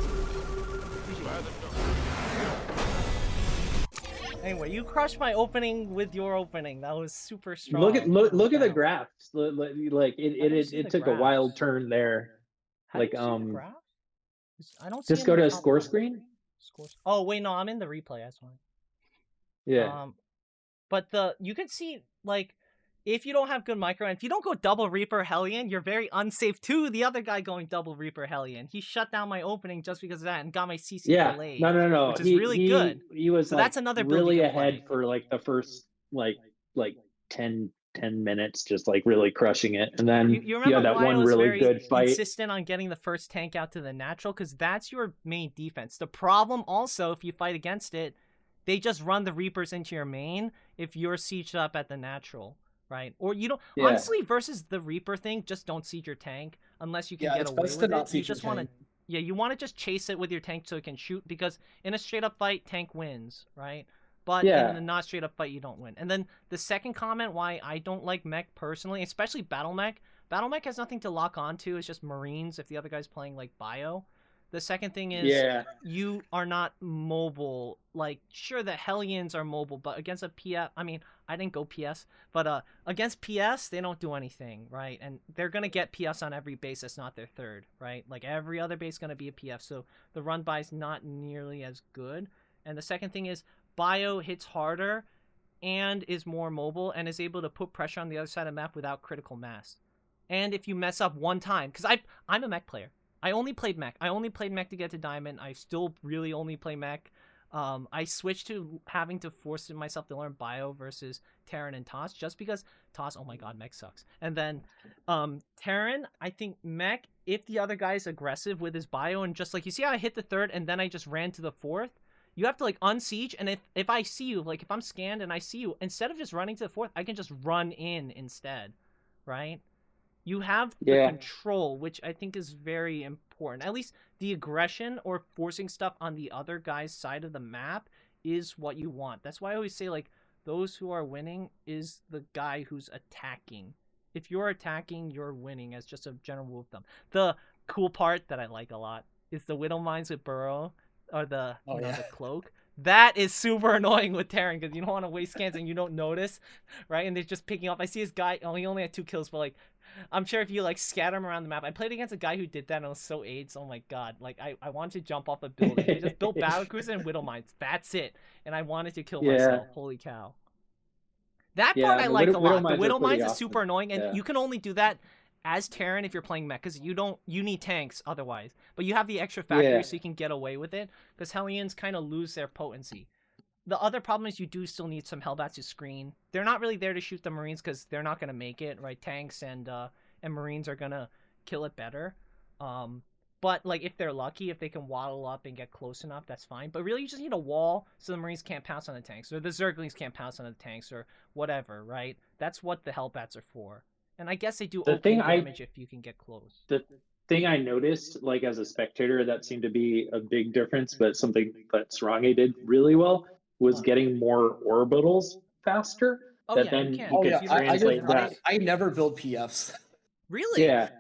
Anyway, you crushed my opening with your opening. That was super strong. Look at the Wow. graphs. Like I don't see it the took a wild graphs. turn there. How Like do you see the graph? I don't see just them go in to the a top score right. screen. Scores. Oh wait, no, I'm in the replay. That's fine. Yeah. But you can see like if you don't have good micro, and if you don't go double Reaper Hellion, you're very unsafe too. The other guy going double Reaper Hellion, he shut down my opening just because of that and got my CC Yeah. delayed. No. Which is really good. He was So like that's another build really you can ahead play. for like the first like 10 minutes, just like really crushing it. And then You you remember had that why I one was really very good fight. insistent on getting the first tank out to the natural? Because that's your main defense. The problem also, if you fight against it, they just run the Reapers into your main if you're sieged up at the natural, right? Or you don't. Yeah. Honestly, versus the Reaper thing, just don't siege your tank unless you can Yeah, get it's away best to with not it. You siege your just want to, tank. yeah, you want to just chase it with your tank so it can shoot, because in a straight up fight, tank wins, right? But Yeah. in the not straight up fight, you don't win. And then the second comment why I don't like mech personally, especially battle mech. Battle mech has nothing to lock onto. It's just Marines if the other guy's playing like bio. The second thing is Yeah. you are not mobile. Like, sure, the Hellions are mobile, but against a PS, I mean, I didn't go PS, but against PS, they don't do anything, right? And they're gonna get PS on every base that's not their third, right? Like every other base gonna be a PF, so the run by's not nearly as good. And the second thing is bio hits harder and is more mobile and is able to put pressure on the other side of the map without critical mass. And if you mess up one time, because I'm a mech player. I only played mech. I only played mech to get to diamond. I still really only play mech. I switched to having to force myself to learn bio versus Terran and Toss just because Toss, oh my god, mech sucks. And then Terran, I think mech, if the other guy's aggressive with his bio and just like, you see how I hit the third and then I just ran to the fourth? You have to like unsiege, and if I see you, like if I'm scanned and I see you, instead of just running to the fourth, I can just run in instead, right? You have the Yeah. control, which I think is very important. At least the aggression or forcing stuff on the other guy's side of the map is what you want. That's why I always say, like, those who are winning is the guy who's attacking. If you're attacking, you're winning, as just a general rule of thumb. The cool part that I like a lot is the Widow Mines with Burrow, or the, Oh, yeah. the cloak. That is super annoying with Terran, because you don't want to waste scans and you don't notice, right? And they're just picking up. I see his guy, oh, he only had 2 kills, but like, I'm sure if you like scatter him around the map. I played against a guy who did that and it was so AIDS. Oh my god. Like I wanted to jump off a building. They just built battlecruiser and Widow Mines. That's it. And I wanted to kill Yeah. myself. Holy cow. That Yeah, part I the like a Widow lot. The Mines are Widow pretty Mines is awesome. super annoying, and Yeah. you can only do that as Terran if you're playing mech, because you need tanks otherwise. But you have the extra factory Yeah. so you can get away with it, because Hellions kind of lose their potency. The other problem is you do still need some Hellbats to screen. They're not really there to shoot the Marines because they're not going to make it, right? Tanks and Marines are going to kill it better. But like if they're lucky, if they can waddle up and get close enough, that's fine. But really you just need a wall so the Marines can't pounce on the tanks, or the Zerglings can't pounce on the tanks, or whatever, right? That's what the Hellbats are for. And I guess they do The okay thing damage if you can get close. The thing I noticed, like as a spectator, that seemed to be a big difference, but something that Sarange did really well was getting more orbitals faster. Oh, that yeah, then you can. Oh could yeah, You translate can. that. I never build PFs. Really? Yeah.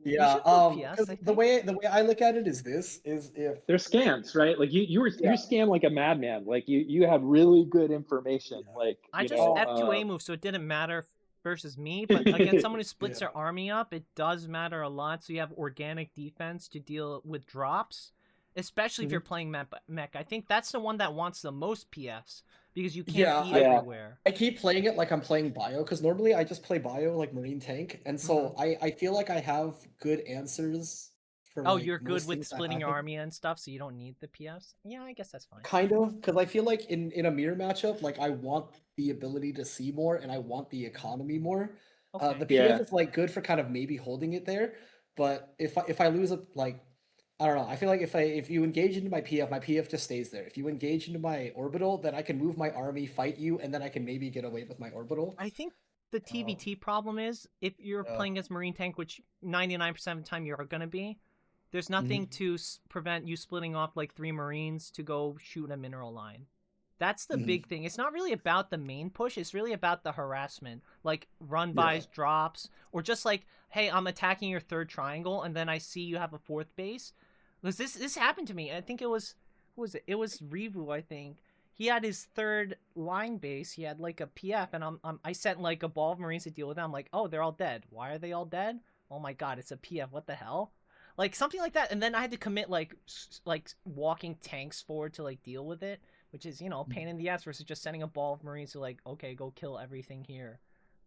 Yeah, should build PS, 'cause I the think. way I look at it is this is if They're scans, right? Like you Yeah. scan like a madman. Like you have really good information. Like I you just know, F2A move, so it didn't matter versus me. But against someone who splits their army up, it does matter a lot. So you have organic defense to deal with drops, especially if you're playing mech. I think that's the one that wants the most PFs, because you can't be everywhere. I keep playing it like I'm playing bio, because normally I just play bio like Marine Tank, and so I feel like I have good answers for Oh, like, you're good most with things that splitting your happen. army and stuff, so you don't need the PFs? Yeah, I guess that's fine. Kind of, because I feel like in a mirror matchup, like I want the ability to see more and I want the economy more. Okay. The Yeah. PF is like good for kind of maybe holding it there, but if I lose a like, I don't know. I feel like if you engage into my PF just stays there. If you engage into my orbital, then I can move my army, fight you, and then I can maybe get away with my orbital. I think the TVT problem is, if you're Yeah. playing as Marine Tank, which 99% of the time you're gonna be, there's nothing to prevent you splitting off like 3 Marines to go shoot a mineral line. That's the big thing. It's not really about the main push. It's really about the harassment, like run-bys, drops, or just like, hey, I'm attacking your 3rd triangle, and then I see you have a 4th base. Because this happened to me. I think it was, who was it? It was Revu, I think. He had his 3rd line base. He had like a PF, and I sent like a ball of Marines to deal with them. I'm like, oh, they're all dead. Why are they all dead? Oh my god, it's a PF. What the hell? Like something like that. And then I had to commit like walking tanks forward to like deal with it, which is, you know, a pain in the ass versus just sending a ball of Marines to like, okay, go kill everything here,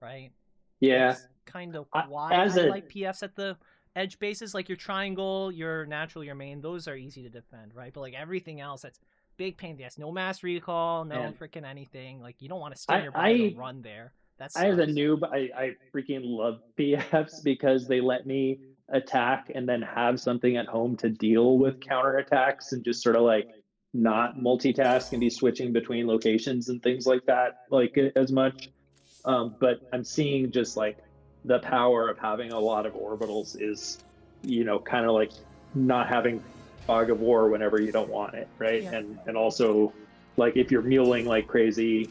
right? Yeah. That's kind of why as I a- like PFs at the edge bases, like your triangle, your natural, your main. Those are easy to defend, right? But like everything else, that's big pain in the ass. No mass recall, no Man. freaking anything. Like you don't want to stand your I to run there. That's as a noob, I freaking love PFs because they let me attack and then have something at home to deal with counterattacks and just sort of like not multitask and be switching between locations and things like that, like as much. But I'm seeing just like the power of having a lot of orbitals is, you know, kind of like not having fog of war whenever you don't want it, right? Yeah. And also, like if you're muling like crazy,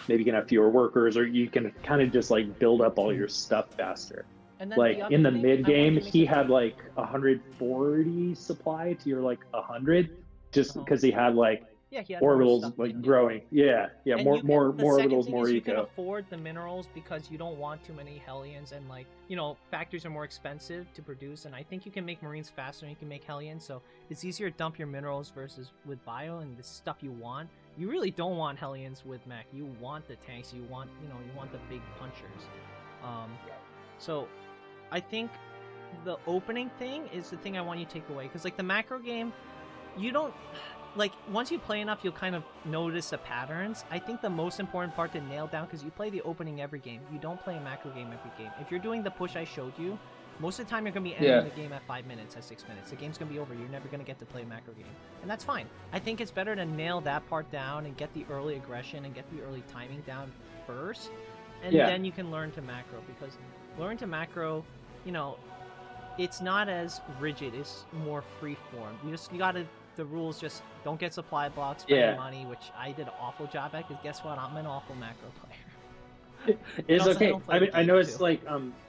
maybe you can have fewer workers, or you can kind of just like build up all your stuff faster. And then Like other in the thing, mid I wanted game, to make he a- had like 140 supply to your like 100, just because he had like yeah, he had more orbitals stuff like to do. growing. Yeah, And more you can- more the more second orbitals, thing more is you can eco. afford the minerals because you don't want too many Hellions, and like, you know, factories are more expensive to produce, and I think you can make Marines faster than you can make Hellions, so it's easier to dump your minerals versus with bio and the stuff you want. You really don't want Hellions with mech. You want the tanks, you want, you know, you want the big punchers. So I think the opening thing is the thing I want you to take away, because like the macro game, you don't, like, once you play enough, you'll kind of notice the patterns. I think the most important part to nail down, because you play the opening every game, you don't play a macro game every game. If you're doing the push I showed you, most of the time you're going to be ending the game at 5 minutes, at 6 minutes. The game's going to be over. You're never going to get to play a macro game. And that's fine. I think it's better to nail that part down and get the early aggression and get the early timing down first. And then you can learn to macro, because learn to macro, you know, it's not as rigid. It's more free form. You got to, the rules just don't get supply blocks, spend money, which I did an awful job at, because guess what? I'm an awful macro player. It's also, I okay. don't play the I game, noticed too. like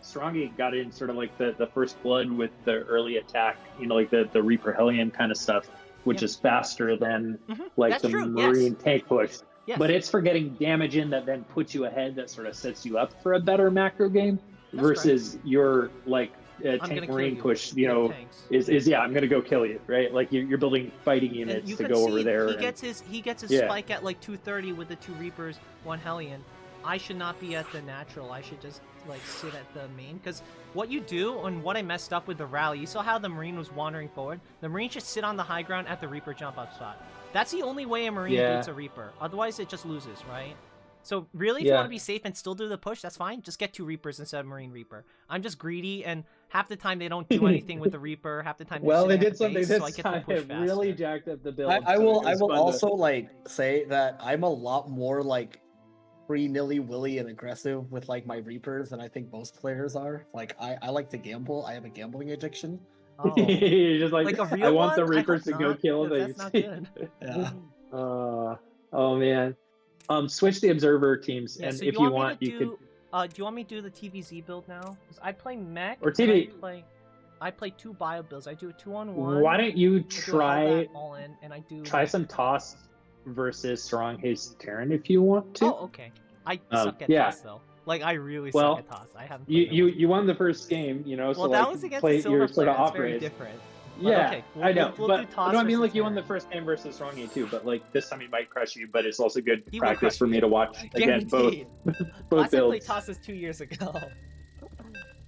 Strongy got in sort of like the first blood with the early attack, you know, like the Reaper Hellion kind of stuff, which is faster than like That's the true, Marine tank push. Yes. But it's for getting damage in that then puts you ahead, that sort of sets you up for a better macro game That's versus your like gonna tank kill Marine you push, with you know, tanks. is yeah, I'm gonna go kill you, right? Like you're building fighting And units you to could go see over there. he and- gets his Yeah. spike at like 230 with the 2 Reapers, 1 Hellion. I should not be at the natural. I should just like sit at the main, because what you do and what I messed up with the rally, you saw how the Marine was wandering forward. The Marine should sit on the high ground at the Reaper jump up spot. That's the only way a Marine beats a Reaper. Otherwise, it just loses, right? So really, if you want to be safe and still do the push, that's fine. Just get 2 Reapers instead of Marine Reaper. I'm just greedy, and half the time they don't do anything with the Reaper. Half the time Well, they sitting at did the something base, this so I get time. the push It really faster. jacked up the build. I so will it was fun to- also like say that I'm a lot more like free nilly willy and aggressive with like my Reapers than I think most players are. Like I like to gamble. I have a gambling addiction. Oh. You're just like, Like a I real want the one? I Reapers to hope go not, kill 'cause things. that's not good. Yeah. Oh man. Switch the observer teams, Yeah, and so if you you want want, me you to could. do you want me to do the TVZ build now? 'Cause I play mech Or and TV. I play 2 bio builds. I do a 2-on-1. Why don't you I do all try that all in, and I do like, some toss versus strong haste Terran if you want to? Oh, okay. I suck at yeah. toss though. Like I really Well, suck at toss. I haven't. You played that one. you won the first game, you know. So Well, that like was against play the silver your sort player. of That's off very race. different. But Yeah, okay, I know, we'll but do toss no, I mean versus like you won the Terran. first game versus Strongy too, but like this time he might crush you, but it's also good He will practice crush for me me. to watch again both Guaranteed. both Last time I played builds. Toss is 2 years ago.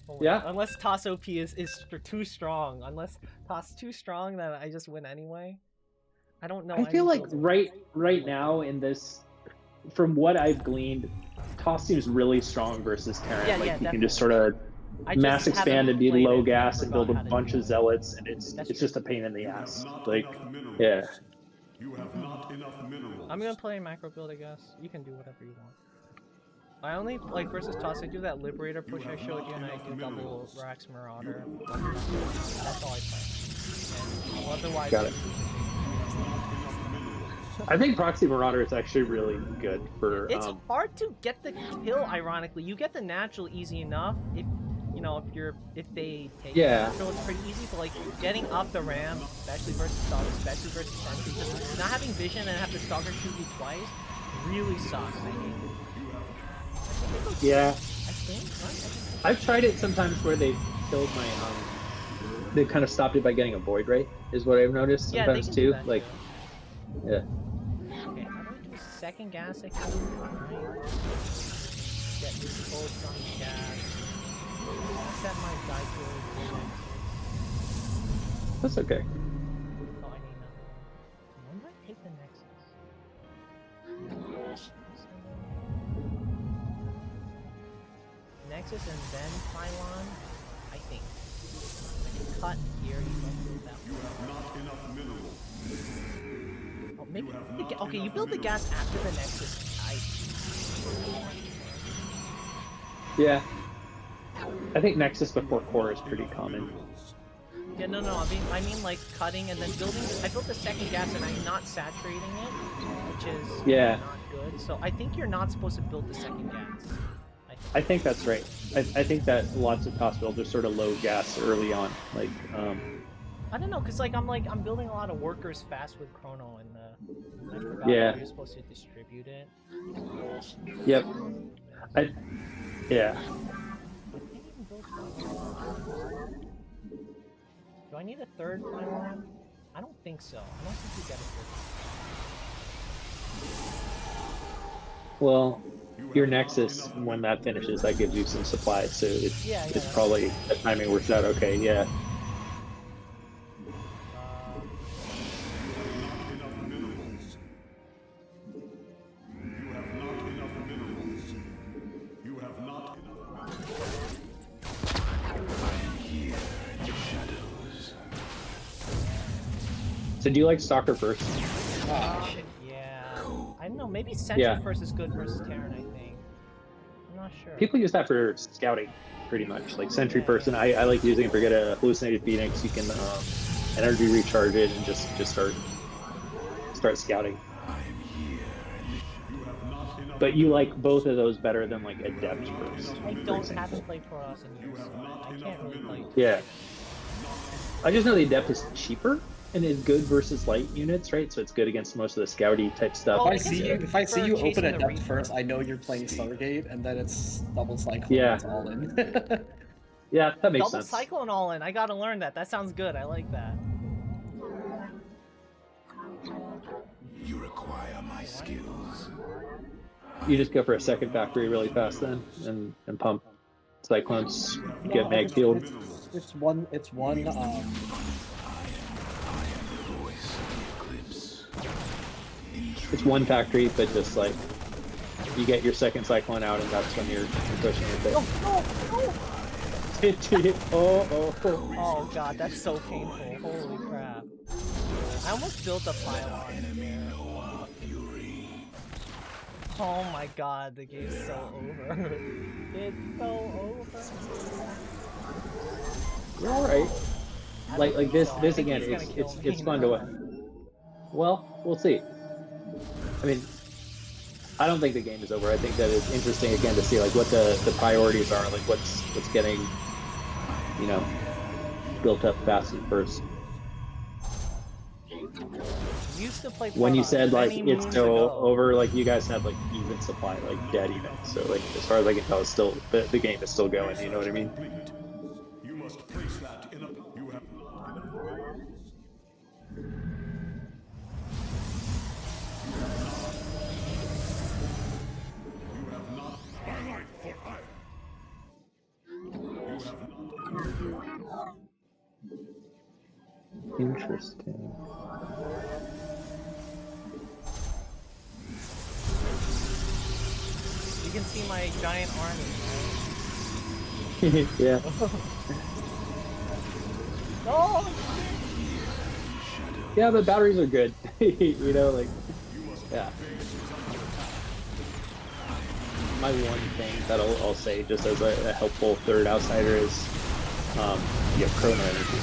Oh my Yeah? God. Unless Toss OP is too strong. Unless Toss too strong, then I just win anyway. I don't know. I feel any like builds right like now in this, from what I've gleaned, Toss seems really strong versus Terran. Yeah, like yeah, you can just sort definitely. of I just mass expand haven't and be played low it. gas I and build a forgot how to bunch do of it. zealots, and it's That's just a pain in the You have ass. not Like enough minerals. yeah. You have not enough minerals. I'm gonna play macro build, I guess. You can do whatever you want. I only like versus toss. I do that Liberator push I showed you, and I do double Rax Marauder. That's all I play. And otherwise, Got it. I think Proxy Marauder is actually really good for. It's hard to get the kill. Ironically, you get the natural easy enough if you know if they take the natural, it's pretty easy. But like getting up the ramp, especially versus Stalker, especially versus Sentry, just not having vision and have the Stalker shoot you twice really sucks. I hate it. Yeah. I think. Right? I've tried it sometimes where they killed my they kind of stopped it by getting a Void Ray, is what I've noticed sometimes yeah, too. Like, too. yeah. Okay, how do I do a second gas? I can get pulled from the gas. Set my die to That's okay. Oh, I need another one. When do I take the Nexus? Nexus and then Pylon, I think. I can cut here, you don't move that You have not enough minerals. Oh, maybe okay, you build the gas after the Nexus. Yeah. I think Nexus before core is pretty common. Yeah, no, I mean like cutting and then building. I built the second gas and I'm not saturating it, which is not good. So I think you're not supposed to build the second gas. I think that's right. I think that lots of toss builds are sort of low gas early on. Like, I don't know, cause like I'm building a lot of workers fast with Chrono, and I forgot Yeah. how you're supposed to distribute it. Yep. Yeah. Do I need a third pylon? I don't think so. I don't think you get a third. Well, your Nexus, when that finishes, that gives you some supply, so it's probably the timing works out okay. Yeah. So do you like Stalker first? Yeah. I don't know, maybe Sentry first is good versus Terran, I think. I'm not sure. People use that for scouting, pretty much. Like Sentry first, and I like using it for get a hallucinated Phoenix. You can energy recharge it and just start scouting. But you like both of those better than like Adept first. I haven't played Protoss in years, so I can't really play. Yeah. I just know the Adept is cheaper and is good versus light units, right? So it's good against most of the scouty type stuff. Oh, If I see you open Adept first, I know you're playing Stargate, and then it's double cycle. Yeah. It's all in. Yeah, that makes sense. Double cycle and all in. I gotta learn that. That sounds good. I like that. You require my skills. You just go for a second factory really fast then, and pump cyclones, get mag field. It's one. It's one factory, but just like you get your second cyclone out, and that's when you're pushing it. No! Oh god, that's so painful. Holy crap. I almost built a pylon here. Oh my god, the game's so over. It's so over. You're alright. Like this again, it's fun to watch. Well, we'll see. I mean, I don't think the game is over. I think that it's interesting again to see like what the priorities are, like what's getting, you know, built up fast and first. Used to play when you Protoss said like many it's moons still ago. over, like you guys had like even supply, like dead even. So like as far as I can tell, it's still the game is still going. You know what I mean? You must place that in a. You have not. Highlight for hire. You have not. Interesting. You can see my giant army, right? Yeah. No! Yeah, but batteries are good. You know, like, yeah. my one thing that I'll say just as a helpful third outsider is you have chrono energy.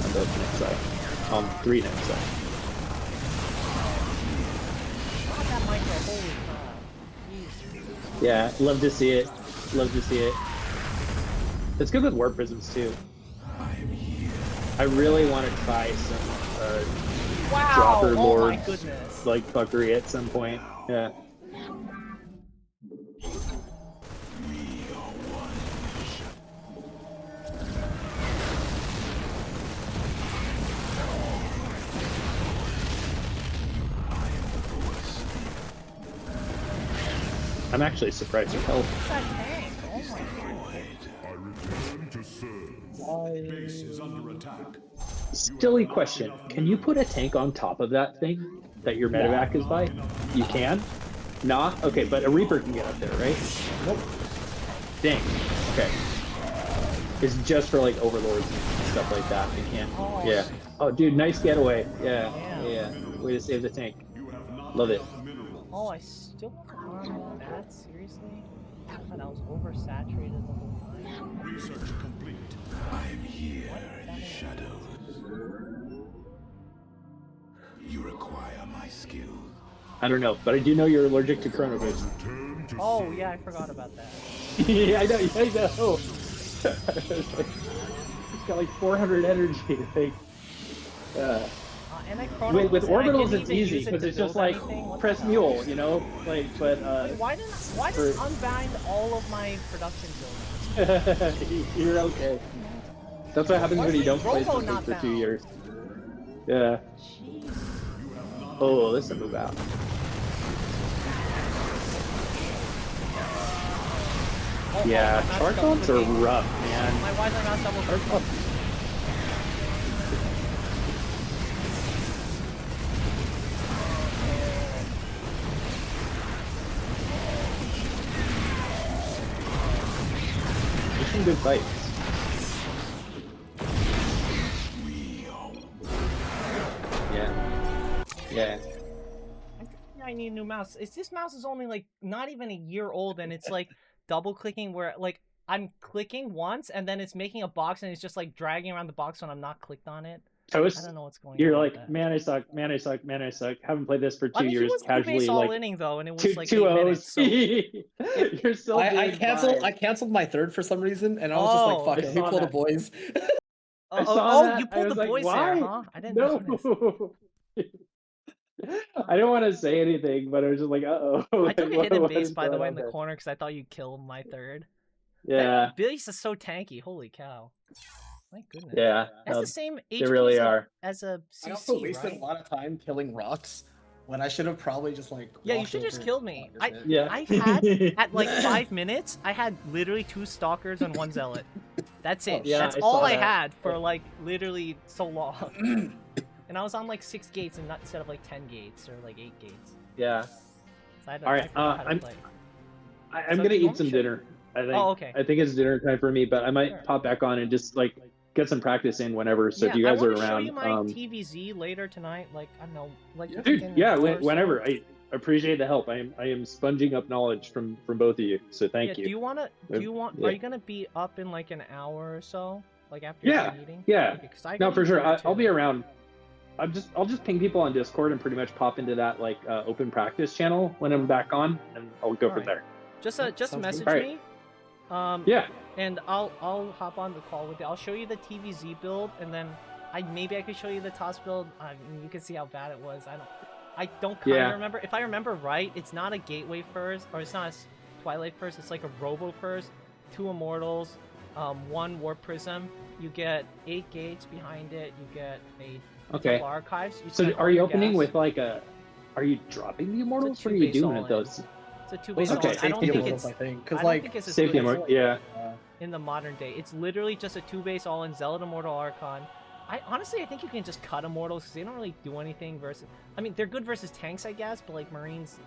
On the next side. On 3 next side. Not that micro, holy crap. Jeez. Yeah, love to see it. Love to see it. It's good with warp prisms too. I really want to try some Wow! dropper Oh lord my goodness. like fuckery at some point. Yeah. I'm actually surprised with health. That tank! Oh my god. I return to serve. Base is under attack. Silly question. Can you put a tank on top of that thing that your medevac is by? You can? Nah? Okay, but a Reaper can get up there, right? Nope. Dang. Okay. It's just for like overlords and stuff like that. You can't. Oh. Yeah. Oh, dude, nice getaway. Yeah. Yeah. Yeah. Way to save the tank. You have not Love it. enough minerals. Oh, I still want to arm that? Seriously? I thought I was oversaturated the whole time. Research complete. I'm here What? in That the makes shadows. You require my skills. I don't know, but I do know you're allergic to chrono boost. Return to Oh, serve. yeah, I forgot about that. Yeah, I know. I know. It's got like 400 energy. Like, And I chrono with and I didn't orbitals, it's even easy use it because to it's just build like anything. What the press hell? mule, you know. Like, but Wait, why does for- it unbind all of my production buildings? you're okay. That's what happens Why when is you don't the play Robo something not for 2 found? years. Yeah. Jeez. Oh, this is a move out. Oh, Yeah, my mouse Charcoals are double-clicking. rough, man. Why is my mouse double clicking? Charcoals. There's some good fights. Yeah. Yeah. I think I need a new mouse. This mouse is only like not even a year old, and it's like double clicking where like I'm clicking once and then it's making a box and it's just like dragging around the box when I'm not clicked on it. I Toast. don't know what's going You're on. like, with that. man, I suck, man, I suck, man, I suck. Haven't played this for 2 I mean, he years. was Casually, two-base all like inning though, and it was two like two 8 O's. minutes. So You're still I doing canceled. fine. I canceled my third for some reason, and I was just Oh. like, I "Fuck it, who saw pulled the that. boys?" I saw that. you I pulled was the like, boys why? there, huh? I didn't No. notice. I didn't want to say anything, but I was just like, uh-oh. I took a hidden What base, is by the going way, on in the there? corner because I thought you killed my third. Yeah, That base is so tanky. Holy cow. My goodness. yeah. That's No, the same HP they really are. as a I also CC, wasted right? a lot of time killing rocks when I should have probably just like. Yeah, you walked should just over kill and me. targeted it. Yeah. I had, at like 5 minutes, I had literally 2 stalkers and 1 zealot. That's it. Yeah, That's I all saw I that. had for like literally so long. And I was on like 6 gates and not instead of like 10 gates or like 8 gates. Yeah. So I had to, All right, I forgot how to I'm- play. I'm So gonna you eat want some me to- dinner. I think. Oh, okay. I think it's dinner time for me, but I might Sure. pop back on and just like get some practice in whenever. So if you I guys are want to show around, you my TVZ later tonight. Like I don't know, like in dude, an yeah, hour or so. whenever. I appreciate the help. I am sponging up knowledge from both of you. So thank Yeah, you. do you want to? Do you want? Yeah. Are you gonna be up in like an hour or so? Like after your Yeah, meeting? yeah. Okay, 'cause I No, gotta for use sure. dinner, I'll be too. around. I'll just ping people on Discord and pretty much pop into that like open practice channel when I'm back on, and I'll go from Alright. there. Just Sounds good. message Alright. me. Yeah. And I'll hop on the call with you. I'll show you the TVZ build, and then maybe I could show you the TOS build. You can see how bad it was. I don't kind of Yeah. remember. If I remember right, it's not a gateway first, or it's not a Twilight first. It's like a Robo first. 2 Immortals, 1 Warp Prism. You get 8 gates behind it. You get a Okay. couple archives. You So spend are all you your opening gas. with like a? Are you dropping the immortals? What are you 2-base doing all with in. those? It's a 2 Those base are all just in. I don't safety think immortals, it's. I think, I because don't like think it's a Safety 2-base immortal. Yeah. in the modern day. It's literally just a 2-base all in Zealot Immortal Archon. I think you can just cut Immortals because they don't really do anything versus. I mean, they're good versus tanks, I guess, but like Marines,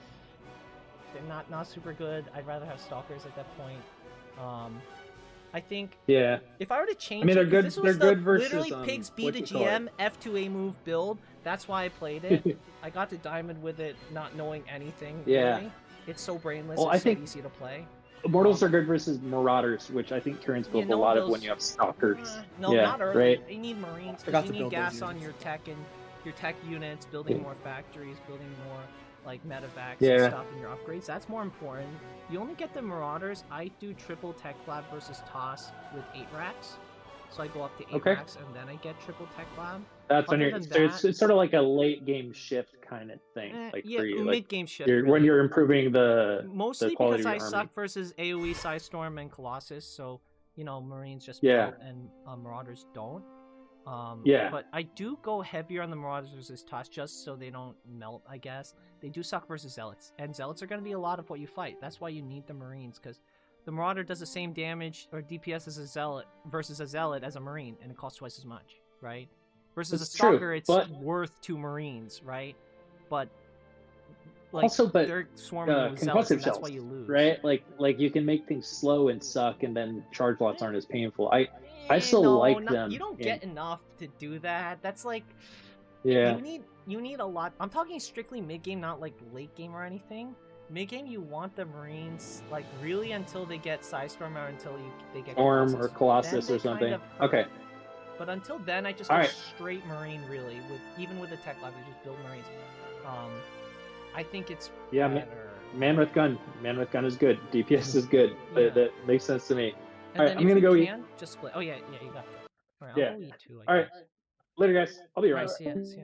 they're not super good. I'd rather have Stalkers at that point. I think Yeah. if I were to change, I mean, they're it, 'cause good. This They're was good the versus literally pigs beat a what you call it? GM F2A move build. That's why I played it. I got to diamond with it, not knowing anything. Yeah. Really. It's so brainless. Well, It's I so think easy to play. Immortals are good versus Marauders, which I think Terran's Yeah, built no a one lot of builds- when you have Stalkers. No, yeah, not early. right. You need Marines Forgot because you to need build those gas on units. your tech and your tech units, building more factories, building more like medevacs Yeah. and stuff in your upgrades. That's more important. You only get the Marauders. I do triple tech lab versus toss with 8 racks. So I go up to 8 Okay. racks and then I get triple tech lab. That's when Other you're. than So it's, that- it's sort of like a late game shift kind of thing, like yeah, for you, like mid-game shift. when really. you're improving the Mostly quality because of I your army. suck versus AoE, Psystorm, and Colossus, so, Marines just Yeah. melt and Marauders don't. Yeah. But I do go heavier on the Marauders versus Toss just so they don't melt, I guess. They do suck versus Zealots, and Zealots are going to be a lot of what you fight. That's why you need the Marines, because the Marauder does the same damage or DPS as a Zealot versus a Zealot as a Marine, and it costs twice as much, right? Versus It's a Stalker, true, it's but- worth 2 Marines, right? But like, Also, but, they're swarming with Zealots, concussive and that's shells, why you lose. right? Like you can make things slow and suck, and then charge lots aren't as painful. I still no, like not- them. You don't get enough to do that. That's like Yeah. you need a lot. I'm talking strictly mid game, not like late game or anything. Mid game, you want the Marines like really until they get Psystorm or until they get Storm Colossus. or Colossus Then or they kind something. of hurt. Okay. But until then, I just All go right. straight Marine really. Even with the tech lab, I just build Marines. I think it's Yeah, better. Man with gun is good. DPS is good. Yeah. That makes sense to me. And All right, then I'm if gonna you go eat. can, just split. Oh yeah, you got that. All right, Yeah. I'll go eat too. All right, later, guys. I'll be All around. right, see ya.